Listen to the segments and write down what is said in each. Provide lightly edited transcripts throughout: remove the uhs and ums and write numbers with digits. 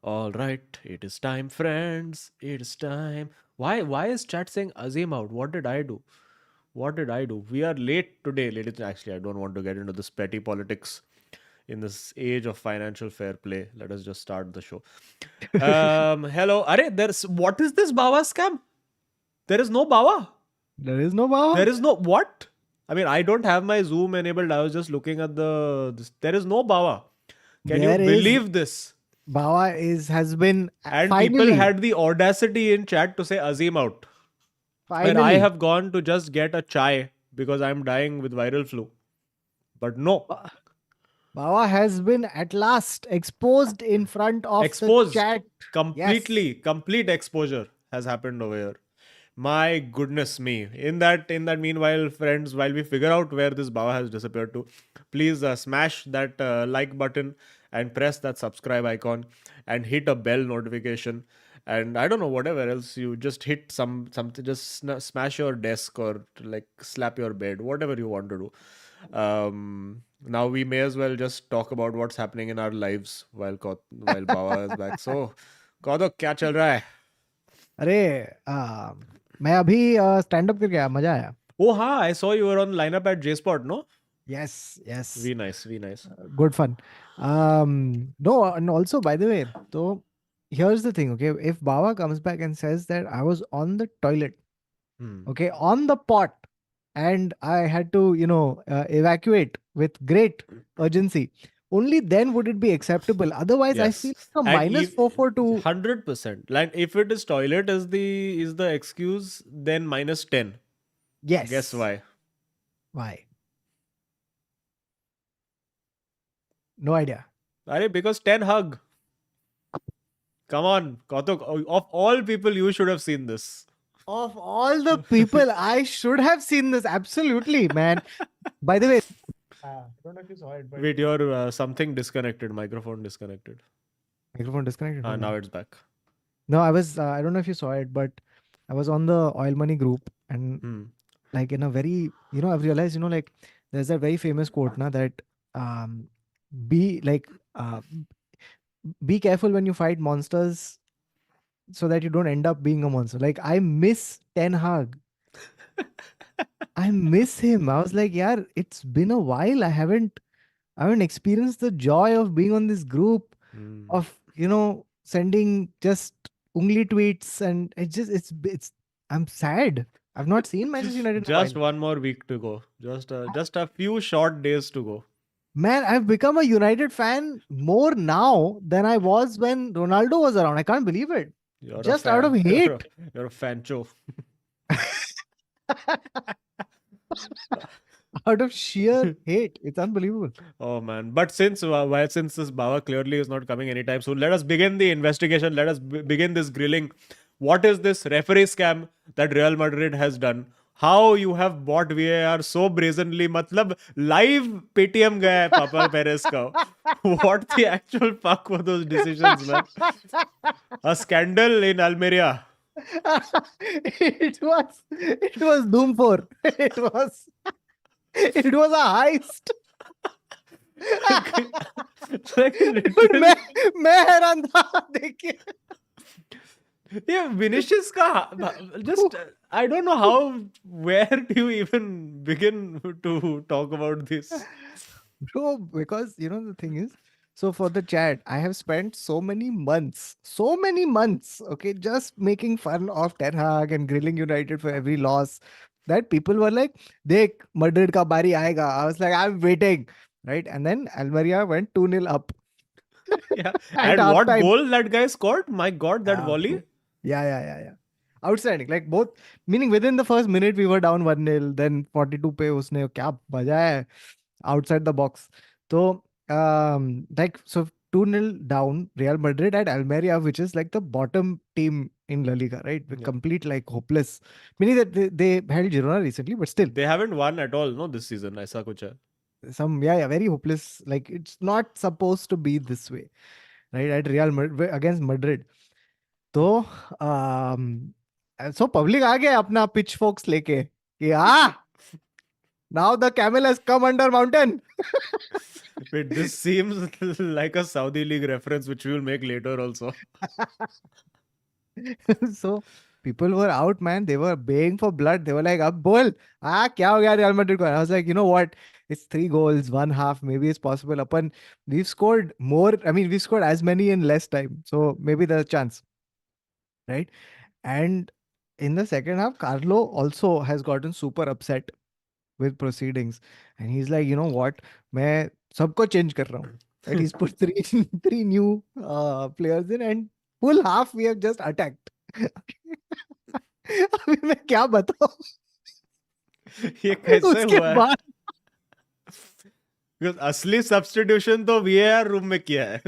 All right, it is time, friends. It is time. Why is chat saying Azim out? What did I do? What did I do? We are late today, ladies. Actually, I don't want to get into this petty politics in this age of financial fair play. Let us just start the show. Hello. There's what is this Bawa scam? There is no Bawa. There is no Bawa. There is no what? I mean, I don't have my Zoom enabled. I was just looking at there is no Bawa. Can you There is believe this? Bawa has been And finally, people had the audacity in chat to say Azim out. When I finally. have gone to just get a chai because I'm dying with viral flu. But no, Bawa has been at last exposed in front of the exposed chat. completely, complete exposure has happened over here. My goodness me. In that meanwhile, friends, while we figure out where this Bawa has disappeared to, please smash that like button and press that subscribe icon and hit a bell notification. And I don't know, whatever else you just hit something, just smash your desk or like slap your bed, whatever you want to do. Now we may as well just talk about what's happening in our lives while Bawa is back. So, Kautuk, क्या चल रहा है? अरे मैं अभी stand up करके आया, मजा आया. Oh, ha, I saw you were on lineup at J Spot, no? Yes. Be nice, be nice. Good fun. No, and also, by the way, so here's the thing, okay? If Bawa comes back and says that I was on the toilet, okay, on the pot, and I had to, evacuate with great urgency, only then would it be acceptable. Otherwise, I Yes. feel like a And minus 442. 100%. Like if it is toilet is the excuse, then minus 10. Yes. Guess why? Why? No idea. Because 10 hug. Come on, Kautuk. Of all people, you should have seen this. Of all the people, I should have seen this. Absolutely, man. By the way, I don't know if you saw it, but Wait, your something disconnected. Microphone disconnected. microphone disconnected. Hold on. Now it's back. No, I was, I don't know if you saw it, but I was on the oil money group and like in a very, I've realized, like there's that very famous quote now that be like, be careful when you fight monsters so that you don't end up being a monster. Like I miss Ten Hag. I miss him. I was like, yeah, it's been a while. I haven't experienced the joy of being on this group, of, sending just ungli tweets, and it's I'm sad. I've not seen Manchester United in a Just while. one more week to go. Just a few short days to go. Man, I've become a United fan more now than I was when Ronaldo was around. I can't believe it. You're Just out of hate. You're a fancho. Out of sheer hate. It's unbelievable. Oh man! But since this Bawa clearly is not coming anytime soon, let us begin the investigation. Let us begin this grilling. What is this referee scam that Real Madrid has done? How you have bought VAR so brazenly? मतलब live PTM गया है Papa Perez का. What the actual fuck were those decisions, man? A scandal in Almeria. It was Doom 4. It was a heist. Like, मैं हैरान था देख के. Yeah, Vinicius ka just I don't know where do you even begin to talk about this? Bro, because the thing is, so for the chat, I have spent so many months, okay, just making fun of Ten Hag and grilling United for every loss, that people were like, "Dekh, Madrid ka bari aayega." I was like, I'm waiting, right? And then Almeria went 2-0 up. Yeah. At And what halftime. goal that guy scored? My God, that volley. Yeah. Outstanding. Like both, meaning within the first minute we were down 1-0, then 42 पे उसने क्या बजाया है outside the box. So like so 2-0 down, Real Madrid at Almeria, which is like the bottom team in La Liga, right? Yeah. Complete like hopeless. Meaning that they held Girona recently, but still They haven't won at all, no, this season. ऐसा कुछ है. some very hopeless. Like it's not supposed to be this way, right? At Real Madrid against Madrid. तो so public आ गया अपना pitchforks लेके कि now the camel has come under mountain. Wait, this seems like a Saudi League reference, which we will make later also. So people were out, man. They were baying for blood. They were like, "Ab bol, kya ho gaya Real Madrid ko?" And I was like, you know what? It's 3 goals, one half. Maybe it's possible. Upon we've scored more. I mean, we scored as many in less time. So maybe there's a chance, right? And in the second half, Carlo also has gotten super upset with proceedings, and he's like, you know what? मैं सबको change कर रहा हूँ. Right? He's put three three new players in, and full half we have just attacked. अभी मैं क्या बताऊँ? ये कैसे उसके हुआ है? बाद Because असली substitution तो VAR room में किया है.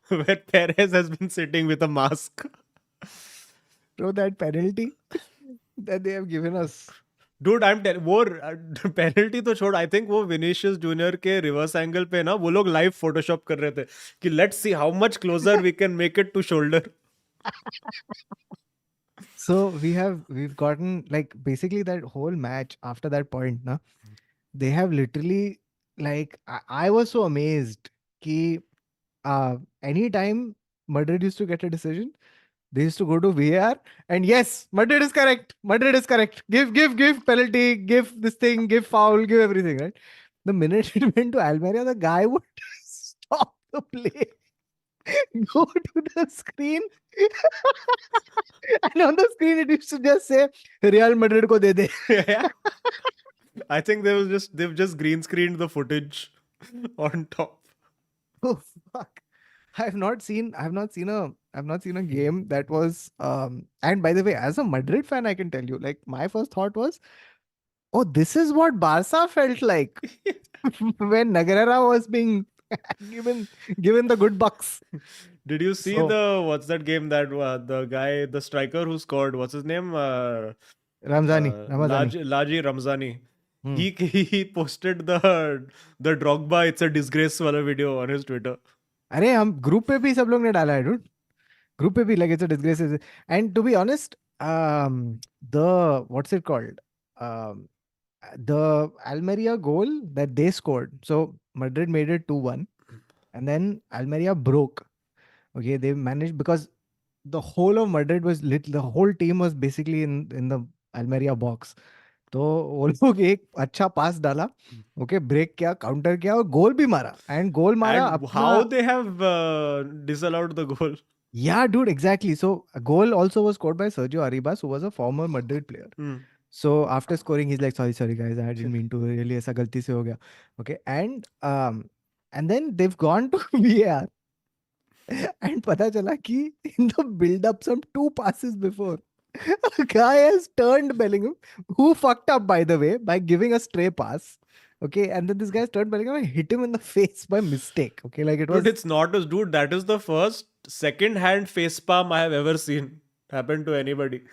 Where Perez has been sitting with a mask. throw that penalty that they have given us. Dude, I'm telling वो penalty तो छोड़. I think वो Vinicius Junior के reverse angle पे ना वो लोग live Photoshop कर रहे थे कि let's see how much closer we can make it to shoulder. So we've gotten like basically that whole match after that point, na, they have literally like I was so amazed कि anytime Madrid used to get a decision, they used to go to VAR and yes, Madrid is correct. Madrid is correct. Give penalty, give this thing, give foul, give everything, right? The minute it went to Almeria, the guy would stop the play, go to the screen, and on the screen it used to just say Real Madrid ko de de. Yeah. I think they've just green screened the footage on top. Oh fuck. I've not seen a game that was and by the way, as a Madrid fan, I can tell you, like my first thought was, oh, this is what Barca felt like when Nagarra was being given the good bucks. Did you see So what's that game that the striker who scored, what's his name? Ramazani. Laji Ramzani. Hmm. He posted the Drogba it's a disgrace वाला video on his Twitter. अरे हम group पे भी सब लोग ने डाला है dude. Group पे भी like it's a disgrace. And to be honest, the what's it called? The Almeria goal that they scored. So Madrid made it 2-1, and then Almeria broke. Okay, they managed because the whole of Madrid was lit. The whole team was basically in the Almeria box. तो वो लोग एक अच्छा पास डाला, okay, break किया, counter किया और गोल भी मारा. एंड गोल मारा And अपना. how they have disallowed the goal? Yeah, dude, exactly. So a goal also was scored by Sergio Arribas, who was a former Madrid player. So after scoring, he's like, sorry guys, I didn't mean to. Really, ऐसा गलती से हो गया. Okay, and then they've gone to VAR. And पता चला कि in the build-up, some 2 passes before, a guy has turned Bellingham, who fucked up, by the way, by giving a stray pass. Okay, and then this guy turned Bellingham and hit him in the face by mistake. Okay, like it was. Dude, it's not as dude. That is the first second-hand face palm I have ever seen happen to anybody.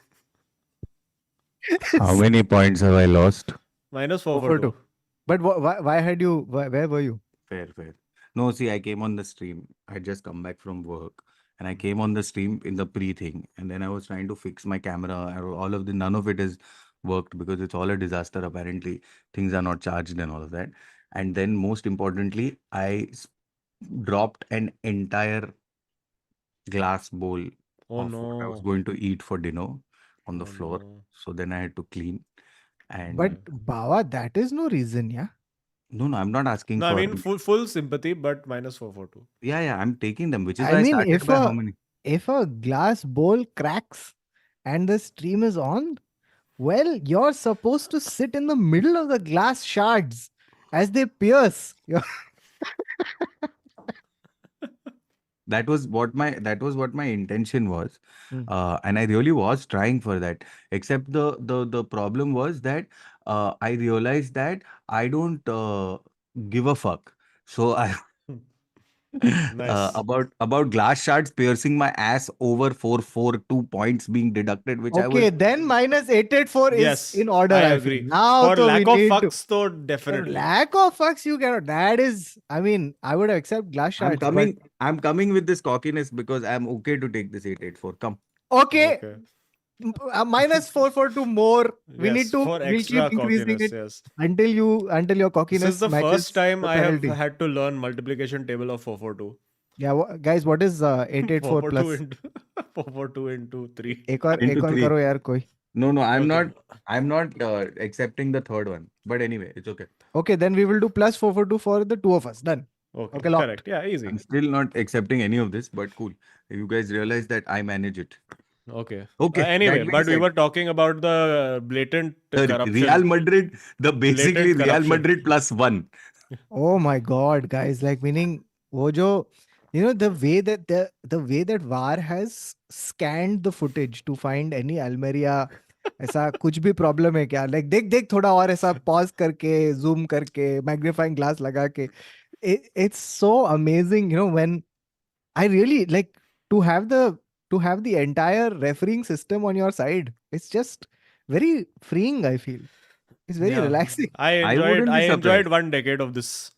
How many points have I lost? Minus 4 4 for for 2. 2. But why had you? Where were you? Fair. No, see, I came on the stream. I just come back from work and I came on the stream in the pre-thing. And then I was trying to fix my camera. None of it has worked because it's all a disaster. Apparently, things are not charged and all of that. And then most importantly, I dropped an entire glass bowl Oh of what I was no. going to eat for dinner on the Oh, floor. no. So then I had to clean. And But Bawa, that is no reason, yeah. no, I'm not asking No, I for. mean full sympathy, but minus 4 for 2. Yeah, I'm taking them, which is I why I mean, started by how many? if a glass bowl cracks and the stream is on, well, you're supposed to sit in the middle of the glass shards as they pierce. That was what my intention was, Hmm. and I really was trying for that. Except the problem was that I realized that I don't give a fuck. So I Nice. about glass shards piercing my ass over 2 points being deducted, which I Okay, was. then minus 884 is Yes, in order, I I feel. agree. Now, For so lack we of need to. fucks, though, For definitely. lack of fucks, you cannot. That is, I mean, I would accept glass I'm shards. coming with this cockiness because I'm okay to take this 884. Come. Okay, Okay. Minus 442 more. We Yes, need to. for We'll keep extra increasing cockiness. it Yes. until your This is cockiness the first matches time the I have penalty. had to learn multiplication table of 442. Yeah, guys, what is 884 442 plus? into 442 into 3. एक और Into करो 3. यार कोई. No, I'm Okay. not accepting the third one. But anyway, it's okay. Okay, then we will do plus 442 for the two of us. Done. Okay. Okay, locked. Correct. Yeah, easy. I'm still not accepting any of this, but cool. You guys realize that I manage it. Okay. Okay, that Anyway, being but we said, were talking about the blatant the corruption. Real Madrid, basically Blatant Real corruption. Madrid +1. Oh my God, guys! Like meaning, वो जो, the way that the way that VAR has scanned the footage to find any Almeria, ऐसा कुछ भी problem है क्या? Like देख थोड़ा और ऐसा pause करके, zoom करके, magnifying glass लगा के. It's so amazing, when I really like to have the entire refereeing system on your side. It's just very freeing, I feel. It's very Yeah. relaxing. I wouldn't I be enjoyed surprised. 1 decade of this.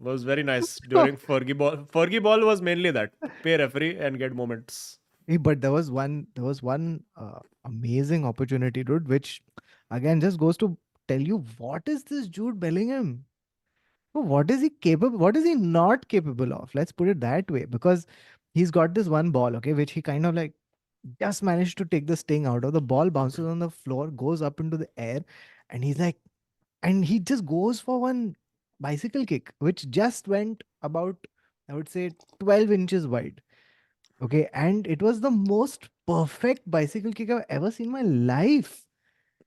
Was very nice during Fergie Ball. Fergie Ball was mainly that. Pay referee and get moments. But there was one amazing opportunity, dude, which again just goes to tell you what is this Jude Bellingham? What is he capable? What is he not capable of? Let's put it that way. Because he's got this one ball, okay, which he kind of like just managed to take the sting out of. The ball bounces on the floor, goes up into the air, and he's like, and he just goes for one bicycle kick, which just went about, I would say, 12 inches wide. Okay, and it was the most perfect bicycle kick I've ever seen in my life.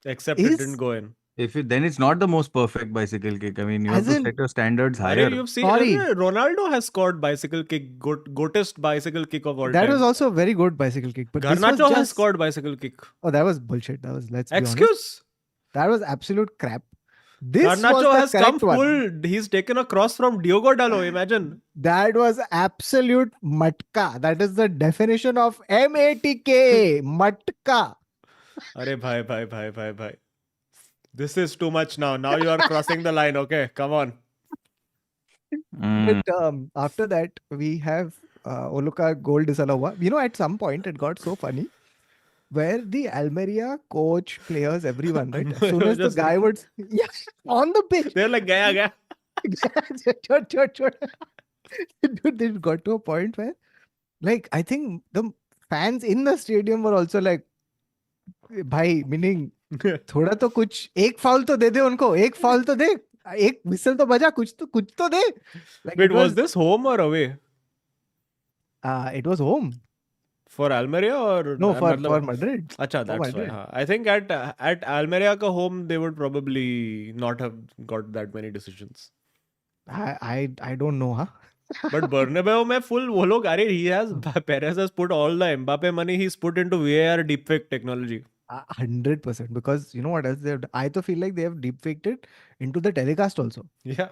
Except it didn't Is go in. Then it's not the most perfect bicycle kick. I mean, you have as to in, set your standards Are higher. you've seen sorry, Ronaldo has scored bicycle kick, goatest bicycle kick of all that was time. also a very good bicycle kick, but this was Garnacho has just, scored bicycle kick. oh, that was bullshit. That was, let's be honest, Excuse? that was absolute crap. This was Garnacho the has come correct one. full. He's taken a cross from Diogo Dalot. Imagine. That was absolute matka. That is the definition of MATK. Matka. Arre bhai. This is too much now. Now you are crossing the line. Okay, come on. Mm. But after that, we have Oluka goal disallowa. At some point, it got so funny where the Almeria coach, players, everyone, right? As soon as the Just- guy would, yeah, on the pitch, They're like, gaya. Dude, they got to a point where, like, I think the fans in the stadium were also like, भाई, meaning, थोड़ा तो कुछ, एक foul तो दे उनको, एक foul तो दे, एक whistle तो बजा, कुछ तो दे. Like, Wait, was this home or away? It was home. For Almeria or No, for Madrid. Acha, For that's Madrid. why. हाँ. I think at Almeria ka home they would probably not have got that many decisions. I don't know, huh? But Bernabeu में full वो लोग अरे Perez has put all the Mbappe money he's put into VAR deepfake technology. 100%. Because you know what else I to feel like they have deepfaked it into the telecast also. Yeah.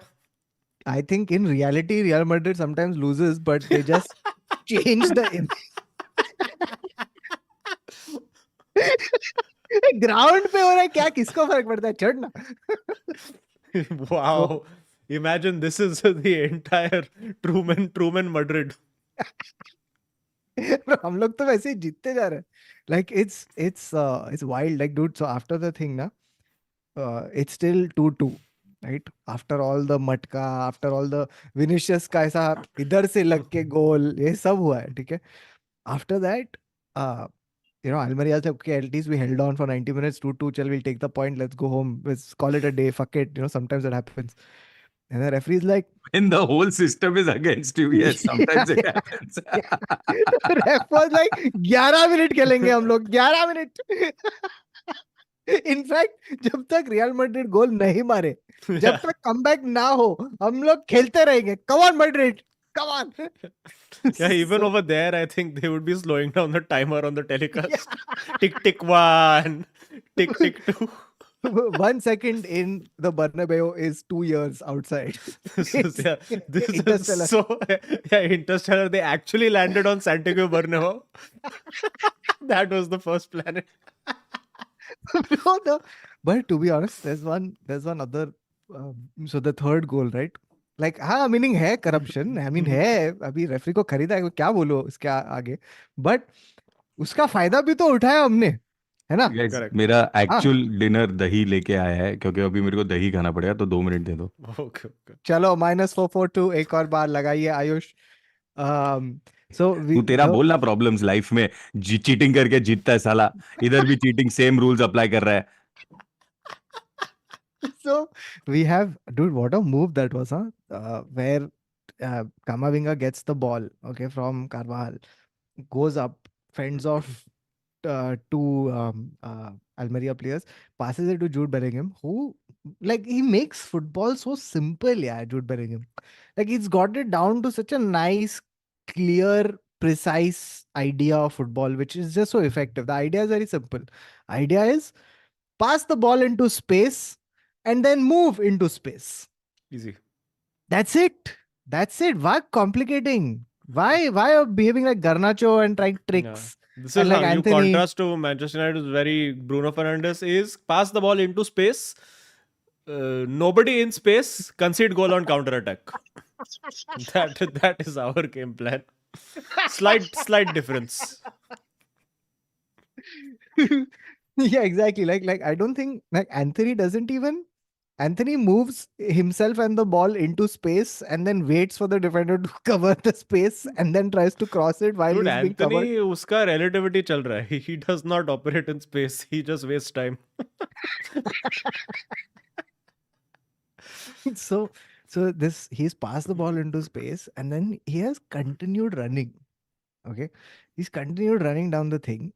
I think in reality, Real Madrid sometimes loses, but they just change the image. Ground पे हो रहा है क्या, किसको फर्क पड़ता है, छोड़ना. Wow. Imagine this is the entire Truman Madrid. Bro, हम लोग तो वैसे ही जीतते जा रहे हैं. Like it's wild. Like, dude, so after the thing na, it's still 2-2, right? After all the मटका, after all the Vinicius का ऐसा इधर से लग के गोल, ये सब हुआ है, ठीक है. After that, Almeria said, okay, at least we held on for 90 minutes, 2-2, chal, we'll take the point, let's go home, let's call it a day, fuck it, sometimes it happens. And the referee is like, When the whole system is against you, yes, sometimes it happens. the ref was like, 11 minute खेलेंगे हम लोग, 11 minute. In fact जब तक real Madrid गोल नहीं मारे, जब तक comeback ना हो, हम लोग खेलते रहेंगे. Come on, Madrid. Come on. Yeah, even over there, I think they would be slowing down the timer on the telecast. Tick, tick, 1. Tick, tick, 2. 1 second in the Bernabeu is 2 years outside. This is Interstellar. so Interstellar. They actually landed on Santiago Bernabeu. That was the first planet. No. But to be honest, there's one other. So the third goal, right? Like, हाँ, meaning है corruption. I mean है. अभी referee को खरीदा है, क्या बोलो इसके आगे. But उसका फायदा भी तो उठाया हमने, है ना? Guys, Correct. मेरा हाँ, एक्चुअल डिनर दही लेके आया है, क्योंकि अभी मेरे को दही खाना पड़ेगा, तो 2 मिनट दे दो। Okay, okay. चलो -442 एक और बार लगाइए आयुष। सो तू तेरा बोलना प्रॉब्लम्स लाइफ में, चीटिंग करके जीतता है साला, इधर भी चीटिंग, सेम रूल्स अप्लाई कर रहा है। so we have, dude, what a move that was, huh? Where Kamavinga gets the ball, okay, from Carvajal, goes up, fends off two Almeria players, passes it to Jude Bellingham, who, like, he makes football so simple, yeah, Jude Bellingham. Like, he's got it down to such a nice, clear, precise idea of football, which is just so effective. The idea is very simple. Idea is pass the ball into space and then move into space. Easy. That's it. That's it. Why complicating? Why are you behaving like Garnacho and trying Yeah. tricks? This And is like how you Anthony. contrast to Manchester United is very Bruno Fernandes is pass the ball into space. Nobody in space, concede goal on counter attack. That is our game plan. Slight difference. Yeah, exactly. Like I don't think like Anthony moves himself and the ball into space and then waits for the defender to cover the space and then tries to cross it while Dude, he's being covered. Anthony, uska relativity chal raha hai. He does not operate in space. He just wastes time. so this he's passed the ball into space and then he has continued running. Okay, he's continued running down the thing.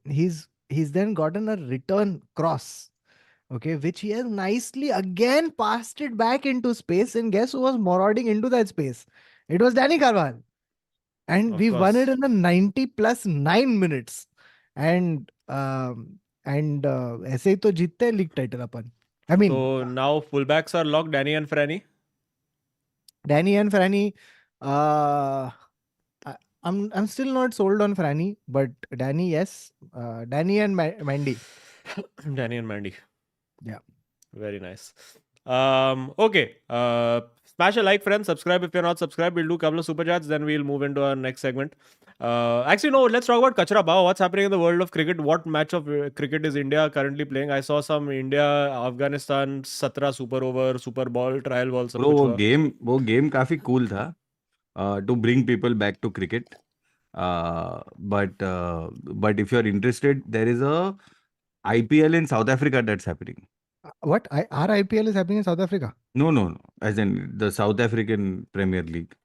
He's then gotten a return cross, okay, which he has nicely again passed it back into space, and guess who was marauding into that space? It was Danny Carvajal, and Of we won it course. in the 90 plus 9 minutes. And ऐसे ही तो जीतते हैं league title upon. I mean, So now fullbacks are locked, Danny and Franny. Danny and Franny, uh, I'm still not sold on Franny, but Danny, yes. Danny and Mandy. Danny and Mandy. Yeah. Very nice. Okay. Smash a like, friends. Subscribe if you're not subscribed. We'll do a couple of super chats, then we'll move into our next segment. Actually, no, let's talk about Kachra Bao. What's happening in the world of cricket? What match of cricket is India currently playing? I saw some India Afghanistan 17 super over, super ball, trial ball, सब bro कुछ हुआ. वो game काफी cool था, to bring people back to cricket. But if you're interested, there is a IPL in South Africa that's happening. What? Our IPL is happening in South Africa? No. As in the South African Premier League.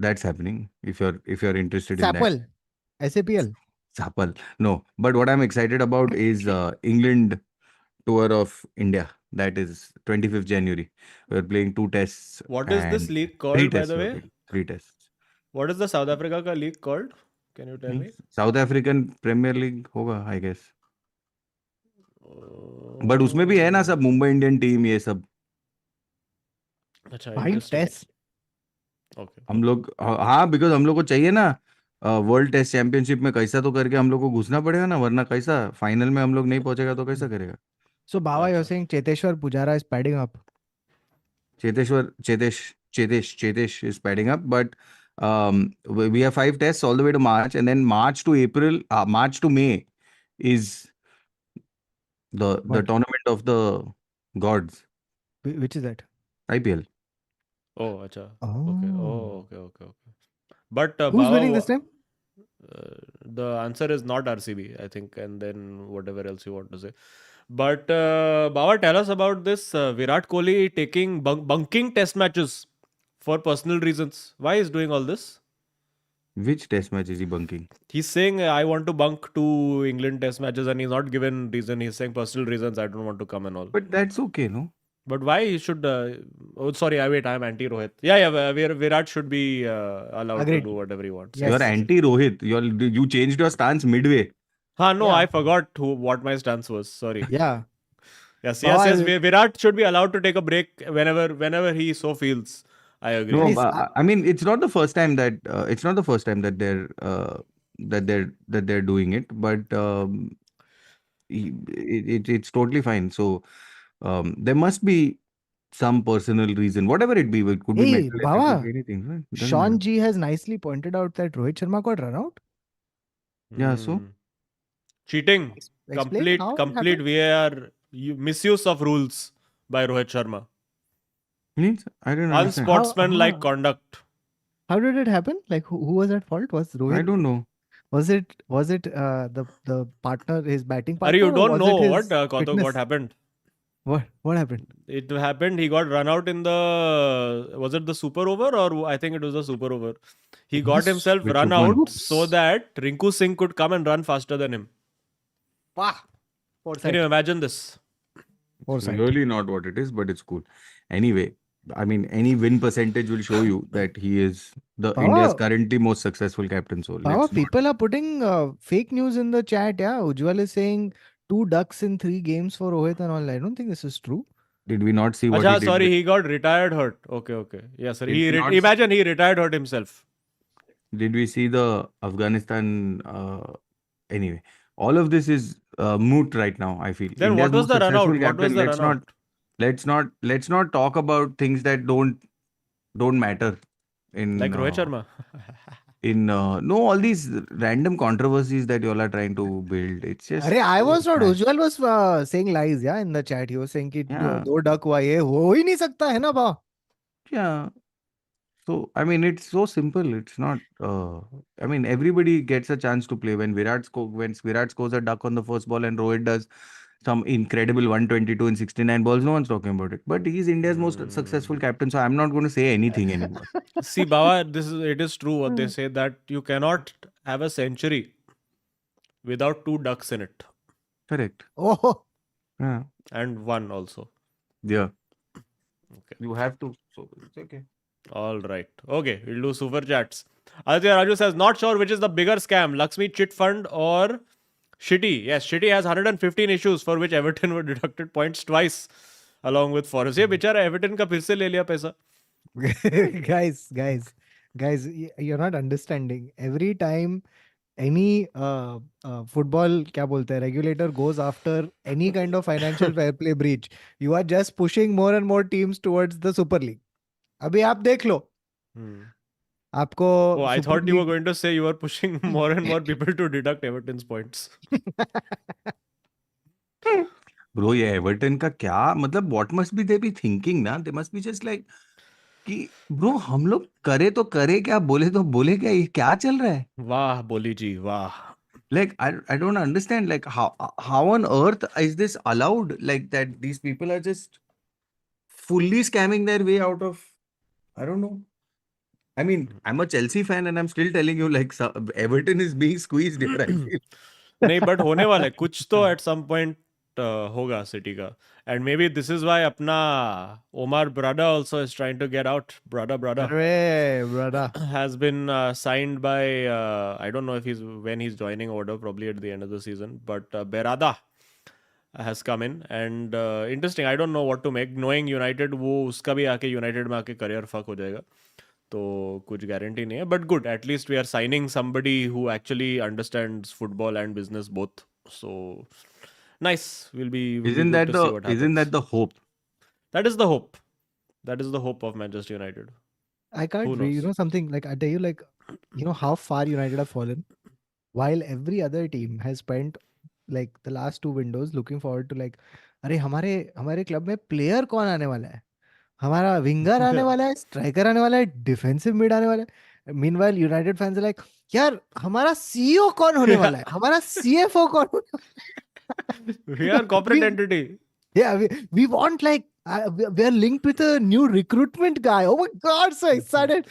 That's happening. If you're interested in that. Sapal. SAPL. Sapal. No. But what I'm excited about is England tour of India. That is 25th January. We're playing 2 tests. What is this and league 3 called, by tests the we're way? playing. 3 tests. What is the South Africa ka league called? Can you tell me? South African Premier League होगा, I guess. But उसमें भी है ना सब, Mumbai Indian team, ये सब. अच्छा, Fine interesting. test. Okay. हम लोग, हाँ, बिकॉज हम लोग को चाहिए ना वर्ल्ड टेस्ट चैंपियनशिप में, कैसा तो करके हम लोग को घुसना पड़ेगा ना, वरना कैसा फाइनल में हम लोग नहीं पहुंचेगा तो कैसा करेगा. So, Baba, you're अच्छा. saying Cheteshwar Pujara is padding up. Chetesh is padding up, but we have 5 tests all the way to March, and then March to May is the What? tournament of the gods, Which is that? IPL. Oh, acha. Okay. Oh. Oh, okay. But Who's Baba, winning this time? the answer is not RCB, I think, and then whatever else you want to say. But Baba, tell us about this Virat Kohli taking bunking test matches for personal reasons. Why is doing all this? Which test match is he bunking? He's saying I want to bunk 2 England test matches, and he's not given reason. He's saying personal reasons. I don't want to come and all. But that's okay, no? But why he should? Oh, sorry. I'm anti Rohit. Yeah. Virat should be allowed Agreed. to do whatever he wants. Yes. You're anti Rohit. You changed your stance midway. No, Yeah. I forgot what my stance was. Sorry. Yeah. Yes. Baba, Virat should be allowed to take a break whenever he so feels. I agree. No, Nice. I mean it's not the first time that they're doing it, but it's totally fine. So there must be some personal reason, whatever it be. It could be Hey, mental, it could Baba, be anything. Right? Doesn't Sean matter. G has nicely pointed out that Rohit Sharma got run out. Yeah, so Cheating. Explain how it Complete happened. VAR misuse of rules by Rohit Sharma. means I don't understand. Unsportsmanlike conduct. How did it happen? Like who was at fault? Was I Rohit? don't know. Was it the partner, his batting Are you partner, or don't was it know what his Kautuk, what fitness? happened? What happened? It happened. He got run out in the was it the super over or I think it was the super over. He got himself Which run out one? so Oops. that Rinku Singh could come and run faster than him. Wow. Can you Foresight. imagine this? It's Foresight. really not what it is, but it's cool. Anyway, I mean, any win percentage will show you that he is the India's Power. currently most successful captain. So Power. let's not. People are putting fake news in the chat. Yeah, Ujjwal is saying 2 ducks in 3 games for Rohit and all. I don't think this is true. Did we not see what he Acha, did sorry, with? he got retired hurt. Okay. Yes, sir. Did we not? Imagine he retired hurt himself. Did we see the Afghanistan? Anyway, all of this is moot right now. I feel Then India's what was most the run successful out? What was captain. the run out? Let's not talk about things that don't matter Like Rohit Sharma. in no all these random controversies that you all are trying to build. It's just अरे I was not. trash. Ujjwal was saying lies. Yeah, in the chat he was saying कि Yeah, 2 duck हुआ ये हो ही नहीं सकता है ना बा. yeah. So I mean, it's so simple. It's not. I mean, everybody gets a chance to play when Virat scores a duck on the first ball and Rohit does some incredible 122 in 69 balls. No one's talking about it. But he's India's most successful captain, so I'm not going to say anything anymore. See, Baba, it is true what they say that you cannot have a century without 2 ducks in it. Correct. Oh. Yeah. And one also. Yeah. Okay. You have to. So it's okay. All right. Okay, we'll do super chats. Aditya Raju says, not sure which is the bigger scam, Lakshmi Chit Fund or Shitty. Yes, Shitty has 115 issues for which Everton were deducted points twice along with Forest. ये बेचारा Everton का फिर से ले लिया पैसा. guys, you're not understanding. Every time any football क्या बोलते हैं regulator goes after any kind of financial fair play breach, you are just pushing more and more teams towards the Super League. अभी आप देख लो. आपको Oh, I Super thought you were League going to say you were pushing more and more people to deduct Everton's points. Bro, ये Everton का क्या मतलब what must be they be thinking ना? They must be just like कि bro हम लोग करे तो करे क्या बोले तो बोले क्या ये क्या चल रहा है? वाह बोली जी वाह. Like I don't understand like how on earth is this allowed like that these people are just fully scamming their way out of I don't know. I mean, I'm a Chelsea fan and I'm still telling you like Everton is being squeezed here, I feel. नहीं but होने वाला है कुछ तो at some point होगा city का and maybe this is why अपना Omar brother also is trying to get out brother अरे brother. has been signed by I don't know if when he's joining order probably at the end of the season but Berada has come in and interesting I don't know what to make knowing United वो उसका भी आके United में आके career fuck हो जाएगा तो कुछ गारंटी नहीं है but good at least we are signing somebody who actually understands football and business both so nice will be Isn't that the hope? That is the hope of Manchester United. I can't Who read, knows? something like I tell you, like, how far United have fallen, while every other team has spent like the last 2 windows looking forward to like, अरे हमारे club में player कौन आने वाला है, हमारा winger आने वाला है, स्ट्राइकर आने वाला है, डिफेंसिव मिड आने वाला है. Meanwhile United fans are like, यार हमारा सीईओ कौन होने वाला है, हमारा सीएफओ कौन होने वाला है? We are corporate entity. Yeah, we want like we are linked with a new recruitment guy. Oh my god, so excited.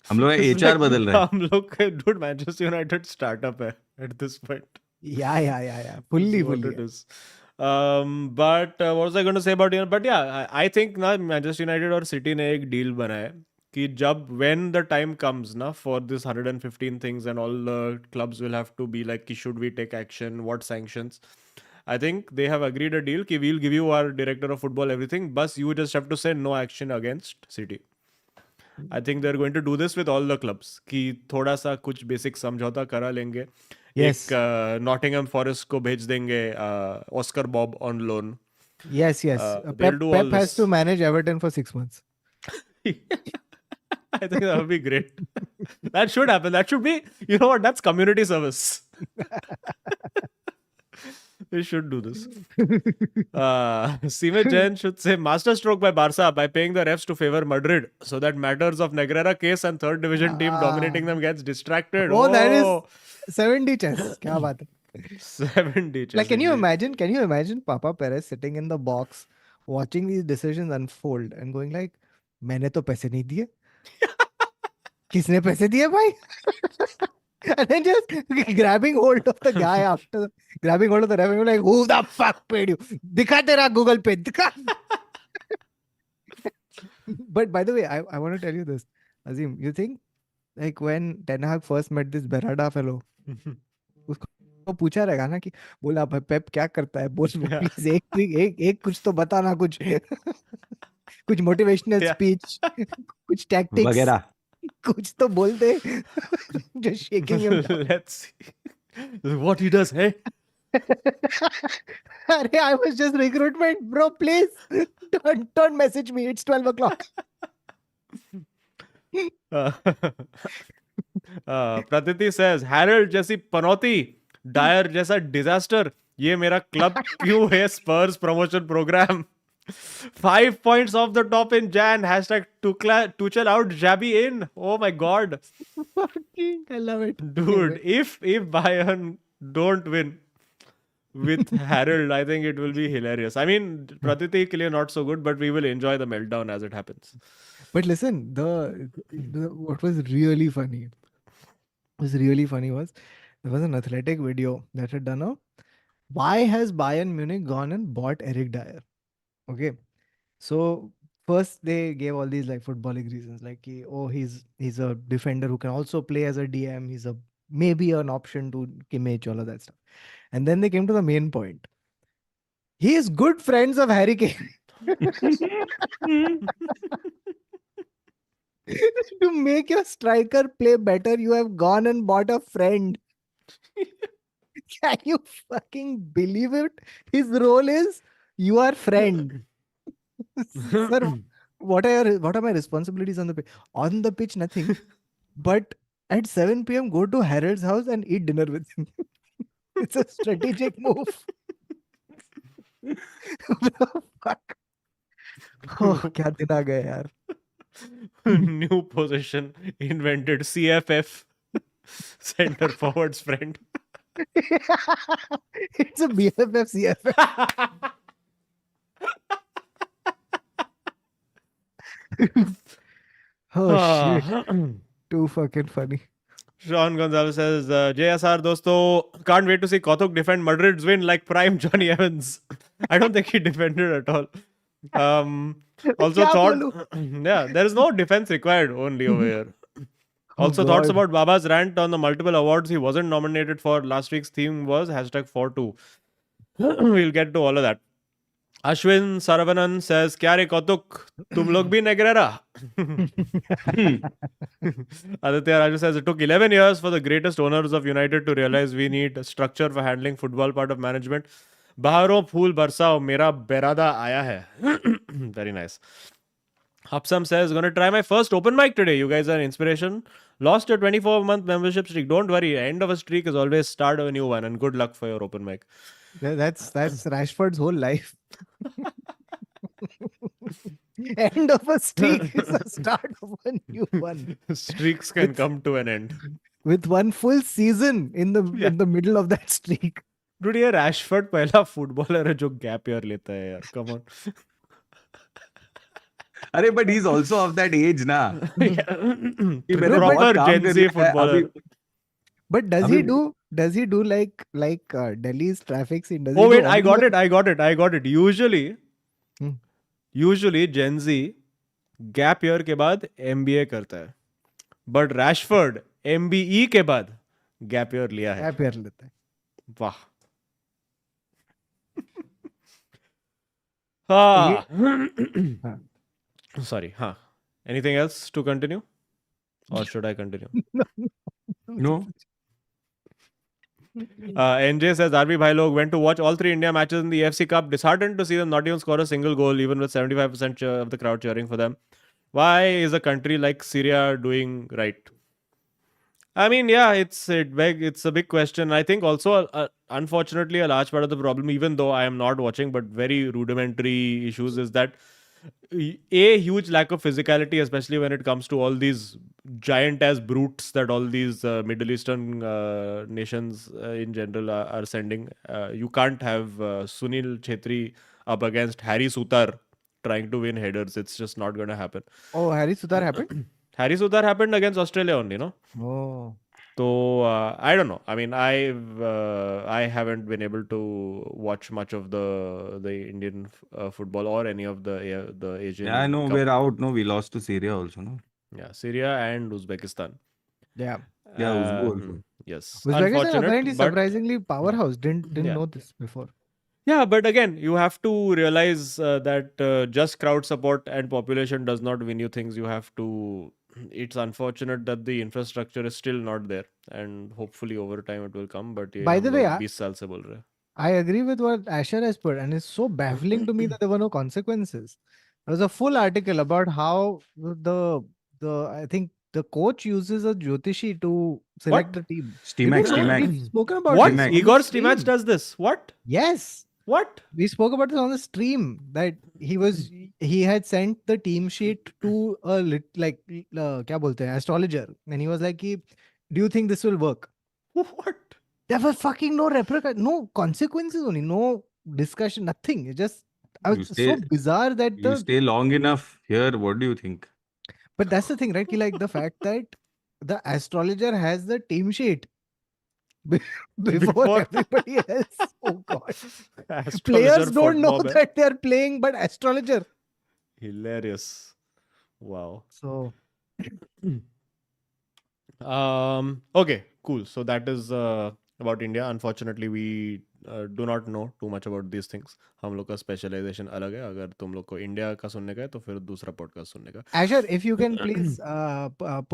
हम लोग It's HR like, बदल रहा है. हम लोग dude Manchester United startup है at this point. Yeah. Fully. It is. But what was I going to say about United? But yeah, I think ना Manchester United और City ने एक deal बनाया है कि जब when the time comes ना for this 115 things and all the clubs will have to be like कि should we take action, what sanctions. I think they have agreed a deal कि we'll give you our director of football everything, but you just have to say no action against City. I think they're going to do this with all the clubs कि थोड़ा सा कुछ basic समझौता करा लेंगे. Yes. एक Nottingham forest को भेज देंगे Oscar Bob on loan. Yes. they'll do all Pep has this. to manage Everton for 6 months. I think that would be great. That should happen. That should be, you know what? That's community service. We should do this. Seema Jain should say masterstroke by Barca by paying the refs to favor Madrid so that matters of Negreira case and third division team dominating them gets distracted. Oh, that is 70 chess. Kya baat hai? 70 chess. Like, can you imagine Papa Perez sitting in the box watching these decisions unfold and going like, मैंने तो पैसे नहीं दिए. किसने पैसे दिए भाई? And then just grabbing hold of the guy after grabbing hold of the ref and like, who the fuck paid you? Dikha tera Google Pay. Dikha. But by the way, I want to tell you this. Azim, you think like when Ten Hag first met this Berardi fellow, उसको पूछा रहेगा ना कि बोला भाई पेप क्या करता है, बोल प्लीज एक कुछ तो बता ना, कुछ मोटिवेशनल स्पीच, कुछ टैक्टिक्स वगैरह कुछ तो बोल दे. Just shaking him down. Let's see what he does, hey? Arey, I was just recruitment, bro. Please don't message me. It's 12 o'clock. Pratiti says, Harold जैसी पनौती, Dyer जैसा disaster, ये मेरा क्लब क्यों है Spurs promotion program? 5 points off the top in Jan. Hashtag Tuchel out, Xabi in. Oh my God. Fucking, I love it. Dude, if Bayern don't win with Harold, I think it will be hilarious. I mean, Pratiti ke liye not so good, but we will enjoy the meltdown as it happens. But listen, what was really funny was there was an athletic video that had done why has Bayern Munich gone and bought Eric Dyer? Okay, so first they gave all these like footballing reasons, like he's a defender who can also play as a DM. He's maybe an option to Kimmich, all of that stuff. And then they came to the main point. He is good friends of Harry Kane. To make your striker play better, you have gone and bought a friend. Can you fucking believe it? His role is you are friend. Sir, what are my responsibilities on the pitch? On the pitch, nothing. But at 7 p.m., go to Harold's house and eat dinner with him. It's a strategic move. Fuck. Oh, kya din aa gaya yaar. New position invented, CFF. Center forwards friend. It's a BFF CFF. Oh shit. Too fucking funny. Sean Gonzalez says, JSR dosto, can't wait to see Kothuk defend Madrid's win like prime Johnny Evans. I don't think he defended at all. Also thought, yeah, there is no defense required only over here. Also, thoughts about Baba's rant on the multiple awards he wasn't nominated for. Last week's theme was #42. We'll get to all of that. Ashwin Saravanan says, Kya re Kautuk, tum log bhi Negreira? Aditya Raju says, it took 11 years for the greatest owners of United to realize we need a structure for handling football part of management. Baharo phool barsao, mera berada aaya hai. Very nice. Hapsam says, gonna try my first open mic today. You guys are an inspiration. Lost your 24-month membership streak. Don't worry. End of a streak is always start of a new one. And good luck for your open mic. That's Rashford's whole life. End of a streak is the start of a new one. Streaks can come to an end. With one full season in the middle of that streak. Dude, ये Rashford पहला footballer है जो gap year लेता है यार. Come on. अरे but he's also of that age ना. Proper Gen Z footballer. But does he do like Delhi's traffic scene? Oh wait, I got it. Usually Gen Z gap year के बाद MBA करता है. But Rashford MBE के बाद gap year लिया है. Gap year लेता है. वाह. Sorry. Anything else to continue? Or should I continue? No. NJ says, RB Bhai Log went to watch all 3 India matches in the AFC Cup. Disheartened to see them not even score a single goal, even with 75% of the crowd cheering for them. Why is a country like Syria doing right? I mean, yeah, it's a big question. I think also, unfortunately, a large part of the problem, even though I am not watching, but very rudimentary issues, is that a huge lack of physicality, especially when it comes to all these giant as brutes that all these Middle Eastern nations in general are sending. You can't have Sunil Chetri up against Harry Sutar trying to win headers. It's just not going to happen. Oh, Harry Sudar happened? Harry Sutar happened against Australia only, no? Oh. So I don't know. I mean, I haven't been able to watch much of the Indian football or any of the Yeah, I Asian know Cup. we're out. No, we lost to Syria also. No. Yeah, Syria and Uzbekistan. Yeah. Yeah, Uzbu also. Yes, Uzbekistan unfortunate, apparently but surprisingly powerhouse. Didn't yeah. know this before. Yeah, but again, you have to realize that just crowd support and population does not win you things. You have to. It's unfortunate that the infrastructure is still not there, and hopefully over time it will come. But ये By हम the way, लोग 20 साल से बोल रहे हैं. I agree with what Asher has put, and it's so baffling to me that there were no consequences. There was a full article about how the I think the coach uses a Jyotishi to select What? the team. Stimac, Didn't know Stimac. we've spoken about What? this Stimac. on the Igor Stimac stream. does this? What? Yes, What? we spoke about this on the stream that he had sent the team sheet to a क्या बोलते हैं astrologer, and he was like, "Do you think this will work?" What? There were fucking no consequences, only no discussion, nothing. It just You it's so stay, bizarre that you stay long enough here. What do you think? but that's the thing, right? Like the fact that the astrologer has the team sheet be- before Before everybody else. Oh god. astrologer Players don't fought know Bob. that they're playing, but astrologer. Hilarious. Wow. So Okay, cool. So that is about India. Unfortunately, we do not know too much about these things. हम लोग का specialisation अलग है. अगर तुम लोग को India का सुनने का है तो फिर दूसरा पॉडकास्ट सुनने का. Asher, if you can please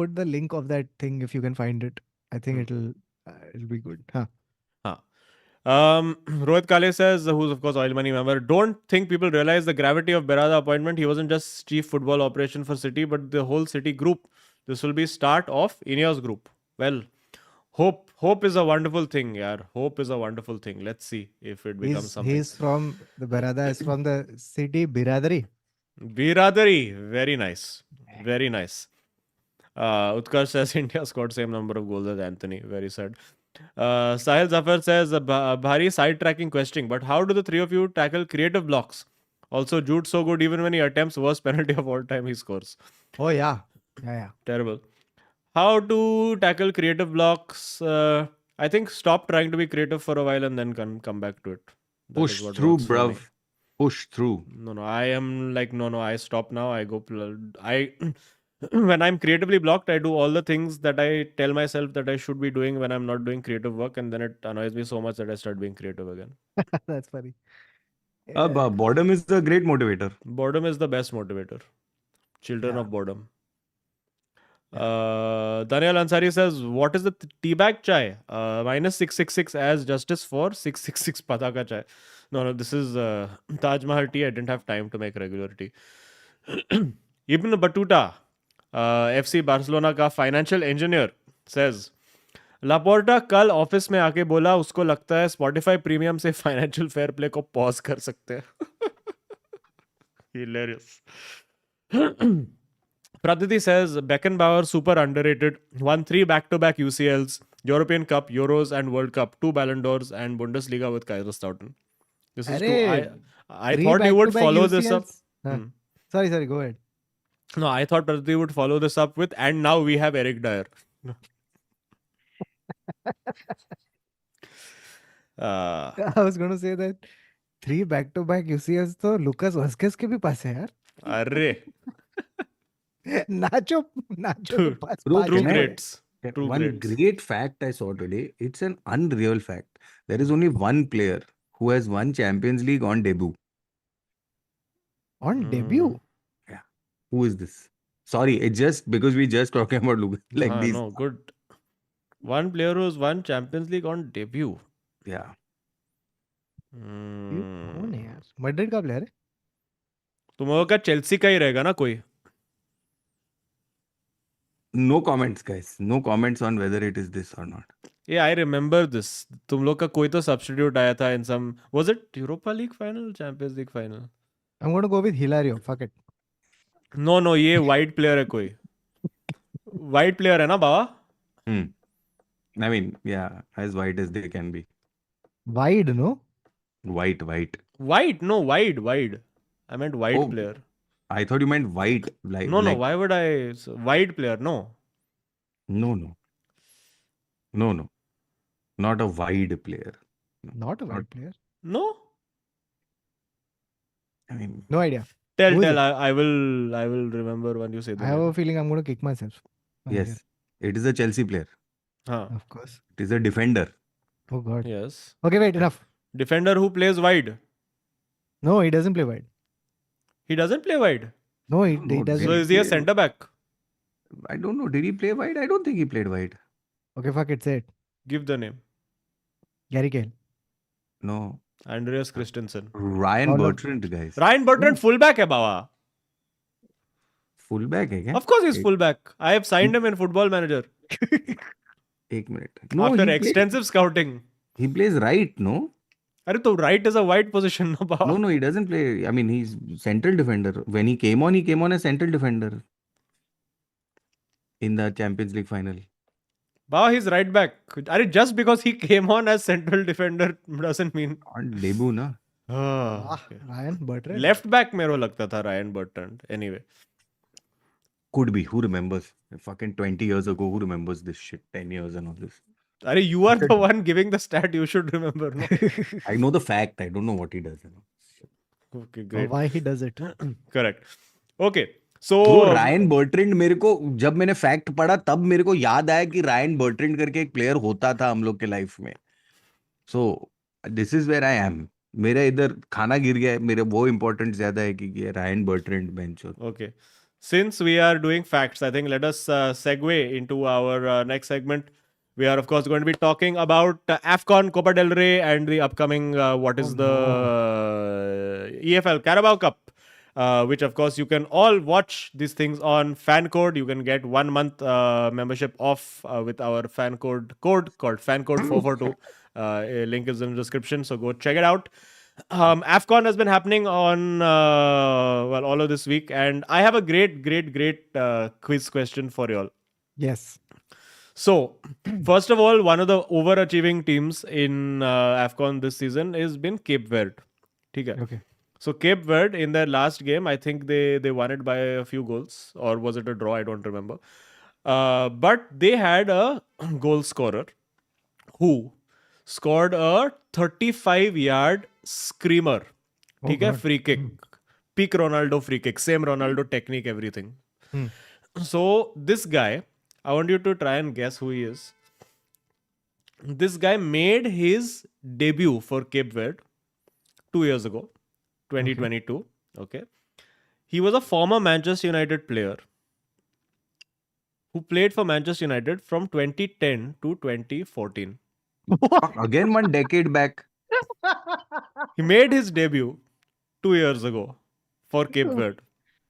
put the link of that thing if you can find it. I think it'll be good. Huh. Huh. Rohit Kale says, who's of course Oil Money member, don't think people realize the gravity of Berada appointment. He wasn't just chief football operation for City, but the whole City group. This will be start of Ineos group. Well, hope is a wonderful thing, yaar. Hope is a wonderful thing. Let's see if it becomes something. He's from the Berada is from the city Biradari. Biradari, very nice, very nice. Utkarsh says India scored same number of goals as Anthony. Very sad. Sahil Zafar says Bhari sidetracking question, but how do the three of you tackle creative blocks? Also, Jude so good even when he attempts worst penalty of all time he scores. Oh yeah. Yeah. Terrible. How to tackle creative blocks? I think stop trying to be creative for a while and then come back to it. That is Push what through, works for me. bruv. Push through. No, I am like, no, I stop now. I go, I, when I'm creatively blocked, I do all the things that I tell myself that I should be doing when I'm not doing creative work. And then it annoys me so much that I start being creative again. That's funny. Boredom is a great motivator. Boredom is the best motivator. Children Yeah. of boredom. Daniel Ansari says, what is the teabag chai? Minus 666 as justice for 666 pataka chai. No, this is Taj Mahal tea. I didn't have time to make regular tea. Ibn Battuta, FC Barcelona का financial engineer says, Laporta कल office में आके बोला उसको लगता है Spotify premium से financial fair play को पॉज कर सकते हैं. Hilarious. Praditi says Beckenbauer super underrated. Won 3 back-to-back UCLs, European Cup, Euros, and World Cup, 2 Ballon d'Ors, and Bundesliga with Kaiserslautern. This is true. I thought he would follow this up. Sorry, go ahead. No, I thought Praditi would follow this up with, and now we have Eric Dyer. I was going to say that 3 back-to-back UCLs तो Lucas Vazquez के भी पास है यार. Arre. Nacho के पास Bro, True can I- greats. True One greats. great fact I saw today. It's an unreal fact. There is only one player who has won Champions League on debut. on debut. Who is this? Sorry, it's just because we just talking about Lucas like these. No, good. One player who's won Champions League on debut. Yeah. ये कौन है यार? Madrid का player है? तुम लोगों का Chelsea का ही रहेगा ना कोई. No comments, guys. No comments on whether it is this or not. Yeah, I remember this. तुम लोग का कोई तो substitute आया था in some, was it Europa League final, Champions League final? I'm going to go with Hilario. Fuck it. No, ये white player है कोई. White player है ना बाबा? I mean, yeah, as white as they can be. Wide, no? White. White? No, wide. I meant white Oh, player. I thought you meant white. No, why would I? Wide player, no. No. Not a wide player. Not a wide player. No? I mean, No idea. Tell, Who is it? I will remember when you say the I have name. a feeling I'm going to kick myself. yes, it is a Chelsea player. Huh. Of course. It is a defender. Oh God. Yes. Okay, wait, enough. Defender who plays wide. No, he doesn't play wide. He doesn't play wide. No, he No, doesn't. So is he a play- centre back? I don't know. Did he play wide? I don't think he played wide. Okay, fuck it. Say it. Give the name. Gary Cahill. No. Andreas Christensen. Ryan All of- Bertrand, guys. Ryan Bertrand fullback है बाबा. Fullback है क्या? Of course he's Ek- fullback. I have signed him in Football Manager. एक minute. No, After he extensive scouting. he plays right, no? अरे तो right is a wide position ना बाबा. No, he doesn't play. I mean, he's central defender. When he came on as central defender in the Champions League final. Baba he's right back. अरे just because he came on as central defender doesn't mean. On debut, na? Okay. Ryan Bertrand. Left back मेरे को लगता था Ryan Bertrand. Anyway. Could be. Who remembers? Fucking 20 years ago, who remembers this shit? 10 years and all this. अरे you are the one giving the stat. You should remember. No? I know the fact. I don't know what he does. Okay, Or great. why he does it. Correct. Okay. So वो Ryan Bertrand मेरे को जब मैंने fact पढ़ा तब मेरे को याद आया कि रायन बर्ट्रेंड करके एक प्लेयर होता था हम लोग के लाइफ में. So this is where I am. मेरा इधर खाना गिर गया है. मेरे वो इम्पोर्टेंट ज्यादा है कि ये रायन बर्ट्रेंड बेंच हो. Okay. Since we are doing facts, I think let us segue into our next segment. We are, of course, going to be talking about AFCON, Copa del Rey, and the upcoming, what is the EFL Carabao Cup, which, of course, you can all watch these things on fan code. You can get 1 month membership off with our fan code called fan code 442. A link is in the description, so go check it out. AFCON has been happening on all of this week, and I have a great quiz question for you all. Yes. So, first of all, one of the overachieving teams in AFCON this season has been Cape Verde. ठीक है? Okay. So Cape Verde in their last game, I think they won it by a few goals, or was it a draw? I don't remember. But they had a goal scorer who scored a 35-yard screamer. Oh, ठीक है? God. Free kick. Peak Ronaldo free kick. Same Ronaldo technique, everything. Hmm. So this guy, I want you to try and guess who he is. This guy made his debut for Cape Verde 2 years ago, 2022. Okay. He was a former Manchester United player who played for Manchester United from 2010 to 2014. Again, 1 decade back. He made his debut 2 years ago for Cape Verde.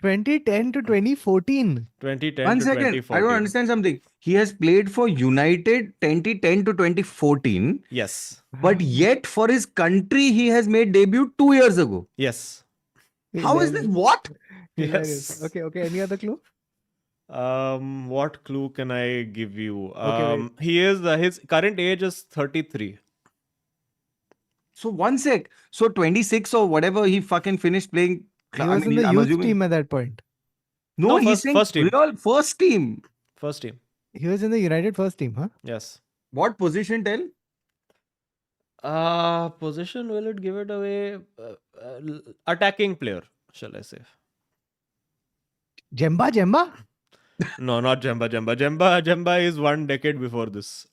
2010 to 2014. 2010 1 to second. 2014. I don't understand something. He has played for United 2010 to 2014, Yes. but yet for his country, he has made debut 2 years ago. Yes. How is this? What? Hilarious. Yes. Okay. Any other clue? What clue can I give you? Okay, He is his current age is 33. So 1 sec. So 26 or whatever he fucking finished playing. He was in the I'm youth assuming- team at that point. No, No, he's first- saying first team. real first team. First team. He was in the United first team, huh? Yes. What position, tell? Position, will it give it away? Attacking player, shall I say? Jemba? No, not Jemba. Jemba is 1 decade before this.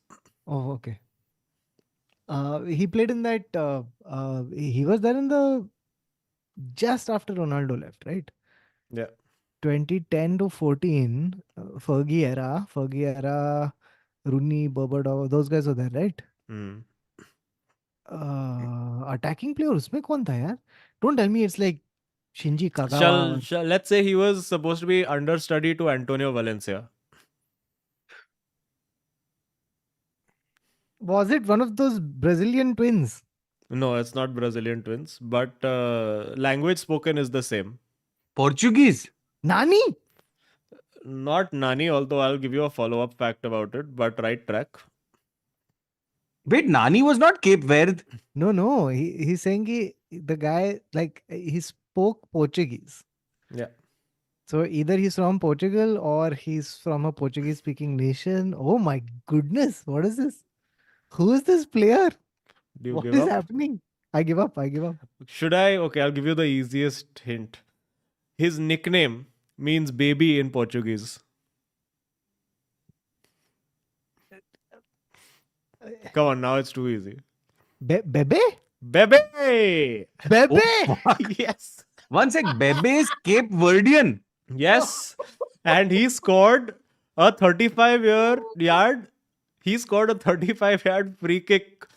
Oh, okay. He played in that. He was there in the just after Ronaldo left, right? Yeah. 2010 to 14, Fergie era, Rooney, Bobo, those guys were there, right? Hmm. Attacking player उसमें कौन था यार? Don't tell me it's like Shinji Kagawa. Shall let's say he was supposed to be understudy to Antonio Valencia. Was it one of those Brazilian twins? No, it's not Brazilian twins, but language spoken is the same. Portuguese. Nani? Not Nani, although I'll give you a follow-up fact about it, but right track. Wait, Nani was not Cape Verde. No. He's saying the guy, like, he spoke Portuguese. Yeah. So either he's from Portugal or he's from a Portuguese speaking nation. Oh my goodness. What is this? Who is this player? Do you What give is up? happening? I give up. Should I? Okay, I'll give you the easiest hint. His nickname means baby in Portuguese. Come on, now it's too easy. Bebe? Bebe! Bebe! Oh, fuck. Yes. One sec, Bebe is Cape Verdean. Yes. And he scored a 35-yard. He scored a 35-yard free kick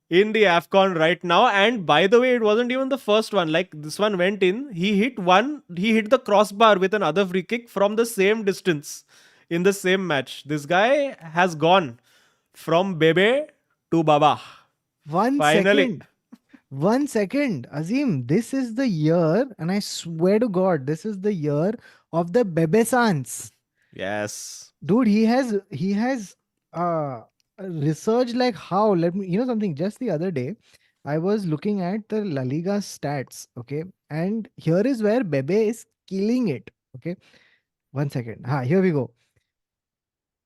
in the AFCON right now. And by the way, it wasn't even the first one. Like, this one went in. He hit the crossbar with another free kick from the same distance in the same match. This guy has gone from Bebe to Baba. Finally. 1 second. Azim, this is the year, and I swear to God, this is the year of the Bebe Sans. Yes. Dude, he has researched like how. Let me, something. Just the other day, I was looking at the La Liga stats. Okay, and here is where Bebe is killing it. Okay, 1 second. Here we go.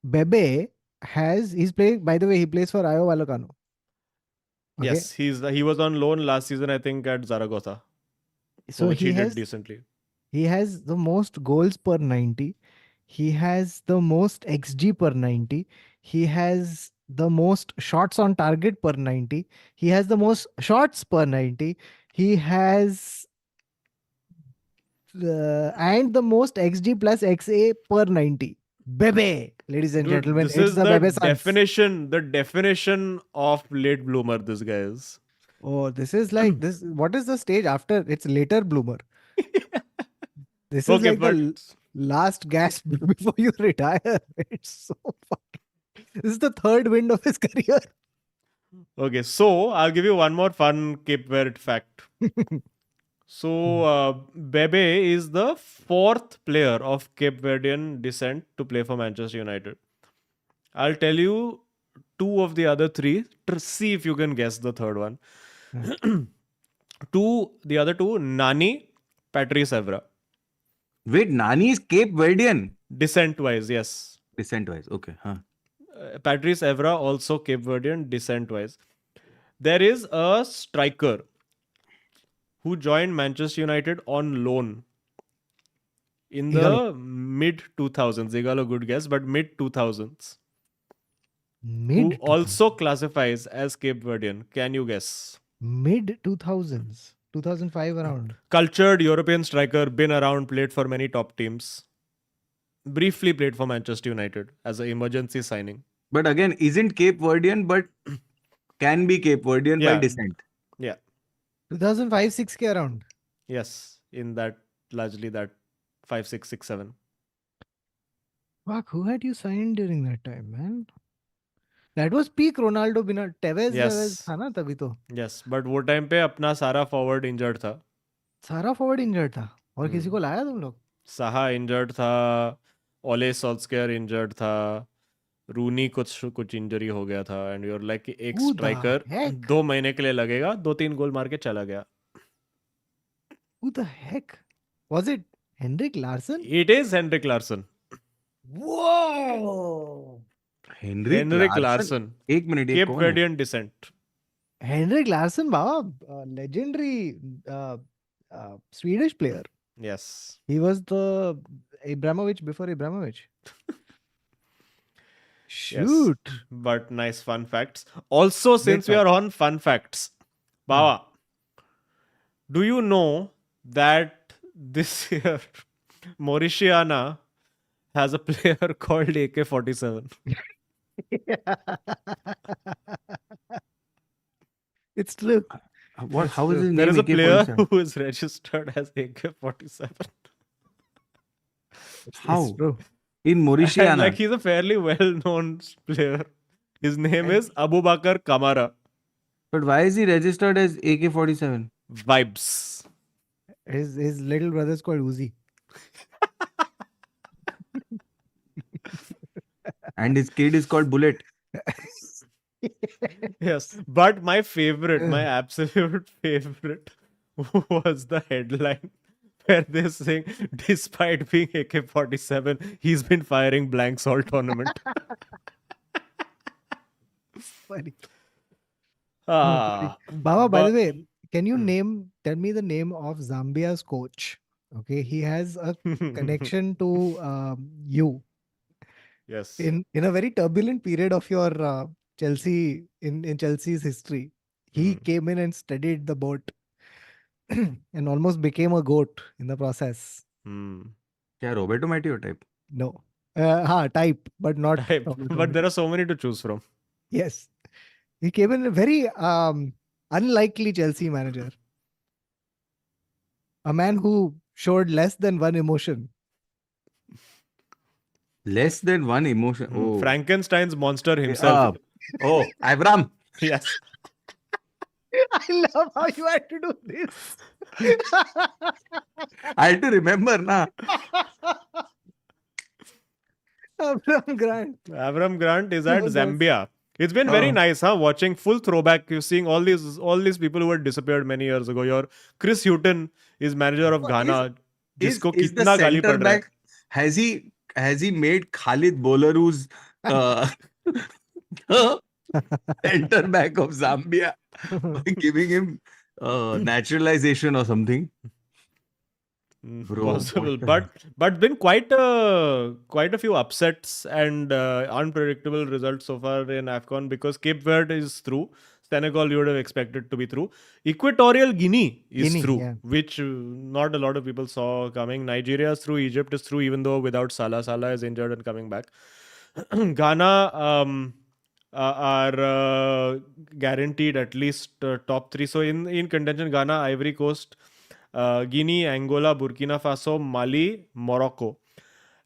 Bebe he's playing. By the way, he plays for Rayo Vallecano. Okay. Yes, he was on loan last season, I think, at Zaragoza. So which he did has decently. he has the most goals per 90. He has the most XG per 90. He has the most shots on target per 90. He has the most shots per 90. He has and the most XG plus XA per 90. Bebe, ladies and Dude, gentlemen, this it's is the the Bebe Sans. definition of late bloomer, this guy is. Oh, this is like this. What is the stage after? It's later bloomer. This is Okay, like but the last gasp before you retire. It's so fucking. This is the third wind of his career. okay, so I'll give you one more fun Cape Verde fact. So Bebe is the fourth player of Cape Verdean descent to play for Manchester United. I'll tell you two of the other three. See if you can guess the third one. The other two, Nani, Patrice Evra. Wait, Nani is Cape Verdean. Descent wise, yes. Descent wise, okay. Huh. Patrice Evra also Cape Verdean descent wise. There is a striker who joined Manchester United on loan in the mid 2000s. Igalo, good guess, but mid 2000s. Who also classifies as Cape Verdean. Can you guess? Mid 2000s, 2005 around. Cultured European striker, been around, played for many top teams. Briefly played for Manchester United as an emergency signing. But again, isn't Cape Verdean, but can be Cape Verdean by Yeah. descent. Yeah. 2005, 6K around. Yes. In that, largely that 5, 6, 6, 7. Fuck, who had you signed during that time, man? That was peak Ronaldo बिना Tevez Yes. था ना तभी तो. Yes. But वो time पे अपना सारा forward injured था. सारा फॉरवर्ड इंजर्ड था और किसी को लाया तुम लोग? साहा इंजर्ड था, ओले सोल्स्केयर इंजर्ड था, रूनी कुछ इंजरी हो गया था एंड यूर लाइक एक Who the स्ट्राइकर heck? 2 महीने के लिए लगेगा, 2-3 गोल मार के चला गया. Who the heck? Was it Henrik Larsson? It is Henrik Larsson. Whoa! Henrik Larsson. एक मिनट ये Cape कौन है? Verdean descent. Henrik Larsson, Baba, legendary Swedish player. Yes. He was the Abramovich before Abramovich. Shoot. But nice fun facts. Also, since we are on fun facts, Bawa, do you know that this year Mauritiana has a player called AK-47? It's true. What? How is his name? There is a player AK-47? who is registered as AK-47. How? It's true. In And Mauritiana. like he's a fairly well-known player His name is Abu Bakar Kamara. But why is he registered as AK-47? Vibes. His little brother's called Uzi. And his kid is called Bullet. Yes. But my favorite, my absolute favorite was the headline where they're saying, despite being AK-47, he's been firing blanks all tournament. Funny. Ah, Baba, by the but- way, can you tell me the name of Zambia's coach? Okay, he has a connection to you yes. in a very turbulent period of your Chelsea in Chelsea's history. He came in and studied the boat and almost became a goat in the process. Hmm. Yeah, Roberto Matteo type. No, type, but not. Type. Roberto But there Matteo. are so many to choose from. Yes, he came in a very unlikely Chelsea manager. A man who showed less than one emotion. Less than one emotion. Oh. Frankenstein's monster himself. Oh, Avram. Yes. I love how you had to do this. I had to remember, na. Avram Grant. Avram Grant is at Oh, that's- Zambia. It's been very Oh. nice, huh? Watching full throwback. You're seeing all these people who had disappeared many years ago. Your Chris Hutton is manager of Ghana. जिसको Is the कितना गाली center पड़ रहा है. back, has he made Khalid Bolaru's the center back of Zambia by giving him naturalization or something? Bro, Possible, what but been quite a few upsets and unpredictable results so far in AFCON because Cape Verde is through. Senegal you would have expected to be through. Equatorial Guinea is Guinea, through, yeah. which not a lot of people saw coming. Nigeria is through. Egypt is through, even though without Salah. Salah is injured and coming back. Ghana are guaranteed at least top three. So in contention, Ghana, Ivory Coast, Guinea, Angola, Burkina Faso, Mali, Morocco.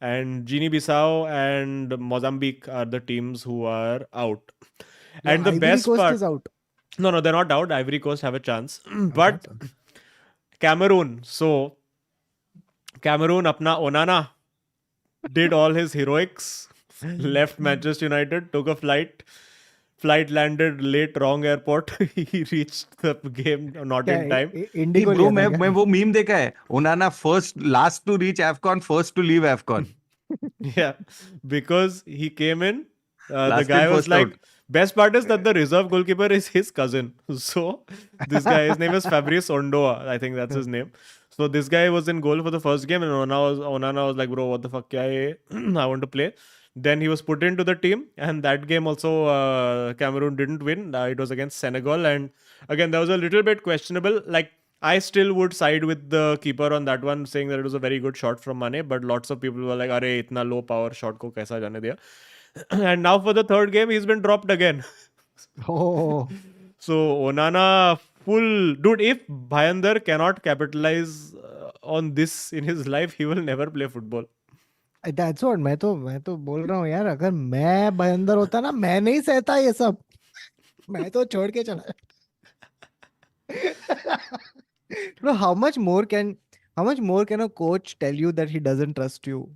And Guinea-Bissau and Mozambique are the teams who are out. And the Ivory best Coast part... is out. No, they're not out. Ivory Coast have a chance. But Cameroon. So, Cameroon, apna Onana did all his heroics, left Manchester United, took a flight. Flight landed late, wrong airport. He reached the game not in time. Hey, Indigo bro, लिया था मैं क्या? वो meme देखा है. Onana last to reach AFCON, first to leave AFCON. Yeah, because he came in. The Last guy in, was first like, out. best part is that the reserve goalkeeper is his cousin. So this guy, his name is Fabrice Ondoa. I think that's his name. So this guy was in goal for the first game, and Onana was like, bro, what the fuck, kya hai? I want to play. Then he was put into the team, and that game also Cameroon didn't win. It was against Senegal, and again that was a little bit questionable. Like I still would side with the keeper on that one, saying that it was a very good shot from Mane. But lots of people were like, "Arey, itna low power shot ko kaisa jane diya?" And now for the third game, he's been dropped again. Oh, So Onana full dude. If Bhayandar cannot capitalize on this in his life, he will never play football. that's what मैं तो बोल रहा हूँ यार, अगर मैं भयंदर होता ना, मैं नहीं सहता ये सब. मैं तो छोड़ के चला. Bro, how much more can a coach tell you that he doesn't trust you?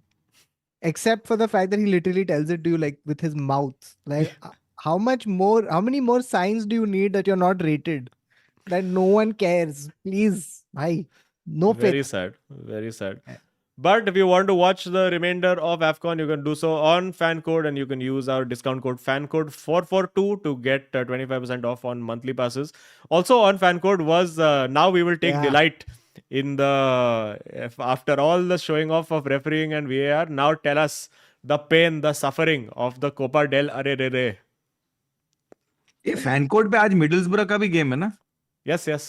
Except for the fact that he literally tells it to you like with his mouth. Like how many more signs do you need that you're not rated? That no one cares. Please, bhai. No Very faith. sad. Very sad. But if you want to watch the remainder of AFCON, you can do so on FanCode, and you can use our discount code FanCode442 to get 25% off on monthly passes. Also on FanCode was now we will take delight in after all the showing off of refereeing and VAR. Now tell us the pain, the suffering of the Copa del Arre-rey-rey. ये fan code पे आज Middlesbrough का भी game है ना? Yes, yes.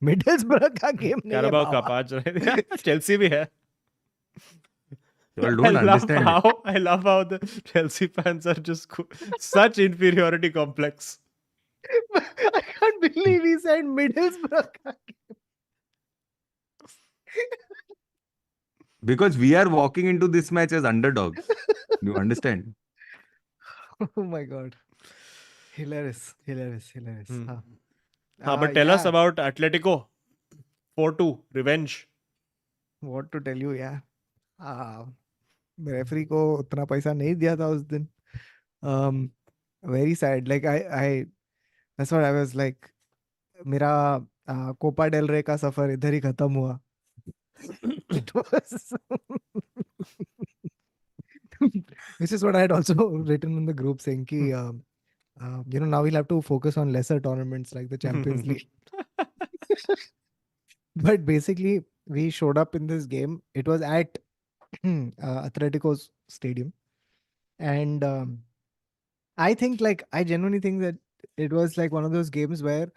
Middlesbrough का game नहीं है Carabao Cup बाबा. आज रहे. Chelsea भी है. You all don't understand it. I love how the Chelsea fans are just such inferiority complex. I can't believe he said Middlesbrough का game. Because we are walking into this match as underdogs. You understand? Oh my god. Hilarious. Hmm. Huh. But tell us Yeah, about Atletico 4-2 revenge. what to tell you, yeah. Uh, referee को उतना पैसा नहीं दिया था उस दिन. Um, very sad. Like that's what I was like. मेरा Copa del रे का सफर इधर ही खत्म हुआ. It was, which is what I had also written in the group saying ki, now we'll have to focus on lesser tournaments like the Champions League. But basically, we showed up in this game. It was at Atletico's stadium, and I think, like, I genuinely think that it was like one of those games where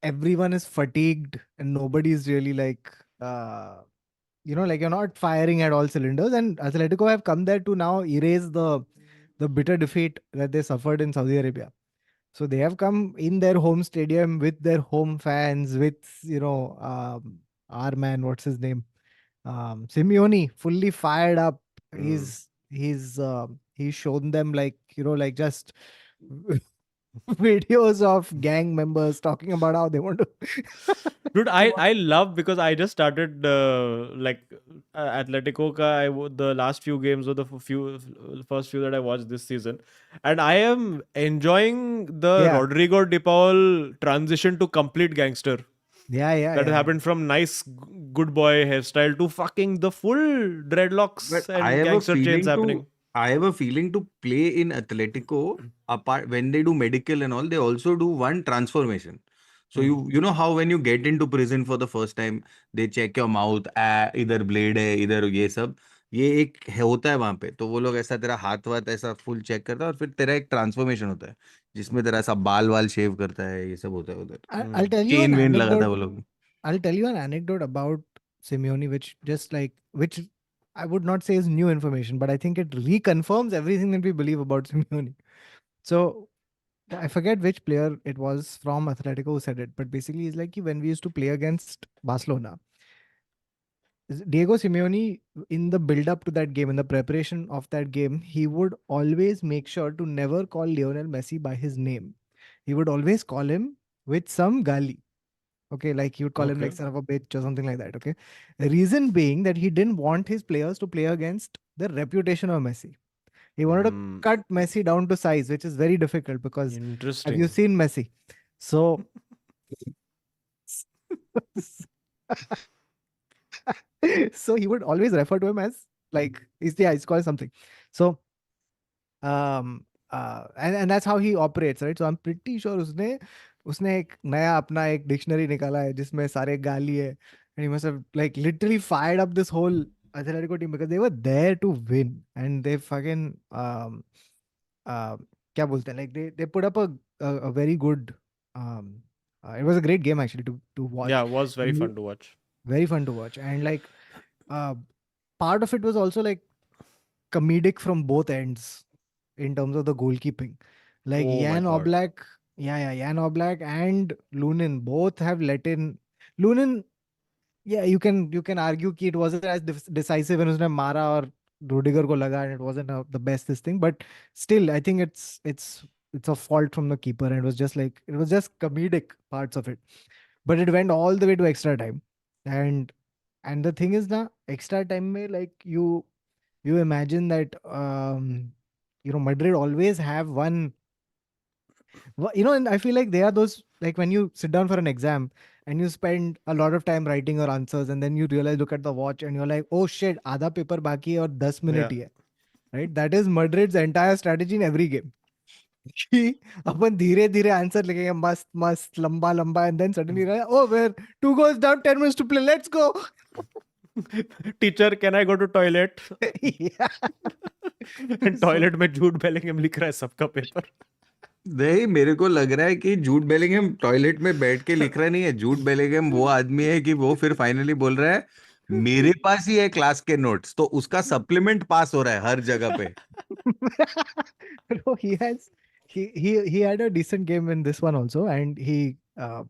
everyone is fatigued and nobody's really like, like you're not firing at all cylinders. And Atletico have come there to now erase the bitter defeat that they suffered in Saudi Arabia. So they have come in their home stadium with their home fans, with our man, what's his name, Simeone, fully fired up. Hmm. He's shown them, like, like just videos of gang members talking about how they want to. Dude, they I want- I love because I just started Atletico ka the last few games or the first few that I watched this season, and I am enjoying the yeah, Rodrigo De Paul transition to complete gangster that has yeah. happened from nice good boy hairstyle to fucking the full But dreadlocks I and have a gangster chains feeling happening. to play in Atletico, apart when they do medical and all, they also do one transformation. So Hmm. you know how when you get into prison for the first time, they check your mouth, इधर blade है, इधर ये सब, ये एक होता है वहां पे. तो वो लोग ऐसा तेरा हाथ वाथ ऐसा फुल चेक करता है और फिर तेरा एक ट्रांसफॉर्मेशन होता है जिसमें तेरा ऐसा बाल वाल शेव करता है, ये सब होता है उधर. I'll Hmm. tell you an chain when लगाता anecdote. है वो लोग. I'll tell you an anecdote about Simeone, which I would not say is new information, but I think it reconfirms everything that we believe about Simeone. So I forget which player it was from Atletico who said it, but basically it's like when we used to play against Barcelona, Diego Simeone, in the build up to that game, in the preparation of that game, he would always make sure to never call Lionel Messi by his name. He would always call him with some gali. Okay, like he would call him like Okay. son of a bitch or something like that. Okay. The reason being that he didn't want his players to play against the reputation of Messi. He wanted to Hmm. cut Messi down to size, which is very difficult because have you Interesting. seen Messi? So so he would always refer to him as like he's called something. So and that's how he operates, right? So I'm pretty sure उसने एक नया अपना एक dictionary निकाला है जिसमें सारे गाली है, and he must have like literally fired up this whole Atletico team because they were there to win and they fucking uh, क्या बोलते हैं, like they put up a very good it was a great game actually to watch. Yeah, was very And fun to watch. very fun to watch, and like uh, part of it was also like comedic from both ends in terms of the goalkeeping. Like Oh my Jan god. Oblak, Jan Oblak and Lunin both have let in. Lunin, yeah, you can argue कि it wasn't as decisive when उसने मारा और Rudiger को लगा and it wasn't the best this thing, but still I think it's a fault from the keeper and it was just comedic parts of it, but it went all the way to extra time, and the thing is now extra time में like you imagine that Madrid always have one and I feel like they are those, like when you sit down for an exam and you spend a lot of time writing your answers and then you realize, look at the watch and you're like, oh shit, आधा paper बाकी है और 10 minute Yeah. ही है, right? That is Madrid's entire strategy in every game. कि अपन धीरे धीरे answer लिखेंगे मस्त मस्त लंबा लंबा and then suddenly oh we're 2 goals down, 10 minutes to play, let's go. Teacher, can I go to toilet? Yeah. And So toilet में Jude Bellingham लिख रहा है सबका पेपर. नहीं, मेरे को लग रहा है कि जूड बेलिंगहम टॉयलेट में बैठ के लिख रहा नहीं है. जूड बेलिंगहम वो आदमी है कि वो फिर फाइनली बोल रहा है मेरे पास ही है क्लास के नोट्स, तो उसका सप्लीमेंट पास हो रहा है हर जगह पे. no, he had a decent game in this one also, and he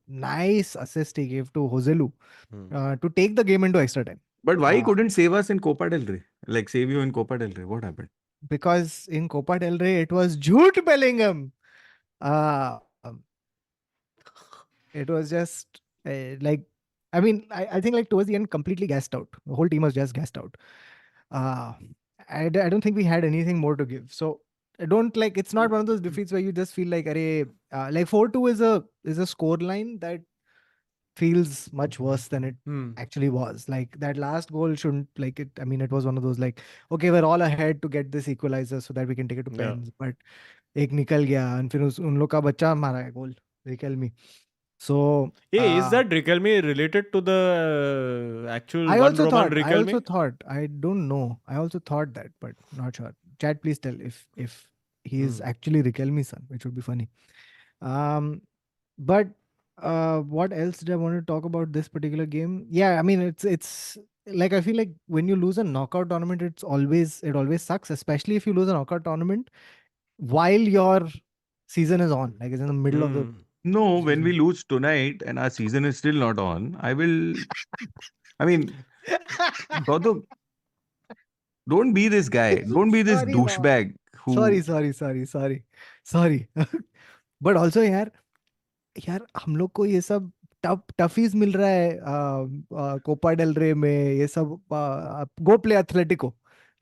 nice assist he gave to Joselu Hmm. to take the game into extra time. But why he Uh, couldn't save us in Copa del Rey? Like save you in Copa del Rey? What happened? because in Copa del Rey it was Jude Bellingham. Uh, it was just like, I mean, I think like towards the end, completely gassed out. The whole team was just gassed out. Uh, I don't think we had anything more to give. So I don't like. It's not one of those defeats where you just feel like, like 4-2 is a score line that feels much worse than it actually was. Like that last goal shouldn't like it. I mean, it was one of those like, okay, we're all ahead to get this equalizer so that we can take it to Yeah. pens. But एक निकल गया and फिर उन लोग का बच्चा मारा है गोल. They tell me. So Hey, is that Riquelme related to the actual I one also Roman thought, Riquelme? I don't know. I also thought that, but not sure. Chat, please tell if he is actually Riquelme's son, which would be funny. Um, but what else did I want to talk about this particular game? Yeah, I mean it's like I feel like when you lose a knockout tournament, it always sucks, especially if you lose a knockout tournament while your season is on, like it's in the middle of the No, when we season. lose tonight and our season is still not on, I mean, Gautam, don't be this guy. Don't be this Sorry, Baba. douchebag Sorry, who. sorry, sorry, sorry, sorry. But also यार यार हम लोग को ये सब टफीज मिल रहा है Copa del रे में ये सब go play Atletico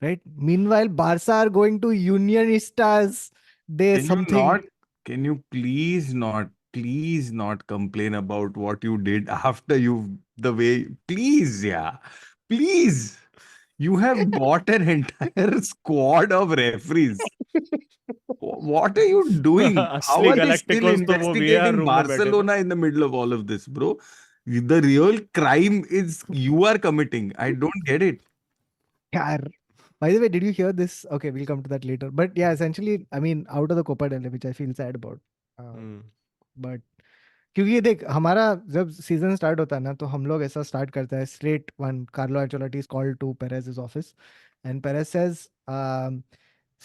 right meanwhile Barca are going to Unionistas they Can you something not? Can you please not complain about what you did after the way. Please, yeah. Please. You have bought an entire squad of referees. What are you doing? How असली are they still galacticos तो वो VR investigating room में बैठे थे. Barcelona in the middle of all of this, bro? The real crime is you are committing. I don't get it. यार by the way did you hear this okay we'll come to that later but yeah essentially I mean out of the Copa del Rey which I feel sad about but क्योंकि ये देख हमारा जब season start होता है ना तो हम लोग ऐसा स्टार्ट करता है straight one Carlo Ancelotti is called to Perez office and Perez says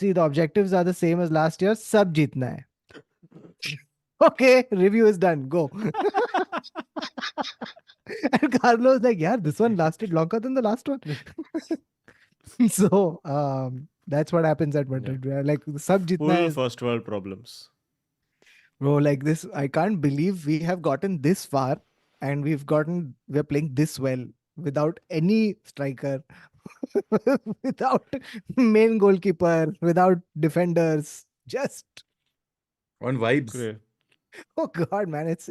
see the objectives are the same as last year सब जीतना है okay review is done go and Carlo was like yeah this one lasted longer than the last one so that's what happens at Madrid where like sab jitna Full hai first world problems. bro like this I can't believe we have gotten this far and we're playing this well without any striker without main goalkeeper without defenders just On vibes. Great. oh god man it's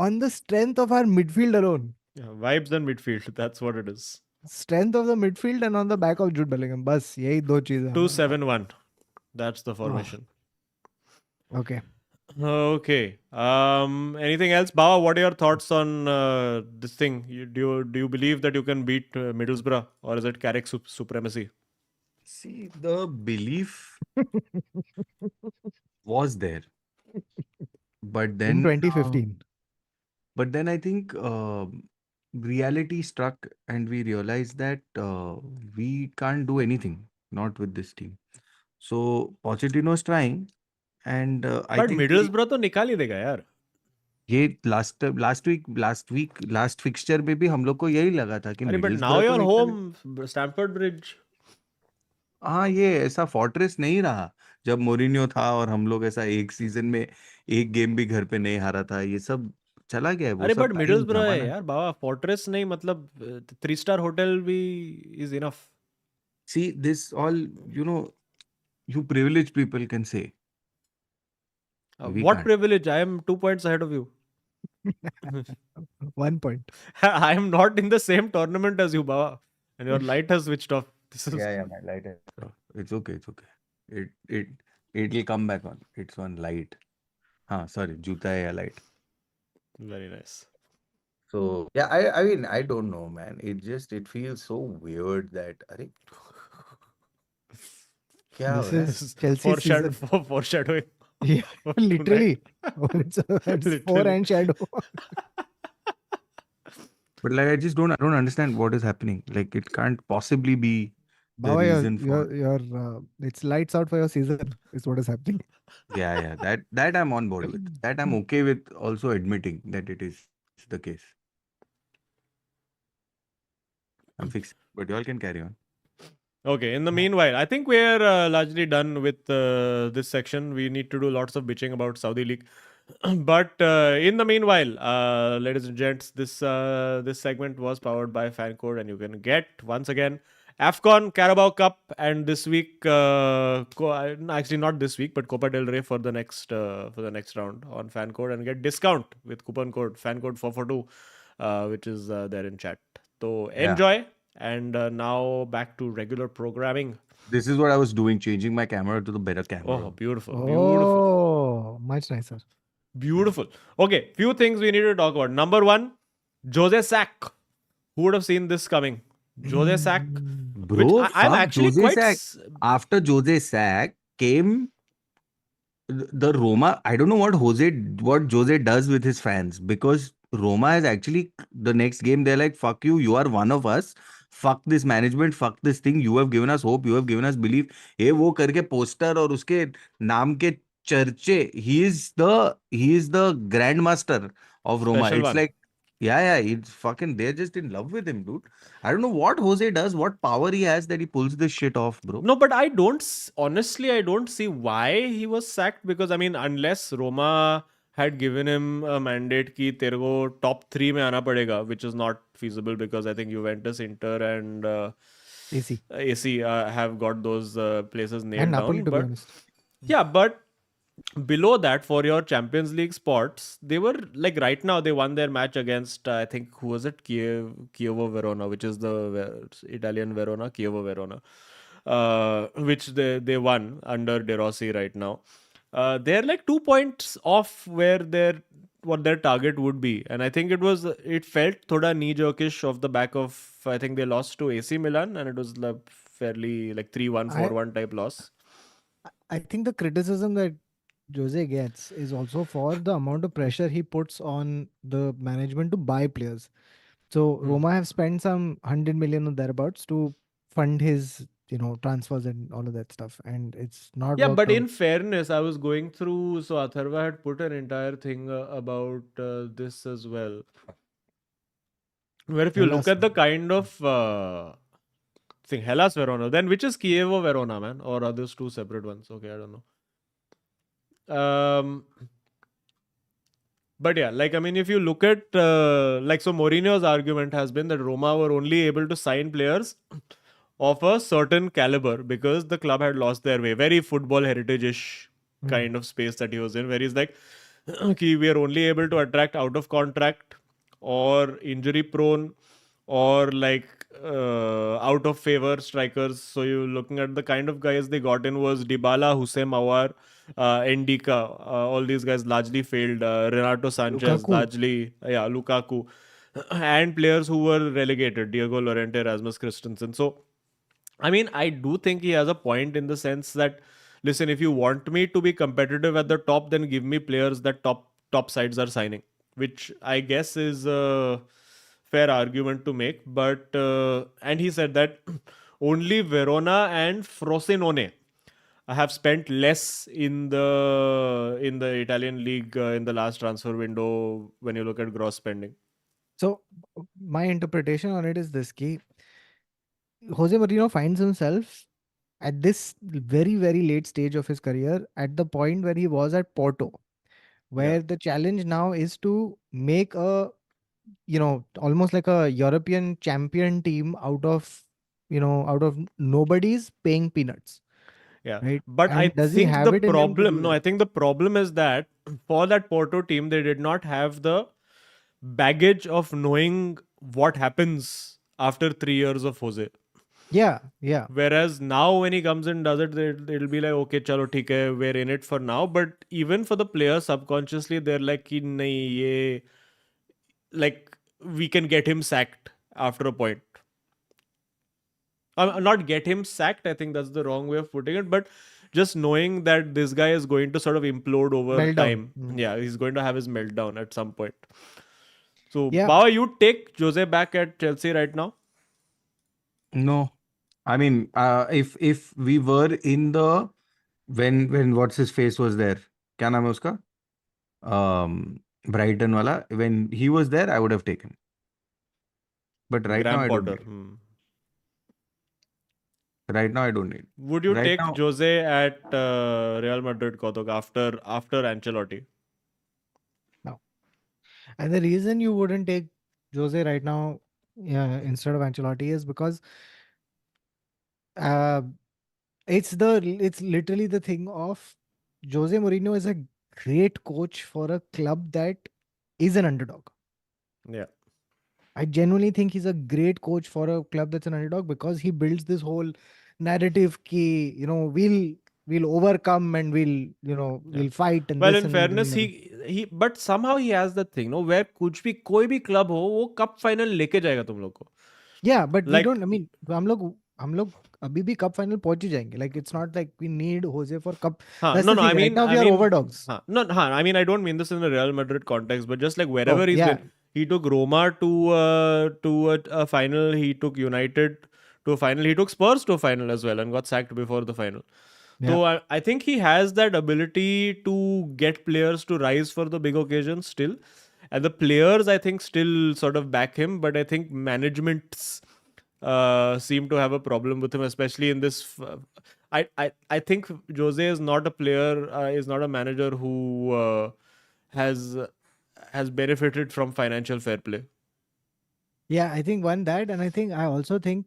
on the strength of our midfield alone Yeah, vibes and midfield. That's what it is. strength of the midfield and on the back of Jude Bellingham बस यही दो चीजें हमारे पास 2-7-1. That's the oh, formation. okay Okay. Anything else, Bawa? What are your thoughts on this thing? Do you believe that you can beat Middlesbrough, or is it Carrick supremacy? See, the belief was there. But in then 2015 I think reality struck and we realized that we can't do anything, not with this team. So Pochettino's trying, and I But think Middlesbrough तो निकाल ही देगा यार. ये last fixture में भी हम लोग को यही लगा था कि अरे but now मिडिल्सब्रो तो you're निकाले. home, Stamford Bridge. हाँ, ये ऐसा फोर्ट्रेस नहीं रहा जब मोरिन्यो था और हम लोग ऐसा एक सीजन में एक गेम भी घर पे नहीं हारा था. ये सब चला गया है, वो अरे सब but टाइम Middlesbrough है जमाना है. यार बाबा. Fortress नहीं मतलब 3-star hotel भी is enough. See, this all, you privileged people can say. We What can't. privilege? I am 2 points ahead of you. 1 point I am not in the same tournament as you, Baba. And your light has switched off. This is Yeah, my light is off. It's okay. It it it will come back on. It's on light. Sorry, जूता है या light. very nice. So yeah, I mean I don't know, man. It feels so weird that अरे क्या हो this रहा है? is Chelsea season Foreshadowing. yeah for literally tonight. it's four Literally. and shadow But like I don't understand what is happening. Like it can't possibly be the Baba reason for. your it's lights out for your season is what is happening Yeah. That I'm on board with. That I'm okay with also admitting that it is the case. I'm fixing. But y'all can carry on. Okay, in the Yeah. meanwhile, I think we're largely done with this section. We need to do lots of bitching about Saudi League. But in the meanwhile, ladies and gents, this segment was powered by FanCode, and you can get once again AFCON Carabao Cup, and this week, actually not this week, but Copa Del Rey for the next round on FanCode, and get discount with coupon code FanCode 442, which is there in chat. So Yeah. enjoy, and now back to regular programming. This is what I was doing, changing my camera to the better camera. Oh, beautiful, beautiful. Oh, much nicer. Beautiful. Okay, few things we need to talk about. Number one, Jose Sack. Who would have seen this coming? Jose Sack, which Bro, I'm fuck actually Jose quite. Sack. After Jose Sack came the Roma. I don't know what Jose does with his fans, because Roma is actually the next game. They're like, fuck you, you are one of us. Fuck this management, fuck this thing. You have given us hope, you have given us belief. ये वो करके poster और उसके नाम के चर्चे. He is the grandmaster of Roma. Special It's one. like, yeah, it's fucking, they're just in love with him, dude. I don't know what Jose does, what power he has that he pulls this shit off, bro. No, but honestly, I don't see why he was sacked, because I mean, unless Roma had given him a mandate कि तेरे को top 3 में आना पड़ेगा, which is not feasible because I think Juventus, Inter, and AC. AC have got those places And nailed Napoli, down. to be But honest. yeah, but below that, for your Champions League spots, they were like right now they won their match against I think who was it, Chievo Verona, which is the Italian Verona, Chievo Verona, which they won under De Rossi right now. They're like 2 points off where what their target would be, and I think it felt thoda knee jerkish off the back of, I think they lost to AC Milan, and it was like fairly like 3-1 I 4-1 type loss. I think the criticism that Jose gets is also for the amount of pressure he puts on the management to buy players. So Roma have spent some 100 million or thereabouts to fund his, transfers and all of that stuff, and it's not Yeah, worked but out. in fairness, I was going through. So Atharva had put an entire thing about this as well. Where if you look Hellas. at the kind of thing, Hellas Verona, then which is Chievo Verona, man, or are those two separate ones? Okay, I don't know. But yeah, like I mean, if you look at so Mourinho's argument has been that Roma were only able to sign players of a certain caliber because the club had lost their way. Very football heritage-ish kind of space that he was in, where he's like, "Ki we are only able to attract out of contract or injury prone or like out of favor strikers." So you're looking at the kind of guys they got in was Dybala, Hussein Mawar, Endika. All these guys largely failed. Renato Sanchez, Lukaku. largely, yeah, Lukaku, and players who were relegated, Diego Llorente, Rasmus Christensen. So I mean, I do think he has a point in the sense that, listen, if you want me to be competitive at the top, then give me players that top sides are signing, which I guess is a fair argument to make. But and he said that only Verona and Frosinone have spent less in the Italian league in the last transfer window when you look at gross spending. So my interpretation on it is this: key Jose Mourinho finds himself at this very, very late stage of his career at the point where he was at Porto, Yeah. where the challenge now is to make almost like a European champion team out of nobody's paying peanuts, Yeah, right? but I And does he think have the it in him to do problem, no, that? I think the problem is that for that Porto team, they did not have the baggage of knowing what happens after 3 years of Jose. Yeah, yeah. Whereas now, when he comes and does it, it'll be like, okay, chalo, theek hai, we're in it for now. But even for the players, subconsciously, they're like, ki, nahi, ye, like, we can get him sacked after a point. Not get him sacked, I think that's the wrong way of putting it, but just knowing that this guy is going to sort of implode over Meltdown. time. Yeah, he's going to have his meltdown at some point. So, Yeah. Bawa, you take Jose back at Chelsea right now? No. I mean, if we were in the when what's his face was there, क्या नाम है उसका? Brighton wala. When he was there, I would have taken. But right now, Graham I don't Potter. need. Right now, I don't need. Would you Right take now, Jose at Real Madrid, Kotok, after Ancelotti? No. And the reason you wouldn't take Jose right now, yeah, instead of Ancelotti is because uh, it's literally the thing of Jose Mourinho is a great coach for a club that is an underdog. Yeah. I genuinely think he's a great coach for a club that's an underdog because he builds this whole narrative key, we'll overcome and Yeah. we'll fight and Well, this in and fairness, everything. he but somehow he has that thing, no, where कुछ भी कोई भी club हो, वो cup final लेके जाएगा तुम लोग को. Yeah, but we Like, don't, I mean, हम लोग अभी भी कप फाइनल पहुंच ही जाएंगे. Like it's not like we need Jose for cup. That's no, the no. I thing. Right mean, now we are overdogs. no, I mean, I don't mean this in the Real Madrid context, but just like Oh, wherever he's yeah. been, he took Roma to a final. He took United to a final. He took Spurs to a final as well, and got sacked before the final. Yeah. So I think he has that ability to get players to rise for the big occasions still, and the players I think still sort of back him. But I think managements seem to have a problem with him, especially in this. I think Jose is not a player, is not a manager who has has benefited from financial fair play. Yeah, I think one that, and I also think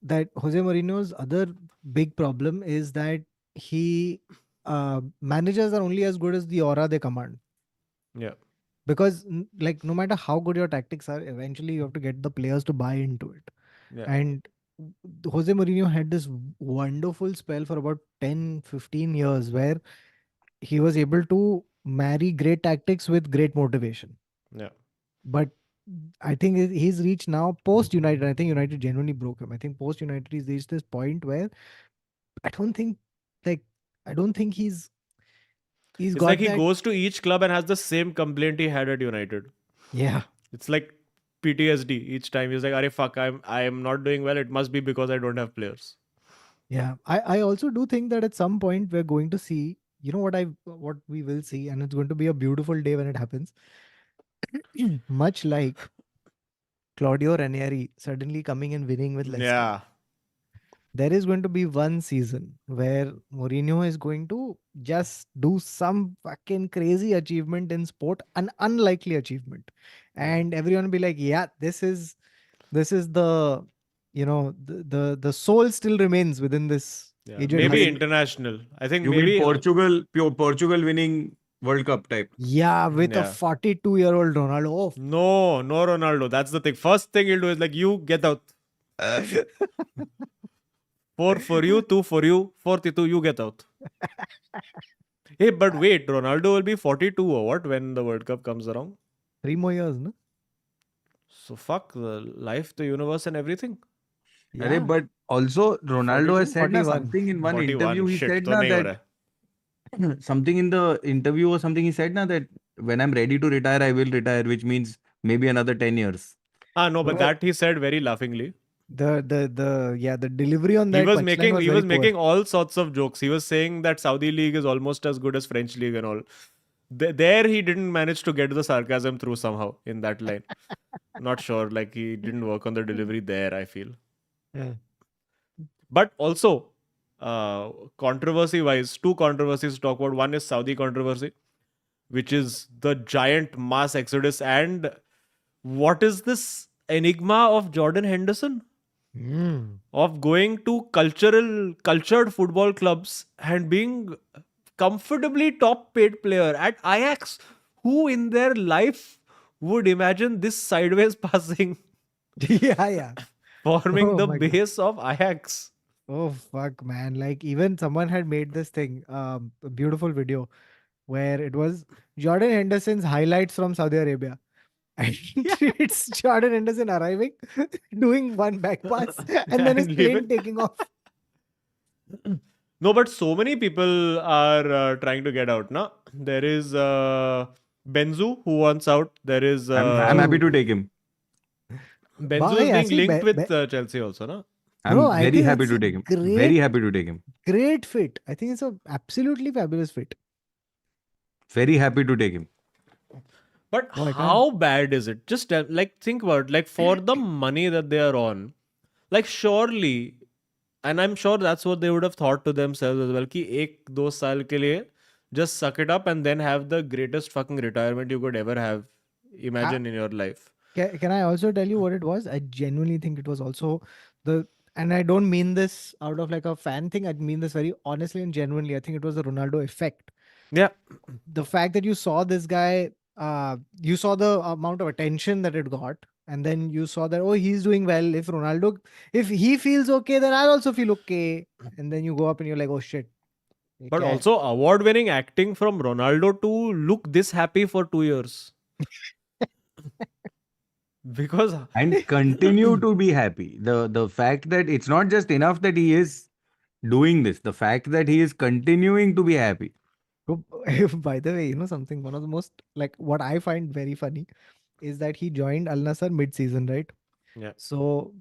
that Jose Mourinho's other big problem is that he managers are only as good as the aura they command. Yeah, Because like no matter how good your tactics are, eventually you have to get the players to buy into it. yeah, And Jose Mourinho had this wonderful spell for about 10, 15 years where he was able to marry great tactics with great motivation. yeah. But I think he's reached now post United. I think United genuinely broke him. I think post United he's reached this point where I don't think like I don't think he's It's like got he that. goes to each club and has the same complaint he had at United. Yeah. It's like PTSD each time. He's like, "Arey fuck, I'm not doing well. It must be because I don't have players." Yeah. I also do think that at some point we're going to see, what we will see, and it's going to be a beautiful day when it happens. Much like Claudio Ranieri suddenly coming and winning with Leicester. Yeah, There is going to be one season where Mourinho is going to just do some fucking crazy achievement in sport, an unlikely achievement. yeah, And everyone will be like, yeah, this is the the soul still remains within this yeah. aged you Maybe mean husky. international. I think you mean maybe. Portugal winning World Cup type? Yeah, with a Yeah. 42-year-old Ronaldo. No, no Ronaldo. That's the thing. First thing he'll do is like, you get out. Oh. Four for you, two for you, 42, you get out. Hey, but wait, Ronaldo will be 42 or what when the World Cup comes around? 3 more years, no? So fuck the life, the universe, and everything. Arey, Yeah, but also Ronaldo 42, has said na 41. something in one 41. interview. He Shit, said तो na नहीं हो that रहा है. something in the interview or something. He said na that when I'm ready to retire, I will retire, which means maybe another 10 years. No, but Bro, that he said very laughingly. the delivery on He that was punchline making was he very was poor. making all sorts of jokes. He was saying that Saudi league is almost as good as French league and all. There he didn't manage to get the sarcasm through somehow in that line. Not sure, like he didn't work on the delivery there, I feel. Yeah. But also, controversy wise, two controversies to talk about. One is Saudi controversy, which is the giant mass exodus. And what is this enigma of Jordan Henderson? Of going to cultured football clubs and being comfortably top paid player at Ajax. Who in their life would imagine this sideways passing Yeah. forming Oh the my God. base of Ajax? Oh fuck, man. Like even someone had made this thing, a beautiful video where it was Jordan Henderson's highlights from Saudi Arabia. And it's Jordan Henderson arriving, doing one back pass, and then his And plane leaving. taking off. No, but so many people are trying to get out. Na? There is Benzu who wants out. There is I'm happy to Ooh. take him. Benzu is Hey, being actually, linked with Chelsea also, na? bro, I'm I very think happy it's to a take him. Very happy to take him. great fit. I think it's a absolutely fabulous fit. Very happy to take him. But Oh, I can't. how bad is it? Just like think about it. Like for the money that they are on, like surely And I'm sure that's what they would have thought to themselves as well. कि एक दो साल के लिए just suck it up and then have the greatest fucking retirement you could ever have. I, Imagine in your life. can I also tell you what it was? I genuinely think it was also the, and I don't mean this out of like a fan thing. I mean this very honestly and genuinely. I think it was the Ronaldo effect. Yeah. The fact that you saw this guy, you saw the amount of attention that it got, and then you saw that, oh, he's doing well. If Ronaldo, if he feels okay, then I'll also feel okay. And then you go up and you're like, oh shit. ये But क्या है? also award-winning acting from Ronaldo to look this happy for 2 years. Because And continue to be happy. The fact that it's not just enough that he is doing this, the fact that he is continuing to be happy. So, by the way, you know something, one of the most, like, what I find very funny is that he joined Al Nassr mid-season, right? yeah, So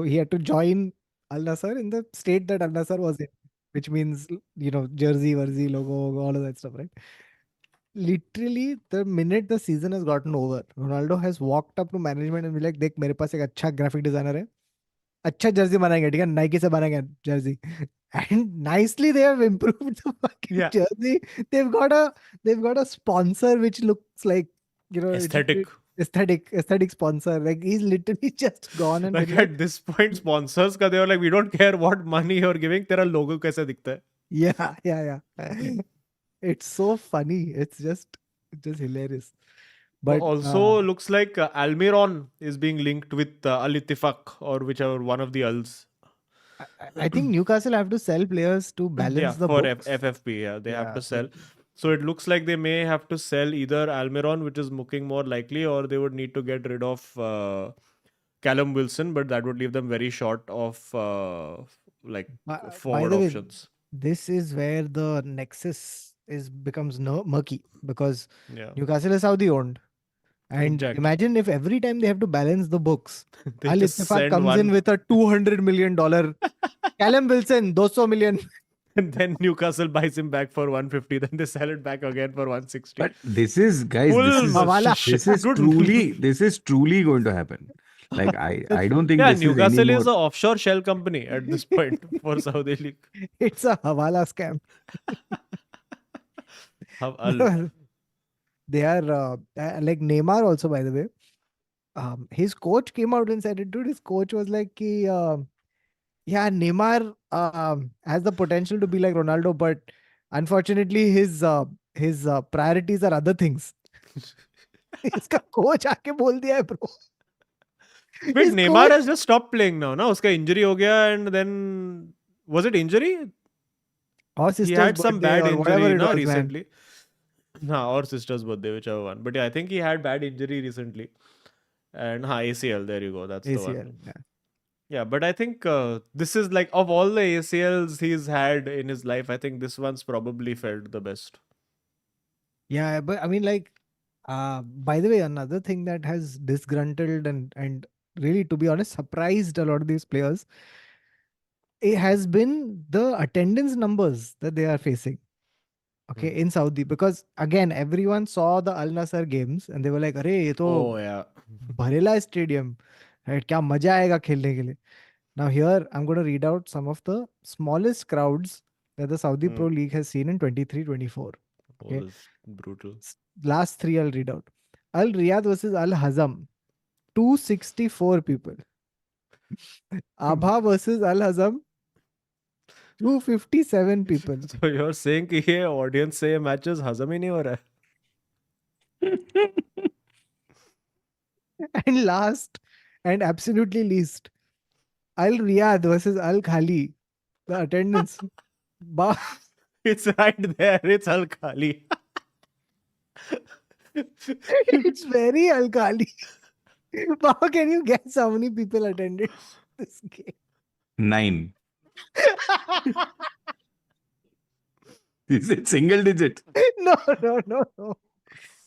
he had to join Al Nassr in the state that Al Nassr was in, which means, jersey, logo, all of that stuff, right? Literally, the minute the season has gotten over, Ronaldo has walked up to management and be like, देख मेरे पास एक अच्छा graphic designer है, अच्छा jersey बनाएंगे, ठीक है, Nike से बनाएंगे jersey. And nicely they have improved the fucking yeah, jersey. They've got a sponsor which looks like, aesthetic. aesthetic sponsor. Like, he's literally just gone and Like been like, at this point, sponsors का they were like, we don't care what money you're giving, तेरा logo कैसे दिखता है? yeah. It's so funny. It's just hilarious. But Also, looks like Almiron is being linked with Al Ittifaq or whichever one of the Als. I think Newcastle have to sell players to Yeah, balance the for books. FFP, yeah, they have Yeah, to sell. So it looks like they may have to sell either Almiron, which is looking more likely, or they would need to get rid of Callum Wilson, but that would leave them very short of like by forward the way, options. this is where the nexus becomes murky, because Yeah, Newcastle is Saudi owned. And exactly. imagine if every time they have to balance the books, They Al just Ittifaq send comes in one, with a $200 million. Callum Wilson, 200 million. and then Newcastle buys him back for 150. Then they sell it back again for 160. But this is, guys, Full Hawala. this is truly going to happen. Like I don't think Yeah, this is any Newcastle is more. an offshore shell company at this point for Saudi League. It's a Hawala scam. Al. They are like Neymar also, by the way. His coach came out and said it, dude. His coach was like, yeah, Neymar has the potential to be like Ronaldo, but unfortunately, his priorities are other things. इसका coach आके बोल दिया है, bro. Wait, His Neymar coach, has just stopped playing now, ना? उसका injury हो गया and then was it injury? or He sister's had some birthday bad or whatever injury, it na, was, man. recently. Nah, or sister's birthday, whichever one. But yeah, I think he had bad injury recently. And ACL, there you go. That's the ACL. one. Yeah. Yeah, but I think this is like, of all the ACLs he's had in his life, I think this one's probably felt the best. Yeah, but I mean, like, by the way, another thing that has disgruntled and really, to be honest, surprised a lot of these players, it has been the attendance numbers that they are facing. Okay, in Saudi, because again, everyone saw the Al Nassr games and they were like, "अरे ये तो Oh, yeah. भरेला stadium, right? क्या मजा आएगा खेलने के लिए." Now here, I'm going to read out some of the smallest crowds that the Saudi Pro League has seen in 23-24. Oh, Okay, that's brutal. last three I'll read out. Al Riyadh versus Al Hazam, 264 people. Abha versus Al Hazam, 257 people. So you're saying कि ये audience से ये matches हजम ही नहीं हो रहा है? And last and absolutely least, Al Riyadh versus Al Khali. The attendance. It's right there. It's Al Khali. It's very Al Khali. How can you guess how many people attended this game? 9. Is it single digit?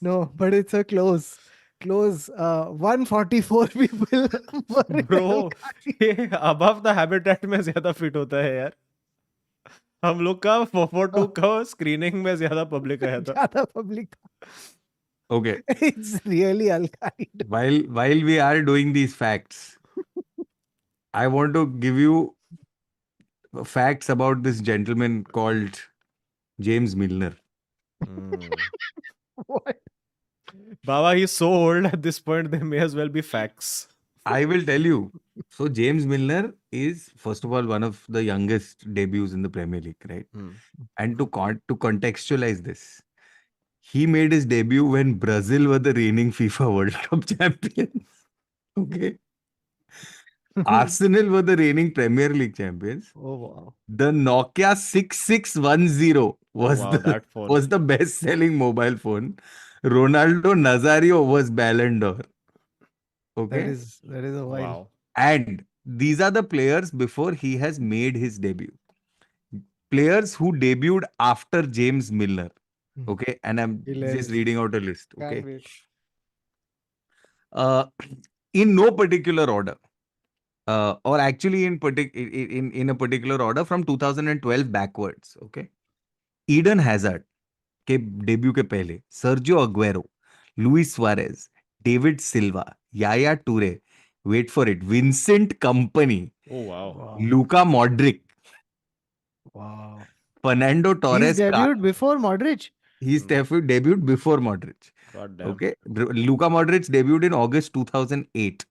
No, but it's a close. 144 people. Bro, ये above the habitat में ज्यादा fit होता है यार. हम लोग का 442 का screening में ज्यादा public आया था. ज्यादा public. Okay. It's really Al Khali. While we are doing these facts, I want to give you facts about this gentleman called James Milner. What? Baba, he's so old at this point, they may as well be facts. I will tell you. So James Milner is, first of all, one of the youngest debuts in the Premier League, right? And to contextualize this, he made his debut when Brazil were the reigning FIFA World Cup champions. Okay. Arsenal were the reigning Premier League champions. Oh wow. The Nokia 6610 was Wow, that phone. was the best-selling mobile phone. Ronaldo Nazario was Ballon d'Or. Okay. That is a while. Wow. And these are the players before he has made his debut. Players who debuted after James Milner. Okay. And I'm Hilarious. just reading out a list. Can't Okay. wait. In no particular order. Or actually in a particular order from 2012 backwards. Okay. Eden Hazard के debut के पहले Sergio Aguero, Luis Suarez, David Silva, Yaya Toure, wait for it, Vincent Kompany, Oh, wow. Luka Modric, Wow. Fernando He's Torres. debuted before Modric. He's debuted before Modric. God damn. Okay. Luka Modric debuted in August 2008.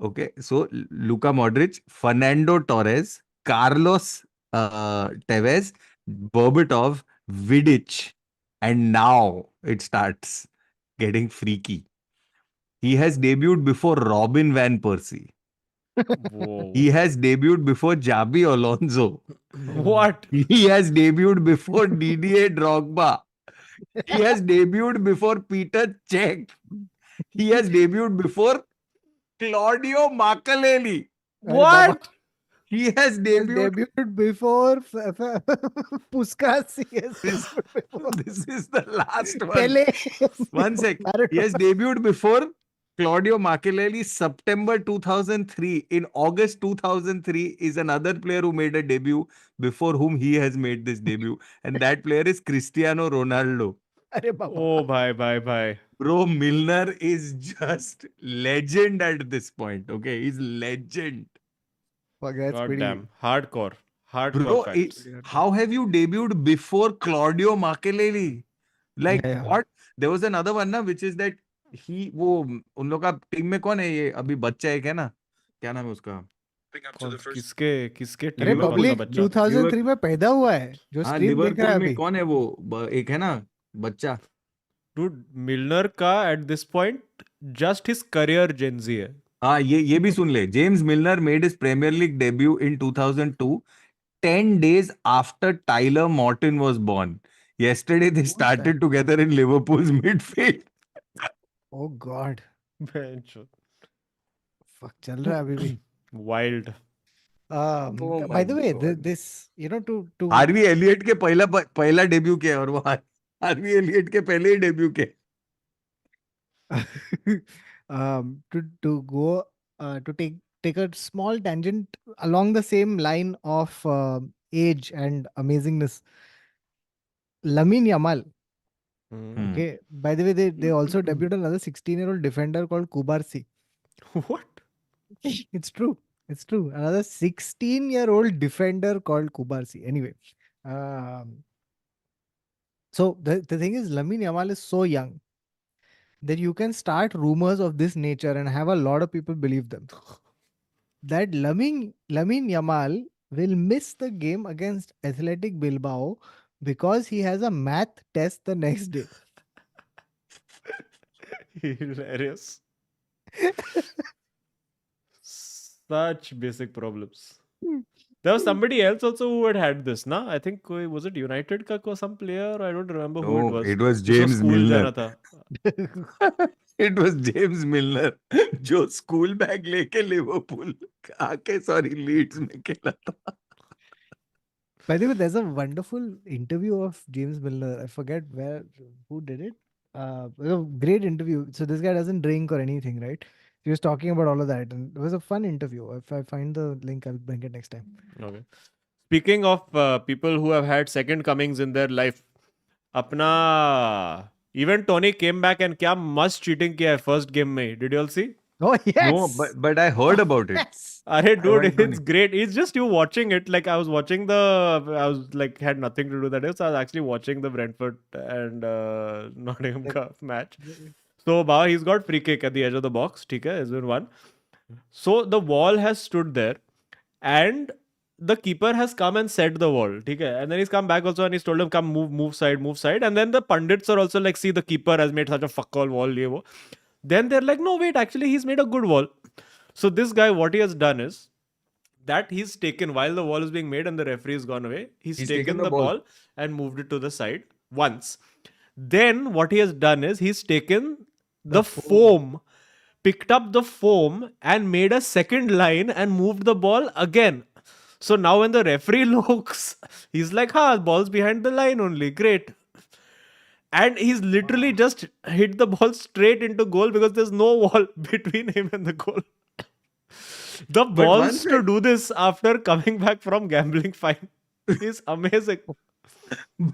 Okay. So Luka Modric, Fernando Torres, Carlos Tevez, Berbatov, Vidic, and now it starts getting freaky. He has debuted before Robin Van Persie. Whoa. He has debuted before Javi Alonso. What? He has debuted before Didier Drogba. He has debuted before Peter Cech. He has debuted before Claudio Makelele. What? He has He has debuted. debuted before Puskas. He has This, debuted before this is the last one. Pele. One sec. Maradona. He has debuted before Claudio Makelele, September 2003. In August 2003 is another player who made a debut before whom he has made this debut. And that player is Cristiano Ronaldo. Arre baba. Oh, bye. Bro, Milner is just legend at this point. Okay, he's legend. Fuck, that's God pretty. damn. Hardcore Bro, facts. how have you debuted before Claudio Makelele? Like Yeah. what? There was another one ना, which is that वो उन लोग का team में कौन है ये अभी बच्चा एक है ना, क्या नाम है उसका? किसके अरे टीम में कौन सा पब्लिक बच्चा? 2003 में पैदा हुआ है जो हाँ, स्ट्रीम देख रहा है लिवरपूल में अभी. कौन है वो एक है ना बच्चा? Dude, Milner का at this point just his career Gen Z है. हाँ, ये भी सुन ले. James Milner made his Premier League debut in 2002, 10 days after Tyler Morton was born. Yesterday they started together in Liverpool's midfield. Oh God. Bench. Fuck, चल रहा है अभी भी. Wild. Oh By the my way, God. this to Harvey Elliott के पहला debut किया है और वो हार्वी एलियट के पहले ही डेब्यू किया. to go to take a small tangent along the same line of age and amazingness. Lamine Yamal. Okay. By the way, they also debuted another 16-year-old defender called Kubarsi. What? It's true. It's true. Another 16-year-old defender called Kubarsi. Anyway, so the thing is, Lamine Yamal is so young that you can start rumors of this nature and have a lot of people believe them. That Lamine Yamal will miss the game against Athletic Bilbao because he has a math test the next day. Hilarious. Such basic problems. There was somebody else also who had this, na? I think was it United का some player? I don't remember who it No, was. it was जिसको James school Milner. जाना था. It was James Milner जो school bag लेके Liverpool आके Leeds में खेला था. By the way, there's a wonderful interview of James Milner. I forget who did it. It was a great interview. So this guy doesn't drink or anything, right? He was talking about all of that, and it was a fun interview. If I find the link, I'll bring it next time. Okay. Speaking of people who have had second comings in their life, अपना even Tony came back and क्या must cheating किया है first game में. Did you all see? Oh No, yes. but I heard about it. Yes. Arre, I dude, went on it's it. great. It's just you watching it. Like I was watching I was like had nothing to do that day, so I was actually watching the Brentford and Nottingham Like, Cup match. So Baba, he's got free kick at the edge of the box. Okay, has been one. So the wall has stood there, and the keeper has come and set the wall. Okay, and then he's come back also, and he's told him, "Come, move side, move side." And then the pundits are also like, "See, the keeper has made such a fuck all wall." Ye wo. Then they're like, "No, wait, actually, he's made a good wall." So this guy, what he has done is that he's taken while the wall is being made and the referee has gone away. He's He's taken taken the the ball. ball and moved it to the side once. Then what he has done is he's taken the the foam. foam, picked up the foam and made a second line and moved the ball again. So now when the referee looks, he's like, "Ha, ball's behind the line only. Great." And he's literally Wow. just hit the ball straight into goal because there's no wall between him and the goal. The But one balls to sec, do this after coming back from gambling fine is amazing.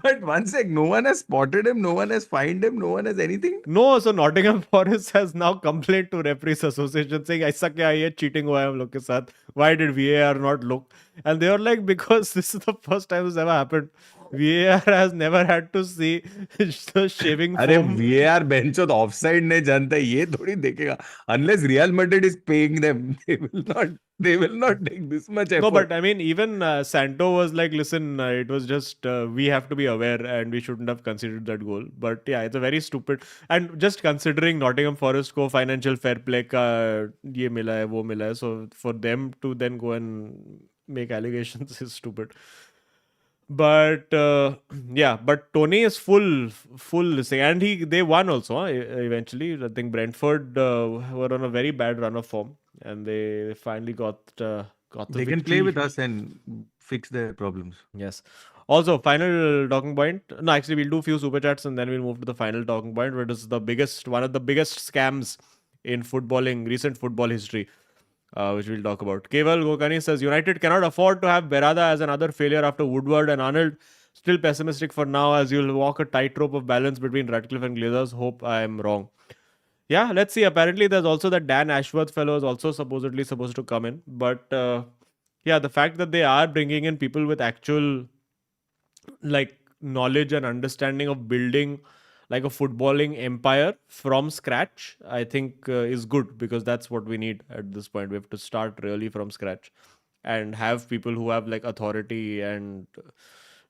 but one sec, no one has spotted him, no one has fined him, no one has anything. No, so Nottingham Forest has now complained to Referees Association saying ऐसा क्या है ये cheating हुआ है हम लोग के साथ. Why did VAR not look? And they are like, because this is the first time this ever happened. VAR has never had to see the shaving अरे foam. VAR बेंच और ऑफसाइड नहीं जानता ये थोड़ी देखेगा unless Real Madrid is paying them they will not take this much No, effort. but I mean, even Santo was like, listen, it was just, we have to be aware and we shouldn't have considered that goal. But yeah, it's a very stupid. And just considering Nottingham Forest को financial fair play का ये मिला है, वो मिला है. So for them to then go and make allegations is stupid. But yeah, but Tony is full thing, and they won also. Eventually, I think Brentford were on a very bad run of form, and they finally got the They can play with victory. us and fix their problems. Yes. Also, final talking point. No, actually, we'll do few super chats and then we'll move to the final talking point, which is one of the biggest scams in footballing, recent football history, which we'll talk about. Keval Gokani says United cannot afford to have Berada as another failure after Woodward and Arnold. Still pessimistic for now, as you'll walk a tightrope of balance between Radcliffe and Glazers. Hope I am wrong. Yeah, let's see. Apparently, there's also that Dan Ashworth fellow is also supposedly supposed to come in, but yeah, the fact that they are bringing in people with actual like knowledge and understanding of building like a footballing empire from scratch, I think is good, because that's what we need at this point. We have to start really from scratch and have people who have like authority and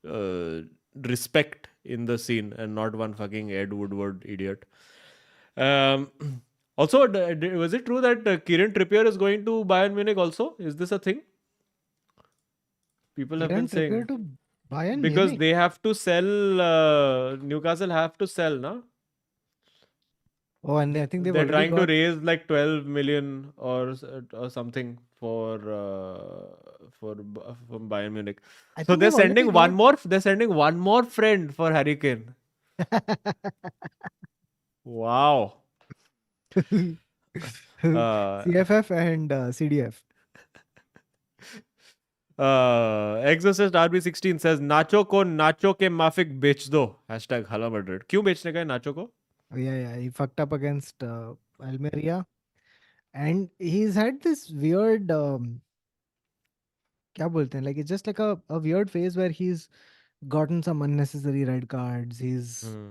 uh, respect in the scene, and not one fucking Ed Woodward idiot. um Also, was it true that Kieran Trippier is going to Bayern Munich also? Is this a thing? People have been Kieran saying, Trippier to Bayern because Munich. they have to sell, Newcastle have to sell, no? Oh, and I think they've They're already trying to got. raise like 12 million or something from Bayern Munich. I So think they've already got. they're sending one more friend for Harry Kane. Wow. Uh, CFF and CDF. Exorcist RB16 says नाचो को नाचो के माफिक बेच दो #Hala Madrid. क्यों बेचने का है नाचो को? Oh, yeah, he fucked up against Almeria, and he's had this weird. क्या बोलते हैं? Like it's just like a weird phase where he's gotten some unnecessary red cards. He's Hmm.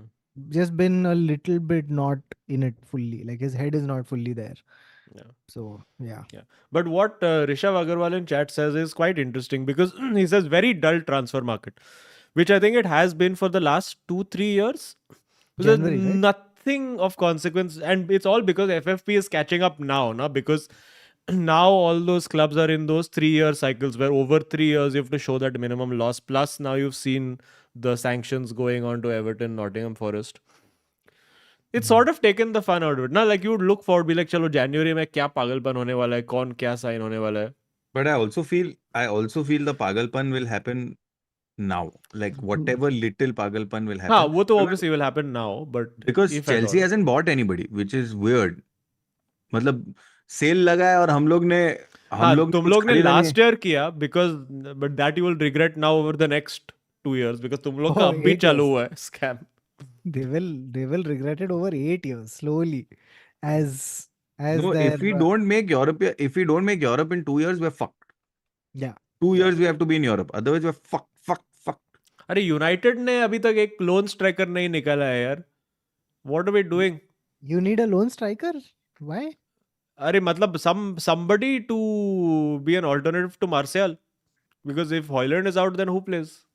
just been a little bit not in it fully. Like his head is not fully there. Yeah. So yeah. Yeah. But what Rishabh Agarwal in chat says is quite interesting, because he says very dull transfer market, which I think it has been for the last 2-3 years. There's January, right? nothing of consequence, and it's all because FFP is catching up now, because now all those clubs are in those 3-year cycles where over 3 years you have to show that minimum loss. Plus, now you've seen the sanctions going on to Everton, Nottingham Forest. It's sort of taken the fun out of it. Now, like you would look forward, be like, चलो January में क्या पागलपन होने वाला है, कौन क्या sign होने वाला है. But I also feel the pagalpan will happen now. Like whatever little pagalpan will हाँ, happen. वो तो obviously will happen now, but Because if at Chelsea all. hasn't bought anybody, which is weird. मतलब cell लगा है और हम लोग ने हाँ, तुम कुछ लोग ने खरीदा नहीं last year किया, because but that you will regret now over the next 2 years, because तुम लोग का Oh, अब भी 8 चालू years. हुआ है scam. They will regret it over 8 years slowly, as as No, their if we don't make Europe in 2 years, we're fucked. yeah. 2 years we have to be in Europe. Otherwise, we're fucked. अरे United ने अभी तक एक loan striker नहीं निकाला है यार. What are we doing? You need a lone striker? Why? अरे मतलब somebody to be an alternative to Martial, because if Højlund is out, then who plays?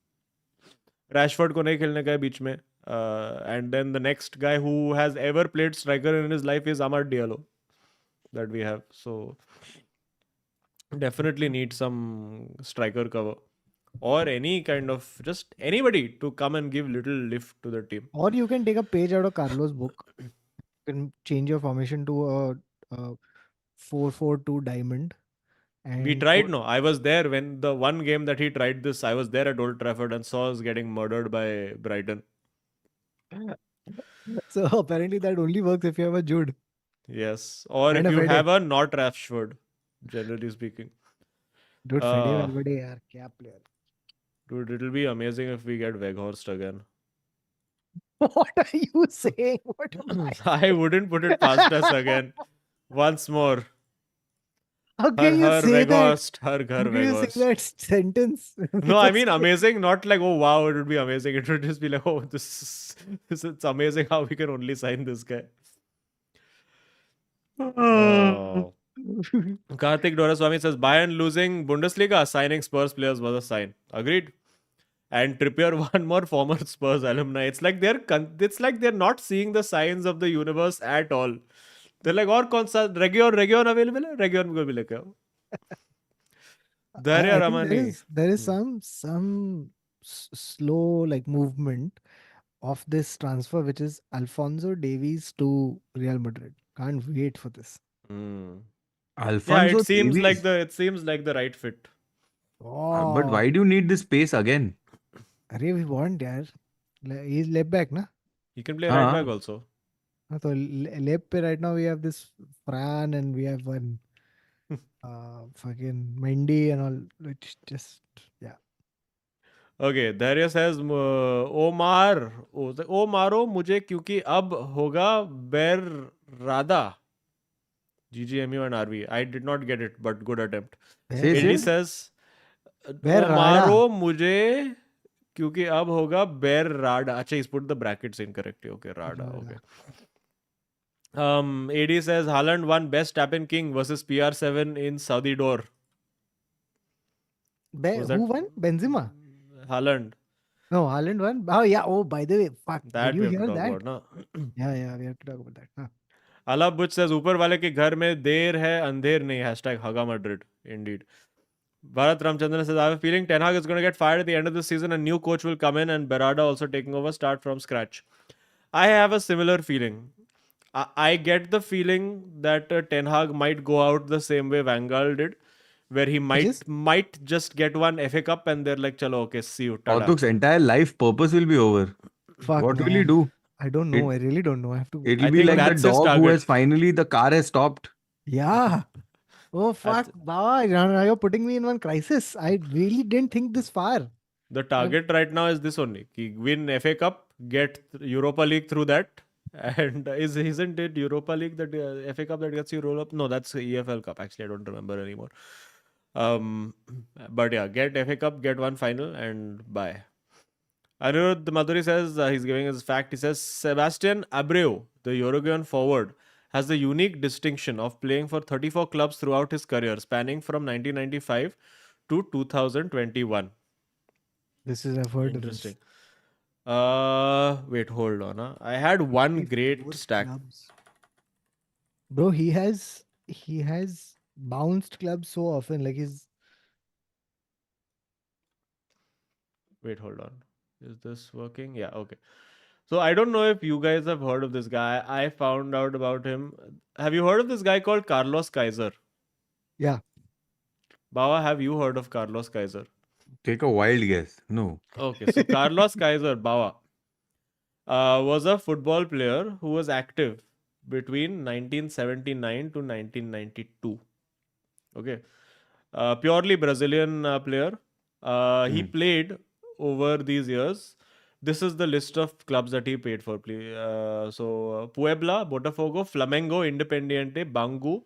Rashford को नहीं खेलने का है बीच में. And then the next guy who has ever played striker in his life is Amad Diallo that we have. So definitely need some striker cover or any kind of just anybody to come and give little lift to the team. Or you can take a page out of Carlos' book. You can change your formation to a 4-4-2 diamond. And We tried, no. I was there when the one game that he tried this. I was there at Old Trafford and saw us getting murdered by Brighton. So apparently that only works if you have a Jude. Yes, or And if a you Fede. have a not Rashford, generally speaking. Dude, Fede Uh, Valverde, yaar, kya player. Dude, it'll be amazing if we get Weghorst again. What are you saying? What am I I wouldn't put it past us again. Once more. How can you Har say that? Weghorst, har ghar How can you say Weghorst. that sentence? No, I mean amazing, not like, oh wow, it would be amazing. It would just be like, oh, it's amazing how we can only sign this guy. Oh. Karthik Doraswamy says Bayern losing Bundesliga, signing Spurs players was a sign. Agreed. And Trippier, one more former Spurs alumni. It's like they're not seeing the signs of the universe at all. They're like, और कौन सा Region available है? Region को भी लेके आओ. Darya I think Ramani. there is some slow like movement of this transfer, which is Alfonso Davies to Real Madrid. Can't wait for this. Hmm. Yeah, Alfonso it seems like Davies. the right fit. But Oh, why do you need this space again? अरे we want यार. He's left back, na? He can play right हाँ. back also. So left पे right now we have this Fran and we have one fucking Mendy and all, which just yeah. Okay, Dharya says Omar, Omaro मुझे क्योंकि अब होगा बेर GGMU and RV. I did not get it, but good attempt. Say, AD say. says Bear Omaro मुझे क्योंकि अब होगा बेर राडा. अच्छा, he's put the brackets incorrectly. Okay, Rada. Okay. AD says Haaland won best tap-in king versus PR7 in Saudi door. Was Who won? Benzema? Haaland. No, Haaland won. Oh yeah. Oh, by the way, fuck. That Did we you have to hear talk that? about, na? Yeah, we have to talk about that. Huh. Alab Butch says ऊपर वाले के घर में देर है अंधेर नहीं. Hashtag Haga Madrid. Indeed. Bharat Ramchandran says, I have a feeling Ten Hag is going to get fired at the end of the season. A new coach will come in and Berardi also taking over, start from scratch. I have a similar feeling. I get the feeling that Ten Hag might go out the same way Van Gaal did, where he might just get one FA Cup and they're like, chalo, okay, see you. Tada. Kautuk's entire life purpose will be over. Fuck, What will he man. do? I don't know. I really don't know. I have to. It'll I be think like the that's his dog who target. has finally, the car has stopped. Yeah. Oh fuck, Baba, now you're putting me in one crisis. I really didn't think this far. The target right now is this only. Ki win FA Cup, get Europa League through that. And isn't it Europa League that FA Cup that gets you roll up? No, that's EFL Cup. Actually, I don't remember anymore. But yeah, get FA Cup, get one final, and bye. Anirudh Madhuri says he's giving his fact. He says Sebastian Abreu, the Uruguayan forward, has the unique distinction of playing for 34 clubs throughout his career, spanning from 1995 to 2021. This is I've heard of this. Interesting. Wait, hold on. I had one great stack. Clubs. Bro, he has bounced clubs so often. Like he's Wait, hold on. Is this working? Yeah, okay. So I don't know if you guys have heard of this guy. I found out about him. Have you heard of this guy called Carlos Kaiser? Yeah. Bawa, have you heard of Carlos Kaiser? Take a wild guess. No. Okay, so Carlos Kaiser, Bawa, was a football player who was active between 1979 to 1992. Okay. Purely Brazilian player. He played over these years This is the list of clubs that he paid for. Please. Puebla, Botafogo, Flamengo, Independiente, Bangu,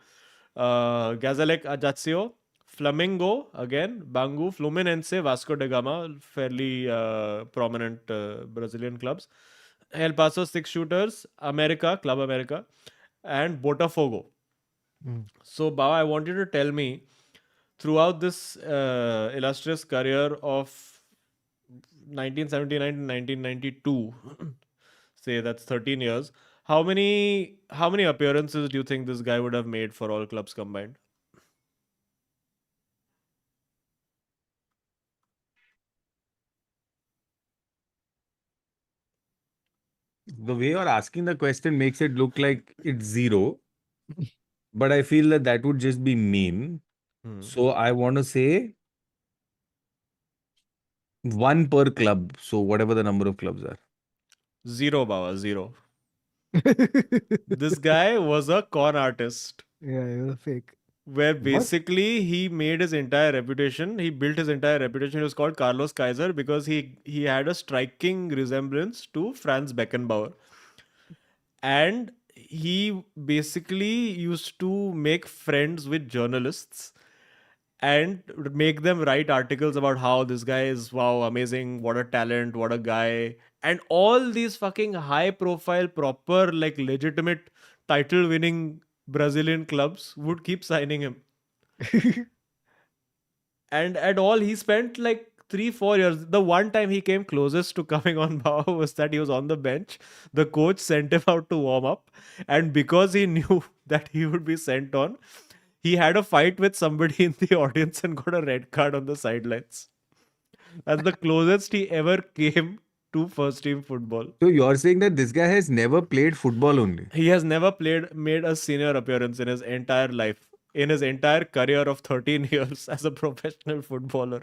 Gazalec Ajaccio, Flamengo again, Bangu, Fluminense, Vasco da Gama, fairly prominent Brazilian clubs. El Paso Six Shooters, America, Club America, and Botafogo. So, Bawa, I want you to tell me throughout this illustrious career of 1979 to 1992, say that's 13 years. How many appearances do you think this guy would have made for all clubs combined? The way you're asking the question makes it look like it's 0, but I feel that that would just be mean. So I want to say 1 per club. So whatever the number of clubs are. 0, Bawa, 0. This guy was a con artist. Yeah, it was fake. Where What? basically he made his entire reputation. He built his entire reputation. He was called Carlos Kaiser because he had a striking resemblance to Franz Beckenbauer. And he basically used to make friends with journalists and make them write articles about how this guy is, wow, amazing, what a talent, what a guy. And all these fucking high profile, proper, like legitimate title winning Brazilian clubs would keep signing him. And at all, he spent like 3-4 years. The one time he came closest to coming on Bao was that he was on the bench. The coach sent him out to warm up. And because he knew that he would be sent on, he had a fight with somebody in the audience and got a red card on the sidelines. That's the closest he ever came to first team football. So you're saying that this guy has never played football only? He has never made a senior appearance in his entire life. In his entire career of 13 years as a professional footballer,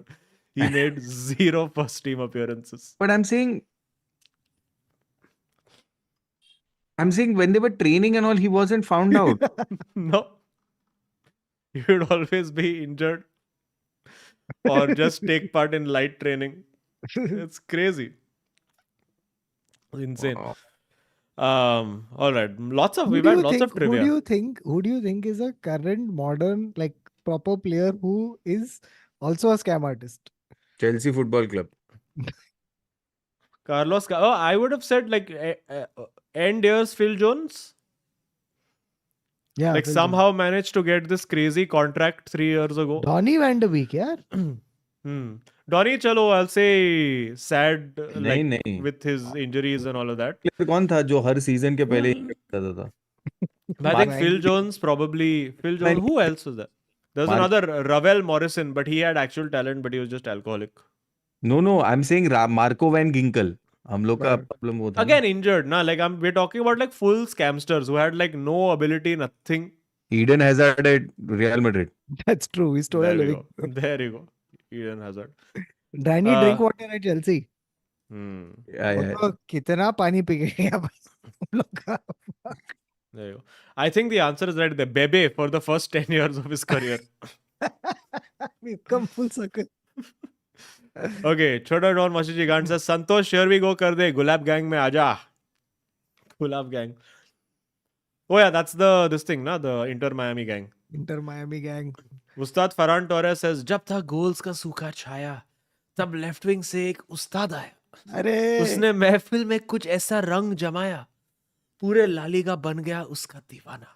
he made 0 first team appearances. But I'm saying when they were training and all, he wasn't found out. No. He would always be injured or just take part in light training. It's crazy. Insane. Wow. All right. Who We've do had you lots think? of trivia. Who do you think is a current modern like proper player who is also a scam artist? Chelsea Football Club. I would have said like end years Phil Jones. Yeah, Like Phil somehow managed to get this crazy contract 3 years ago. Jones. Donny van de Beek, yeah. Donny, chalo, I'll say sad like नहीं. with his injuries and all of that. Player कौन था जो हर season के पहले ही करता था? But I think Phil Jones probably. Phil Jones. Who else was there? There's another Ravel Morrison, but he had actual talent, but he was just alcoholic. No, I'm saying Marco Van Ginkel. हम लोग का problem वो था. Again injured, na? Like we're talking about like full scamsters who had like no ability, nothing. Eden Hazard at Real Madrid. That's true. He stole a There you living. go. There you go. Eden Hazard. Danny drink water at Chelsea. Yeah. वो तो कितना पानी P गए हैं हम लोग का. There you go. I think the answer is right there. Bebe for the first 10 years of his career. We've come full circle. Okay, Chota Don Mashiji Gant says, Santosh, here we go kar de. Gulab Gang mein aaja. Gulab Gang. Oh yeah, that's this thing, na? The Inter Miami gang. Inter Miami gang. Ustad Farhan Torres says, जब था goals का सूखा छाया, तब left wing से एक उस्ताद आया. अरे उसने महफिल में कुछ ऐसा रंग जमाया, पूरे लालीगा बन गया उसका दीवाना.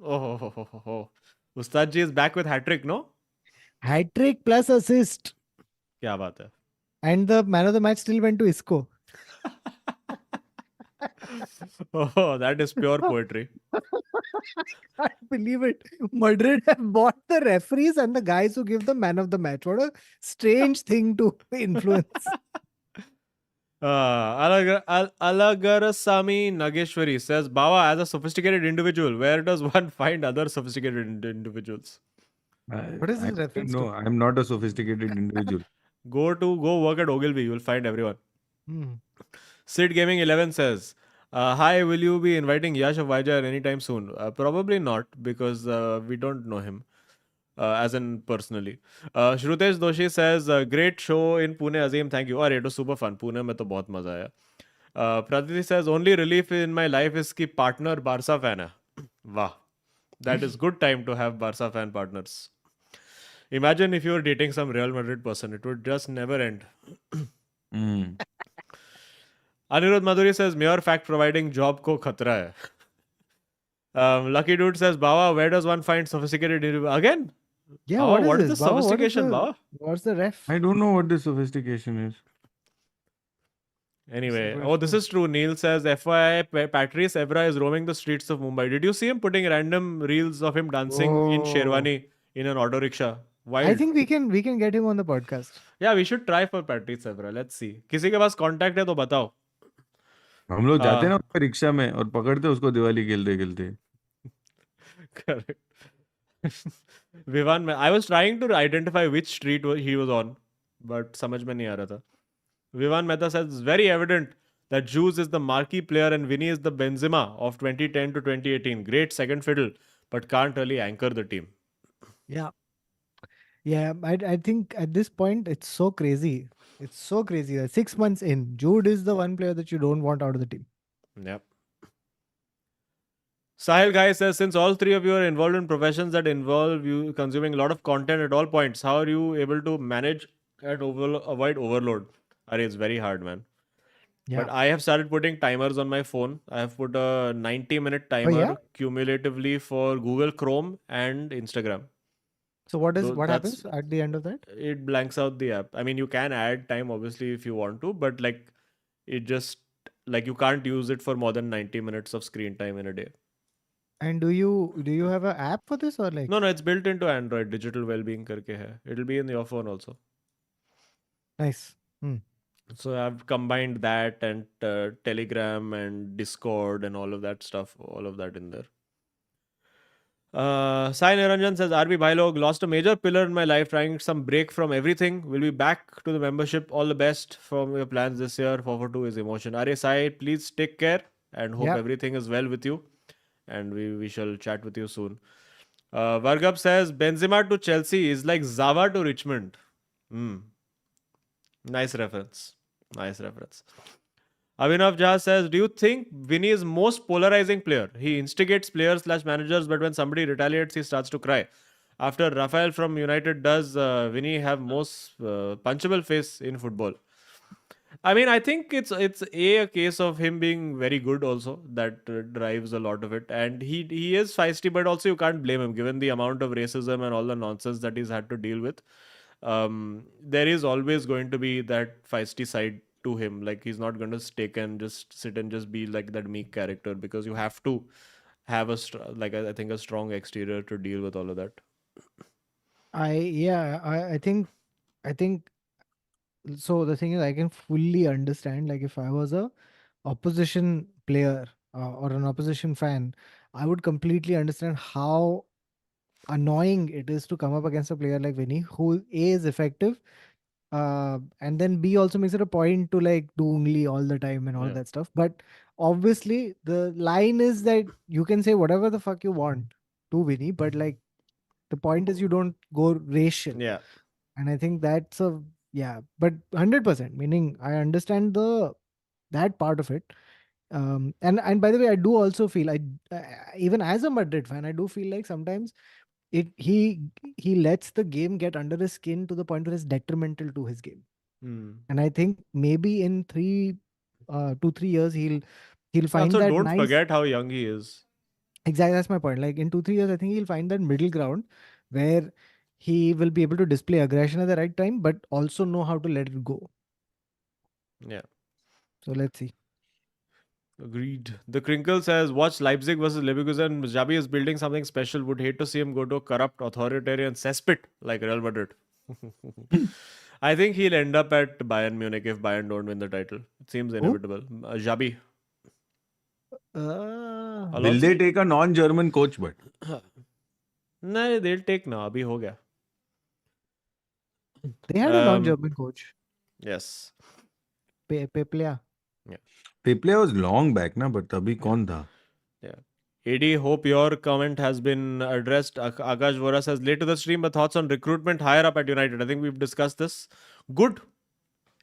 Oh. Ustad ji is back with hat-trick, no? Hat-trick plus assist. क्या बात है. And the man of the match still went to Isco. Oh, that is pure poetry. Can't believe it. Madrid have bought the referees and the guys who give the man of the match. What a strange thing to influence. Alagarasamy Nageshwari says, Bawa, as a sophisticated individual, where does one find other sophisticated individuals? What is this reference No, to? I'm not a sophisticated individual. Go work at Ogilvy. You'll find everyone. Hmm. Sid Gaming 11 says, hi, will you be inviting Yash of Vajar anytime soon? Probably not, because we don't know him. as in personally. Shrutesh Doshi says, great show in Pune, Azim. Thank you. It was super fun. Pune mein to bahut maza aaya. Praditi says, only relief in my life is ki partner Barca fan hai. Wow. That is good time to have Barca fan partners. Imagine if you were dating some Real Madrid person. It would just never end. Mm. Anirudh Madhuri says, mere fact providing job ko khatra hai. Lucky Dude says, Bawa, where does one find sophisticated interview? Again? Yeah, Bawa, what is this? this Baba, sophistication, Bawa? what's the ref? I don't know what this sophistication is. Anyway, Super this true. is true. Neil says, FYI, Patrice Evra is roaming the streets of Mumbai. Did you see him putting random reels of him dancing in Oh. Sherwani in an auto rickshaw? Wild. I think we can get him on the podcast. Yeah, we should try for Patrice Evra. Let's see. किसी के पास contact है तो बताओ. हम लोग जाते हैं ना उसके रिक्शा में और पकड़ते उसको दिवाली खेलते खेलते. Correct. Vivan, I was trying to identify which street he was on, but समझ में नहीं आ रहा था. Vivan Mehta says it's very evident that Jules is the marquee player and Vinny is the Benzema of 2010 to 2018. Great second fiddle, but can't really anchor the team. Yeah. Yeah, I think at this point it's so crazy. It's so crazy that 6 months in, Jude is the one player that you don't want out of the team. Yep. Sahil Guy says, since all three of you are involved in professions that involve you consuming a lot of content at all points, how are you able to manage and avoid overload? It's very hard, man. Yeah. But I have started putting timers on my phone. I have put a 90-minute timer yeah? cumulatively for Google Chrome and Instagram. So what that's- happens at the end of that? It blanks out the app. I mean, you can add time obviously if you want to, but like it just like you can't use it for more than 90 minutes of screen time in a day. And do you have an app for this or like? No, it's built into Android. Digital Wellbeing करके है. It'll be in your phone also. Nice. So I've combined that and Telegram and Discord and all of that stuff, all of that in there. Sai Niranjan says, RB Bhailog lost a major pillar in my life, trying some break from everything. Will be back to the membership. All the best from your plans this year. 442 is emotion. Are Sai, please take care and hope Yeah. everything is well with you. And we shall chat with you soon. Vargab says, Benzema to Chelsea is like Zava to Richmond. Nice reference. Nice reference. Avinav Jha says, do you think Vinny is most polarizing player? He instigates players / managers, but when somebody retaliates, he starts to cry. After Rafael from United, does Vinny have most punchable face in football? I mean, I think it's a case of him being very good also that drives a lot of it, and he is feisty, but also you can't blame him given the amount of racism and all the nonsense that he's had to deal with. There is always going to be that feisty side to him. Like he's not going to stick and just sit and just be like that meek character, because you have to have I think a strong exterior to deal with all of that. I think so. The thing is, I can fully understand. Like if I was a opposition player or an opposition fan, I would completely understand how annoying it is to come up against a player like Vinny, who A is effective, and then B also makes it a point to like do ungli all the time and all Yeah. that stuff. But obviously, the line is that you can say whatever the fuck you want to Vinny, but like the point is you don't go racial. Yeah. And I think that's but 100%, meaning I understand that part of it. And by the way, I do also feel even as a Madrid fan, I do feel like sometimes he lets the game get under his skin to the point where it's detrimental to his game. And I think maybe in 2-3 years he'll find Also, that don't nice. forget how young he is. Exactly, that's my point. Like in 2-3 years, I think he'll find that middle ground where he will be able to display aggression at the right time, but also know how to let it go. Yeah. So let's see. Agreed. The Crinkle says, watch Leipzig versus Leverkusen. Xabi is building something special. Would hate to see him go to a corrupt authoritarian cesspit like Real Madrid. I think he'll end up at Bayern Munich if Bayern don't win the title. It seems inevitable. Xabi. Will they take a non-German coach? But No, they'll take now. Abhi ho gaya. They had a non-German coach. Yes. Peplia. Pepe was long back, na, but abhi kaun tha? Yeah. AD, hope your comment has been addressed. Akash Vora says, late to the stream, but thoughts on recruitment higher up at United. I think we've discussed this. Good.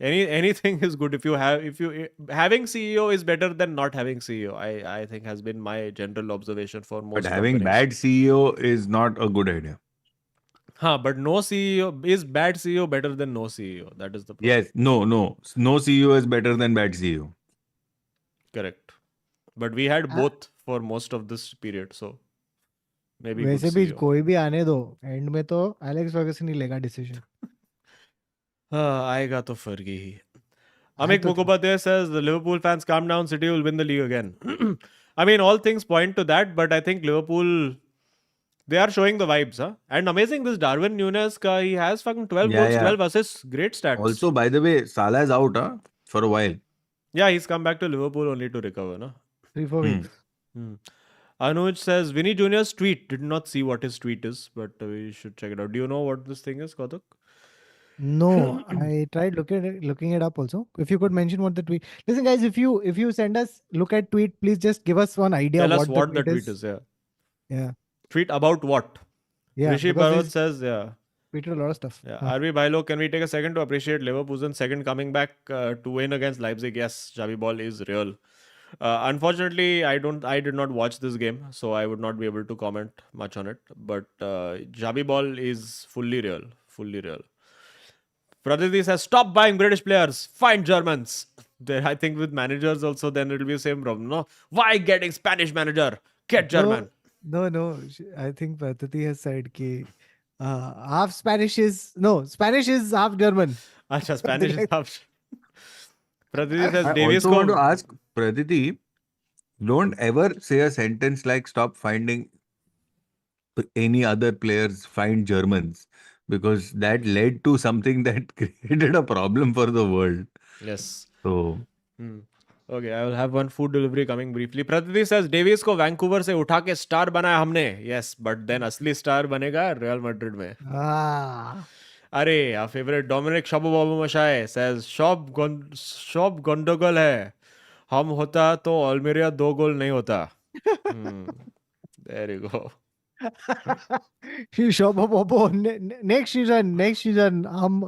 Anything is good if you having CEO is better than not having CEO. I think has been my general observation for But most having companies. bad CEO is not a good idea. But no CEO is bad CEO better than no CEO. That is the problem. Yes, no CEO is better than bad CEO. Correct. But we had Ah. both for most of this period, so maybe good वैसे भी CEO. कोई भी आने दो and में तो Alex Ferguson ही लेगा decision. आएगा तो फर्गी ही. I Amik thought Mukhopadhyay says the Liverpool fans calm down. City will win the league again. I mean, all things point to that, but I think Liverpool they are showing the vibes, huh? And amazing, this Darwin Núñez ka he has fucking 12 Yeah, goals, yeah. 12 assists, great stats. Also, by the way, Salah is out for a while. Yeah, he's come back to Liverpool only to recover, no? 3-4 weeks. Anuj says Vinny Junior's tweet. Did not see what his tweet is, but we should check it out. Do you know what this thing is, Kautuk? No, I tried looking it up also. If you could mention what the tweet. Listen, guys, if you send us look at tweet, please just give us one idea Tell us what what the the tweet tweet is. Yeah. Yeah, Tweet about what? yeah. Rishi because Parvat he's says, yeah. tweeted a lot of stuff. Yeah, Huh. RB Bailo, can we take a second to appreciate Leverkusen's second coming back to win against Leipzig? Yes, Xavi Ball is real. Unfortunately, I did not watch this game, so I would not be able to comment much on it. But Xavi Ball is fully real, fully real. Praditi says, stop buying British players, find Germans. There, I think with managers also, then it will be the same problem. No, why getting Spanish manager? Get German. No. I think Patati has said ki half Spanish is half German. Acha, Something Spanish is like- half. Praditi says, I Davies also want to ko ask Praditi, don't ever say a sentence like stop finding any other players, find Germans, because that led to something that created a problem for the world. yes. So, Okay, I will have one food delivery coming briefly. Pratiti says Davis को Vancouver से उठा के star बनाया हमने. Yes, but then असली star बनेगा real Madrid में. Ah. अरे our favorite Dominic Shabu Babu Mashai says shop गंडोगल है. हम होता तो अल्मेरिया 2 गोल नहीं होता. There you go. Next season हम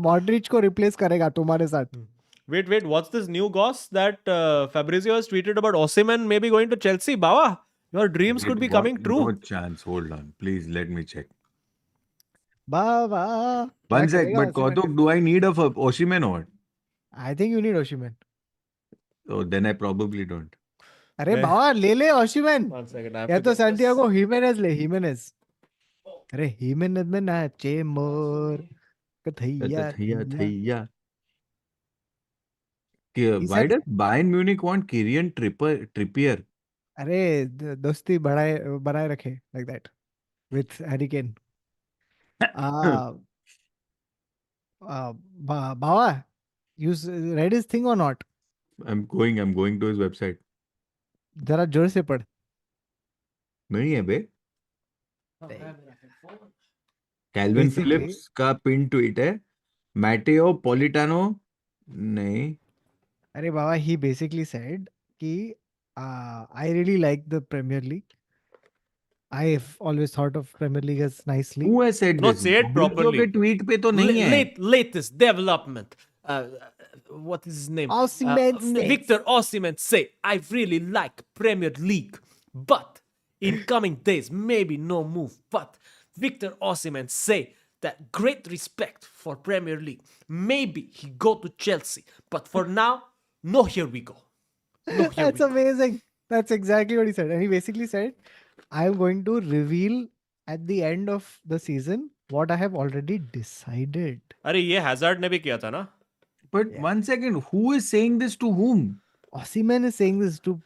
मॉड्रिच को रिप्लेस करेगा तुम्हारे साथ. Wait, what's this new goss that Fabrizio has tweeted about Osimhen maybe going to Chelsea? Bawa, your dreams could be coming no true. chance. Hold on. Please let me check. Baba One sec, but Kautuk, do I need a Osimhen or what? I think you need Osimhen. So then I probably don't. अरे मैं- बाबा ले Osimhen. One second, I have या to तो get this. Santiago हिमेनेज ले हिमेनेज. अरे हिमेनेज में नाचे मोर कथैया Yeah. Why does Bayern Munich want Kylian Trippier? अरे दोस्ती बनाए रखे like that with Harry Kane. Baba, you read his thing or not? I'm going to his website. जरा जोर से पढ़. नहीं है बे. कैल्विन Basically- फिलिप्स का पिन ट्वीट है. मैटेओ पोलिटानो नहीं. अरे बाबा, he basically said कि I really like the Premier League. I've always thought of Premier League as nice league. Who has said No, this? say it properly. के tweet पे तो नहीं है. Latest development. What is his name? Osimhen says. Victor Osimhen say, I really like Premier League, but in coming days, maybe no move. But Victor Osimhen say that great respect for Premier League. Maybe he go to Chelsea, but for now, no, here we go. No, here That's we go. amazing. That's exactly what he said. And he basically said, I'm going to reveal at the end of the season what I have already decided. अरे ये Hazard ने भी किया था ना? But one second, who is saying this to whom? Osimhen is saying this to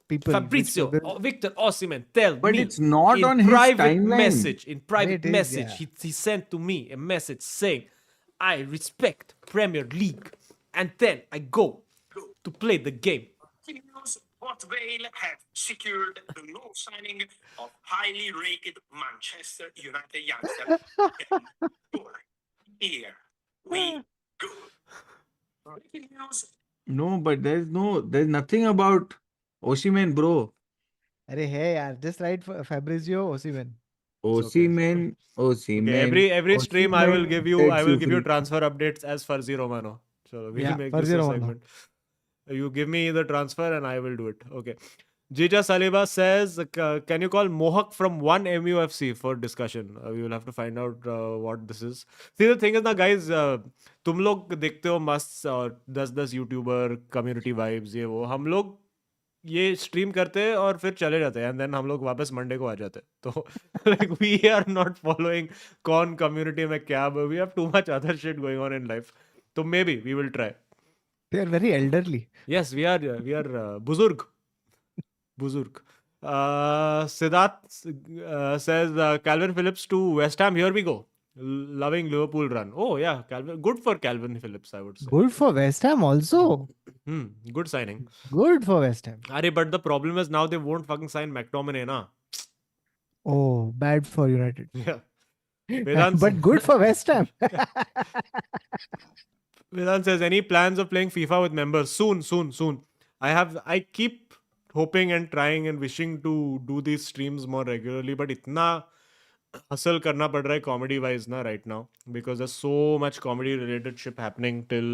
people. Fabrizio, Victor Osimhen, tell But me. it's not in on his private timeline. message. In private It is, message, yeah. he sent to me a message saying, I respect Premier League, and then I go to play the game. Continues, Port Vale have secured the low signing of highly rated Manchester United youngster. Here we go. Breaking news. No, but there's nothing about Osimhen, bro. अरे है यार, just write Fabrizio Osimhen. It's okay. Osimhen, Okay, Osimhen, every stream I will give you sets you free. transfer updates as Farzi Romano. So we'll Yeah, make Farzi this a Romano. segment. You give me the transfer and I will do it. Okay. Jija Saliba says, can you call Mohawk from one MUFC for discussion? We will have to find out what this is. See, the thing is now, guys, तुम लोग देखते हो मस्त 10-10 YouTuber community vibes ये वो, हम लोग ये स्ट्रीम करते हैं और फिर चले जाते हैं एंड देन हम लोग वापस मंडे को आ जाते हैं तो like we are not following कौन कम्युनिटी में क्या, we have too much other shit going on in life, तो maybe we will try. They are very elderly. Yes, we are buzurg. Siddharth says Calvin Phillips to West Ham. Here we go. Loving Liverpool run. Oh yeah, good for Calvin Phillips, I would say. Good for West Ham also. Good signing. Good for West Ham. But the problem is now they won't fucking sign McTominay, na? Oh, bad for United. Yeah. Vedant But good for West Ham. Vedant says, any plans of playing FIFA with members? Soon. I keep hoping and trying and wishing to do these streams more regularly, but itna hustle karna pad raha hai comedy wise na right now, because there's so much comedy related shit happening till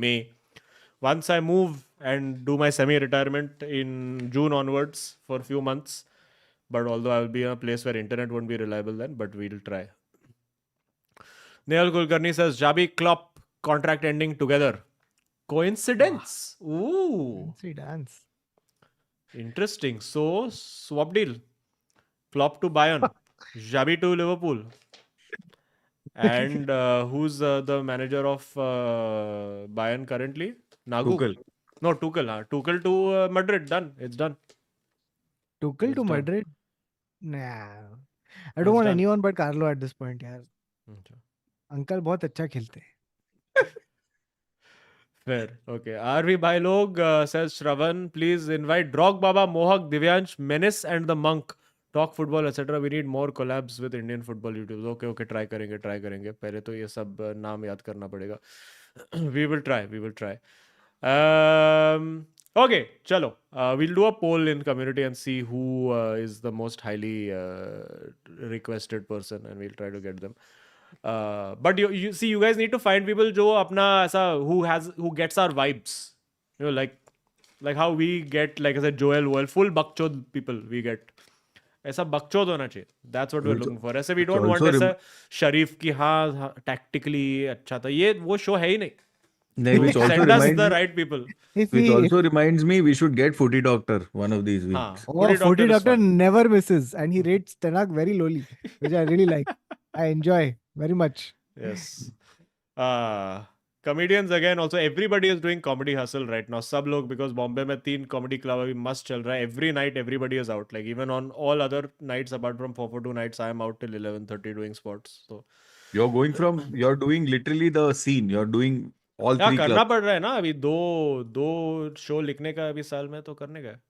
May. Once I move and do my semi-retirement in June onwards for a few months, but although I will be in a place where internet won't be reliable then, but we'll try. Nehal Kulkarni says, Jabi Klopp contract ending together. Coincidence? Ooh. Dance. Interesting. So, swap deal. Klopp to Bayern. Jabi to Liverpool. And who's the manager of Bayern currently? Nagu? Tuchel. No, Tuchel. Tuchel to Madrid. Done. It's done. Tuchel It's to done. Madrid? Nah. I It's don't want done. anyone but Carlo at this point, yaar. Okay. Uncle बहुत अच्छा खेलते हैं. Fair. Okay. RV Bhailog says, Shravan, please invite Drog Baba, Mohawk, Divyansh, Menace and the Monk. Talk football, etc. We need more collabs with Indian football YouTubers. Okay. Try करेंगे. पहले तो ये सब नाम याद करना पड़ेगा. We will try. Okay, chalo. We'll do a poll in community and see who is the most highly requested person, and we'll try to get them. But you see, you guys need to find people जो अपना ऐसा who gets our vibes. You know, like how we get, like I said, Joel, full bakchod people we get. ऐसा बकचोद होना चाहिए. That's what we're looking for. ऐसे we don't want ऐसा शरीफ की हाँ tactically अच्छा था. ये वो show है ही नहीं. Which also Send us reminds the me, right people. which also reminds me, we should get Footy Doctor one of these weeks. हाँ, Oh, Footy is Doctor fun. never misses, and he rates Tenak very lowly, which I really like. I enjoy very much. Yes. Comedians again also, everybody is doing comedy hustle right now. सब लोग, because Bombay में 3 comedy club अभी must चल रहा है. Every night everybody is out. Like even on all other nights apart from 442 nights, I am out till 11:30 doing spots. So You're doing literally the scene. You're doing all क्या 3 करना clubs. पड़ रहा है ना अभी. दो शो लिखने का अभी साल में तो करने का है.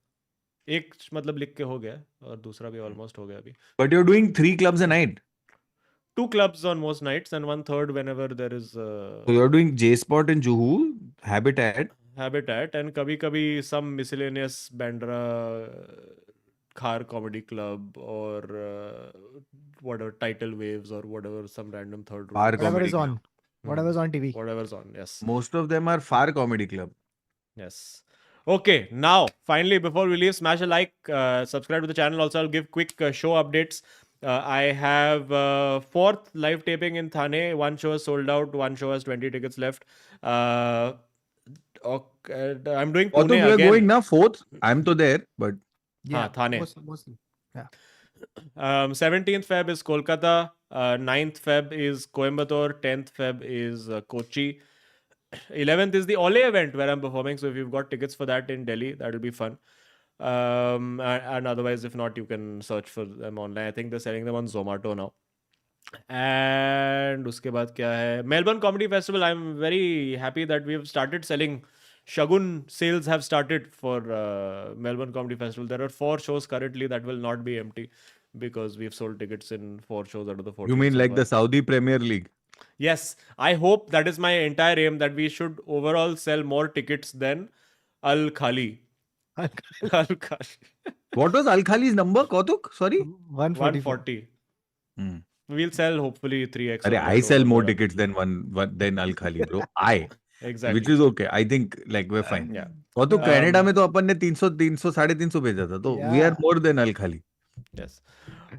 एक मतलब लिख के हो गया और दूसरा भी ऑलमोस्ट हो गया अभी. But you're doing 3 clubs a night. 2 clubs on most nights and 1/3 whenever there is So you're doing J-Spot in Juhu, Habitat. and कभी some miscellaneous Bandra Khar comedy club or whatever, Tidal Waves or whatever, some random third room. Far Whatever comedy is club. on. Whatever's on TV. Whatever's on, yes. Most of them are Far Comedy Club. Yes. Okay, now finally, before we leave, smash a like, subscribe to the channel. Also, I'll give quick show updates. I have 4th live taping in Thane. 1 show is sold out. 1 show has 20 tickets left. Okay, I'm doing Pune Although we are again. going now 4th. I'm to there, but Yeah, Thane. mostly. Yeah. 17th Feb is Kolkata. 9th Feb is Coimbatore. 10th Feb is Kochi. 11th is the Ole event where I'm performing. So if you've got tickets for that in Delhi, that'll be fun. And otherwise, if not, you can search for them online. I think they're selling them on Zomato now. And उसके बाद क्या है? Melbourne Comedy Festival. I'm very happy that we've started selling. Shagun sales have started for Melbourne Comedy Festival. There are 4 shows currently that will not be empty because we've sold tickets in 4 shows out of the 14. you mean like the Saudi Premier League? Yes, I hope that is my entire aim, that we should overall sell more tickets than Al Khali. Al-Khali. What was Al-Khali's number, Kautuk? Sorry? 144. 140. Hmm. We'll sell hopefully 3x Arre, on the I show sell on more the run. tickets than Al-Khali, bro. Which Exactly. is okay. I think like we're fine. Yeah. Kautuk, Canada Um, में तो अपन ने 300, 300, 350 भेजा था. तो we are Yeah. more than Al-Khali. yes.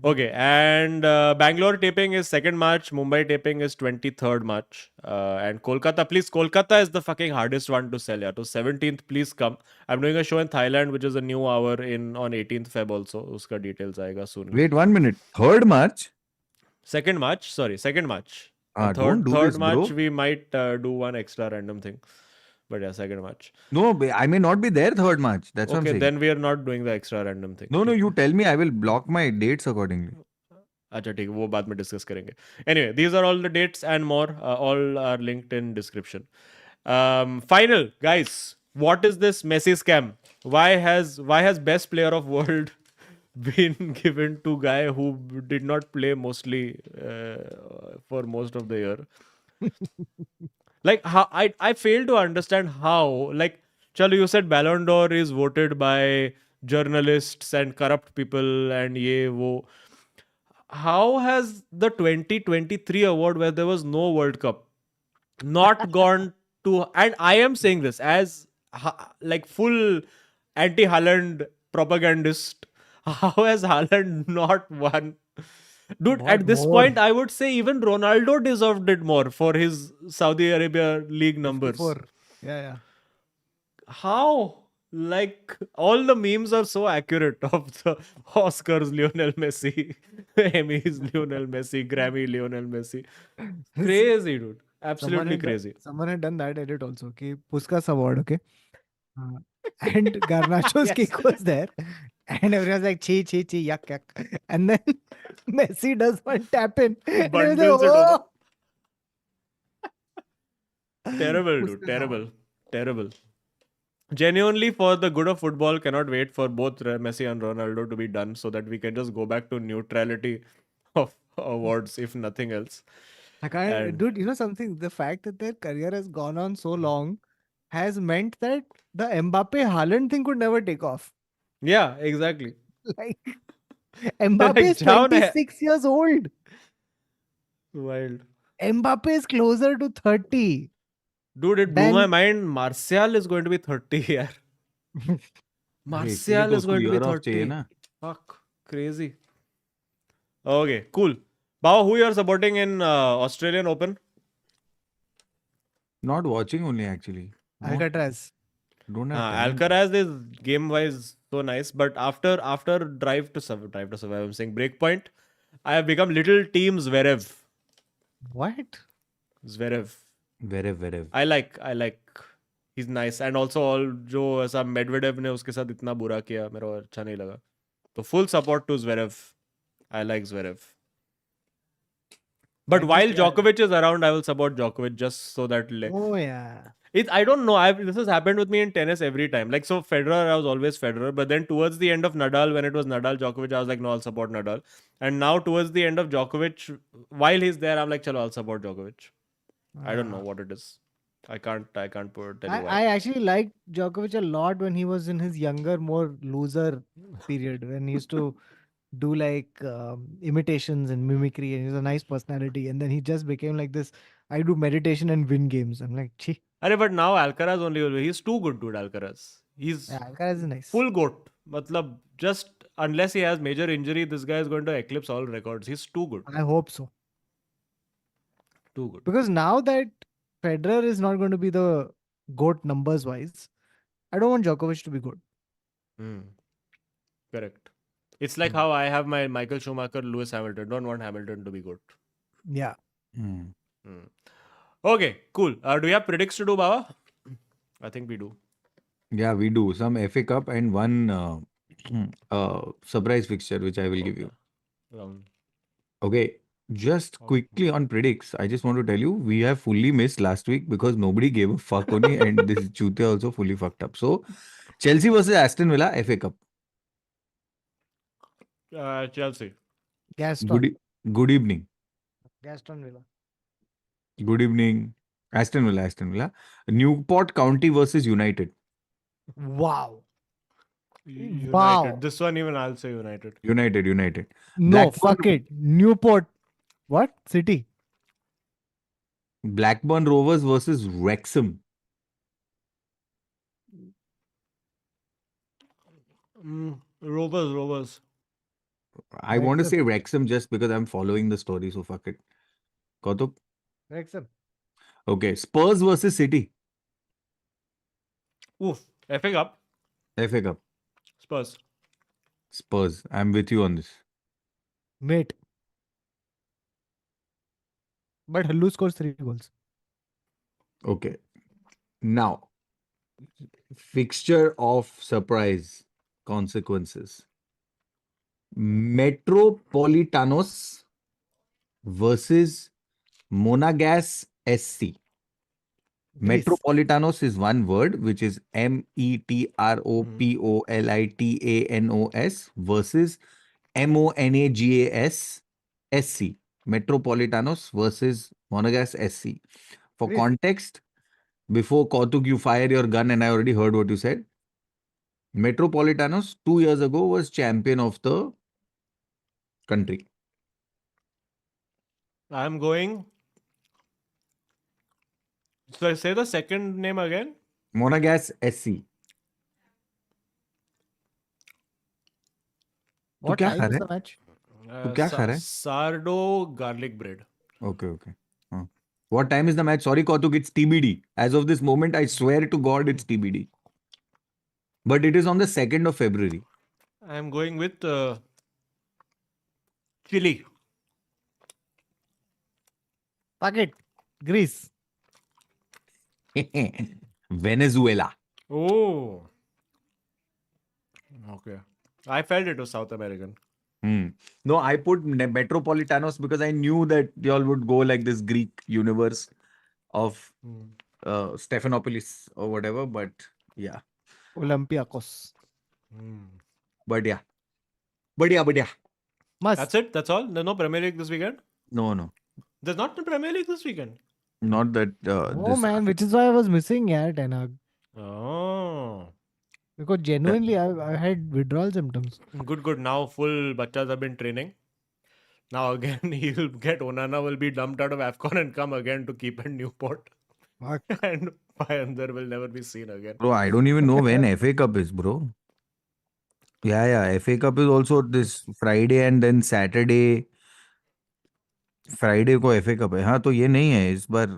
Okay. And Bangalore taping is 2nd March. Mumbai taping is 23rd March. And Kolkata, please. Kolkata is the fucking hardest one to sell. Yeah. To 17th, please come. I'm doing a show in Thailand, which is a new hour on 18th Feb also. Uska details aega soon. Wait 1 minute. 3rd March? 2nd March. Sorry, 2nd March. And Don't do third this, March, bro. we might do one extra random thing. But yeah, 2nd March. No, I may not be there 3rd March. That's what I'm Okay, saying. then we are not doing the extra random thing. No, you tell me. I will block my dates accordingly. अच्छा ठीक है वो बाद में discuss करेंगे anyway these are all the dates and more all are linked in description final guys what is this Messi scam why has best player of world been given to guy who did not play mostly for most of the year like how I fail to understand how like chalo you said Ballon d'Or is voted by journalists and corrupt people and ye wo how has the 2023 award where there was no World Cup not gone to and I am saying this as like full anti Haaland propagandist how has Haaland not won dude What at this more? point I would say even Ronaldo deserved it more for his Saudi Arabia league numbers 54. Yeah. how like all the memes are so accurate of the Oscars Lionel Messi, Emmys Lionel Messi, Grammy Lionel Messi. Crazy dude. Absolutely crazy. Someone had done that edit also. Okay, Puskas Award. Okay. And Garnacho's Yes. cake was there. And everyone was like, chi, yuck. And then Messi does one tap in. And he was Bundles it like, over. oh! Terrible dude. Puskas Terrible. Award. Terrible. Genuinely for the good of football cannot wait for both Messi and Ronaldo to be done so that we can just go back to neutrality of awards if nothing else. I can't, And- dude, you know something? The fact that their career has gone on so long has meant that the Mbappe Haaland thing could never take off. Yeah, exactly. Like, Mbappe is down 26 years old. Wild. Mbappe is closer to 30. Dude, it blew my Then- mind. Martial is going to be 30 here. Martial is going to be 30. Na? Fuck. Crazy. Okay, cool. Bao, who you are supporting in Australian Open? Not watching only actually. No, Alcatraz. don't have time. Alcaraz is game-wise so nice, but after Drive to Survive, I'm saying Breakpoint, I have become little team Zverev. What? Zverev. Wherever. I like. He's nice and also all जो ऐसा Medvedev ने उसके साथ इतना बुरा किया मेरे को अच्छा नहीं लगा. So full support to Zverev. I like Zverev. But while Djokovic is around, I will support Djokovic just so that Oh, yeah. I don't know. This has happened with me in tennis every time. Like so, Federer, I was always Federer, but then towards the end of Nadal, when it was Nadal Djokovic, I was like, no, I'll support Nadal. And now towards the end of Djokovic, while he's there, I'm like, chalo, I'll support Djokovic. I don't know what it is. I can't tell you why. I actually liked Djokovic a lot when he was in his younger, more loser period, when he used to do like imitations and mimicry, and he was a nice personality. And then he just became like this. I do meditation and win games. I'm like, gee, But now Alcaraz only, he's too good, dude. Alcaraz. He's yeah, Alcaraz is nice. full goat. Matlab, just unless he has major injury, this guy is going to eclipse all records. He's too good. I hope so. Too good. Because now that Federer is not going to be the GOAT numbers wise, I don't want Djokovic to be good. Correct. It's like how I have my Michael Schumacher, Lewis Hamilton. Don't want Hamilton to be good. Yeah. Okay, cool. Do we have predicts to do, Baba? I think we do. Yeah, we do. Some FA Cup and one surprise fixture, which I will give you. Okay, just quickly on predicts, I just want to tell you, we have fully missed last week because nobody gave a fuck only, and this Chute also fully fucked up. So, Chelsea versus Aston Villa, FA Cup. Chelsea. Gaston. Good evening. Gaston Villa. Good evening. Aston Villa. Newport County versus United. Wow. United. Wow. This one even I'll say United. United. No, fuck it. Newport. What? City. Blackburn Rovers versus Wrexham. Rovers. I want to Wrexham. say Wrexham just because I'm following the story, so fuck it. Kautuk? Wrexham. Okay, Spurs versus City. Oof. FA Cup. FA Cup. Spurs. I'm with you on this. Mate. But Hallu scores 3 goals. Okay. Now, fixture of surprise consequences. Metropolitanos versus Monagas SC. Greece. Metropolitanos is one word, which is Metropolitanos versus Monagas SC. Metropolitanos versus Monagas SC. For Greece. context, before Kautuk, you fire your gun, and I already heard what you said. Metropolitanos 2 years ago was champion of the country. I'm going. So say the second name again. Monagas SC. What क्या time खा is रहा the है? match? तू क्या खा रहा है? Sardo garlic bread. Okay. What time is the match? Sorry, Kautuk, it's TBD. As of this moment, I swear to God, it's TBD. But it is on the 2nd of February. I'm going with Chile. Fuck it. Greece. Venezuela. Oh. Okay. I felt it was South American. No, I put Metropolitanos because I knew that y'all would go like this Greek universe of Stephanopoulos or whatever. But yeah. Olympiacos. But yeah. Must. That's it? That's all? There's no Premier League this weekend? No. There's not the Premier League this weekend? Not that Oh this. man, which is why I was missing Tenag. Oh. Because genuinely I had withdrawal symptoms. Good. Now full bachas have been training. Now again he'll get Onana will be dumped out of AFCON and come again to keep at Newport. Fuck. And Bayern will never be seen again. Bro, I don't even know when FA Cup is, bro. Yeah. FA Cup is also this Friday and then Saturday. Friday को FA cup है. हाँ, तो ये नहीं है इस बार.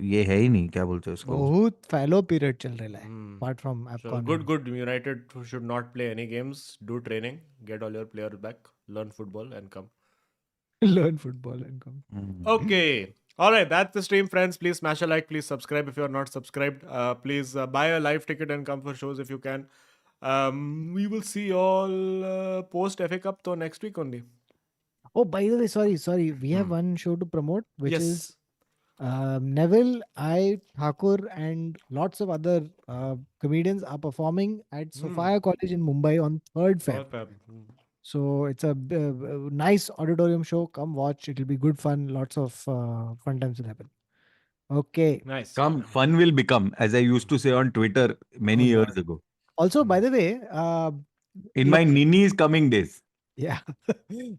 ये है ही नहीं. क्या बोलते हैं उसको? बहुत fallow period चल रहा है. Apart from So AFCON. good. United should not play any games. Do training. Get all your players back. Learn football and come. Learn football and come. Okay. All right. That's the stream, friends. Please smash a like. Please subscribe if you are not subscribed. Please buy a live ticket and come for shows if you can. We will see you all post FA Cup to next week only. Oh, by the way, sorry. We have one show to promote, which Yes. is Neville, I, Thakur, and lots of other comedians are performing at Sophia College in Mumbai on 3rd Feb. So it's a nice auditorium show. Come watch. It'll be good fun. Lots of fun times will happen. Okay. Nice. Come, fun will become, as I used to say on Twitter many years ago. Also, by the way, In my Nini's coming days, yeah,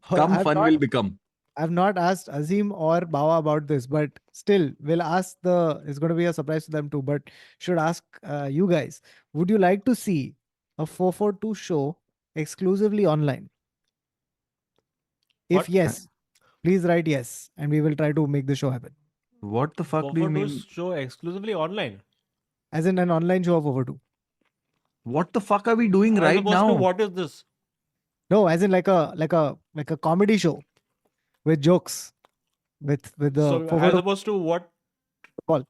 come, fun will become. I've not asked Azim or Bawa about this, but still, we'll ask it's going to be a surprise to them too, but should ask you guys. Would you like to see a 442 show exclusively online? If What? yes, please write yes, and we will try to make the show happen. What the fuck do you mean? Show exclusively online. As in an online show of 442. What the fuck are we doing As right opposed now? to what is this? No, as in like a comedy show with jokes with the So as 442 opposed to what? call.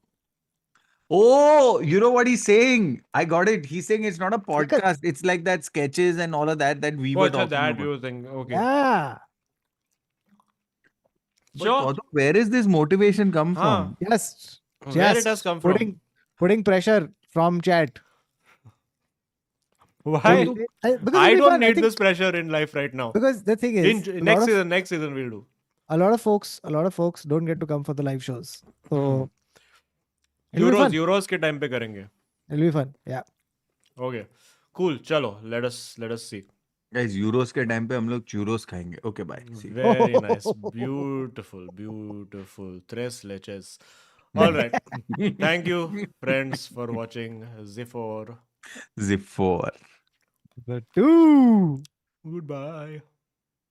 Oh, you know what he's saying? I got it. He's saying it's not a like a- podcast. It's like that sketches and all of that we Oh, were it's talking that about. you think. Okay. Yeah. But Sure. Kautuk, where is this motivation come Huh. from? Yes. Where it has come from? Putting pressure from chat. Why? Because I it'll be don't fun, need think, this pressure in life right now. Because the thing is, Next season we'll do. a lot of folks don't get to come for the live shows. So it'll be fun. Euros के time पे करेंगे. It'll be fun. Yeah. Okay. Cool. Chalo, let us see. Guys, Euros के time पे हम लोग churros खाएंगे. Okay, bye. See. Very nice. Beautiful. Beautiful. Tres leches. All right. Thank you, friends, for watching Zip4. Zip 4. The two. Goodbye.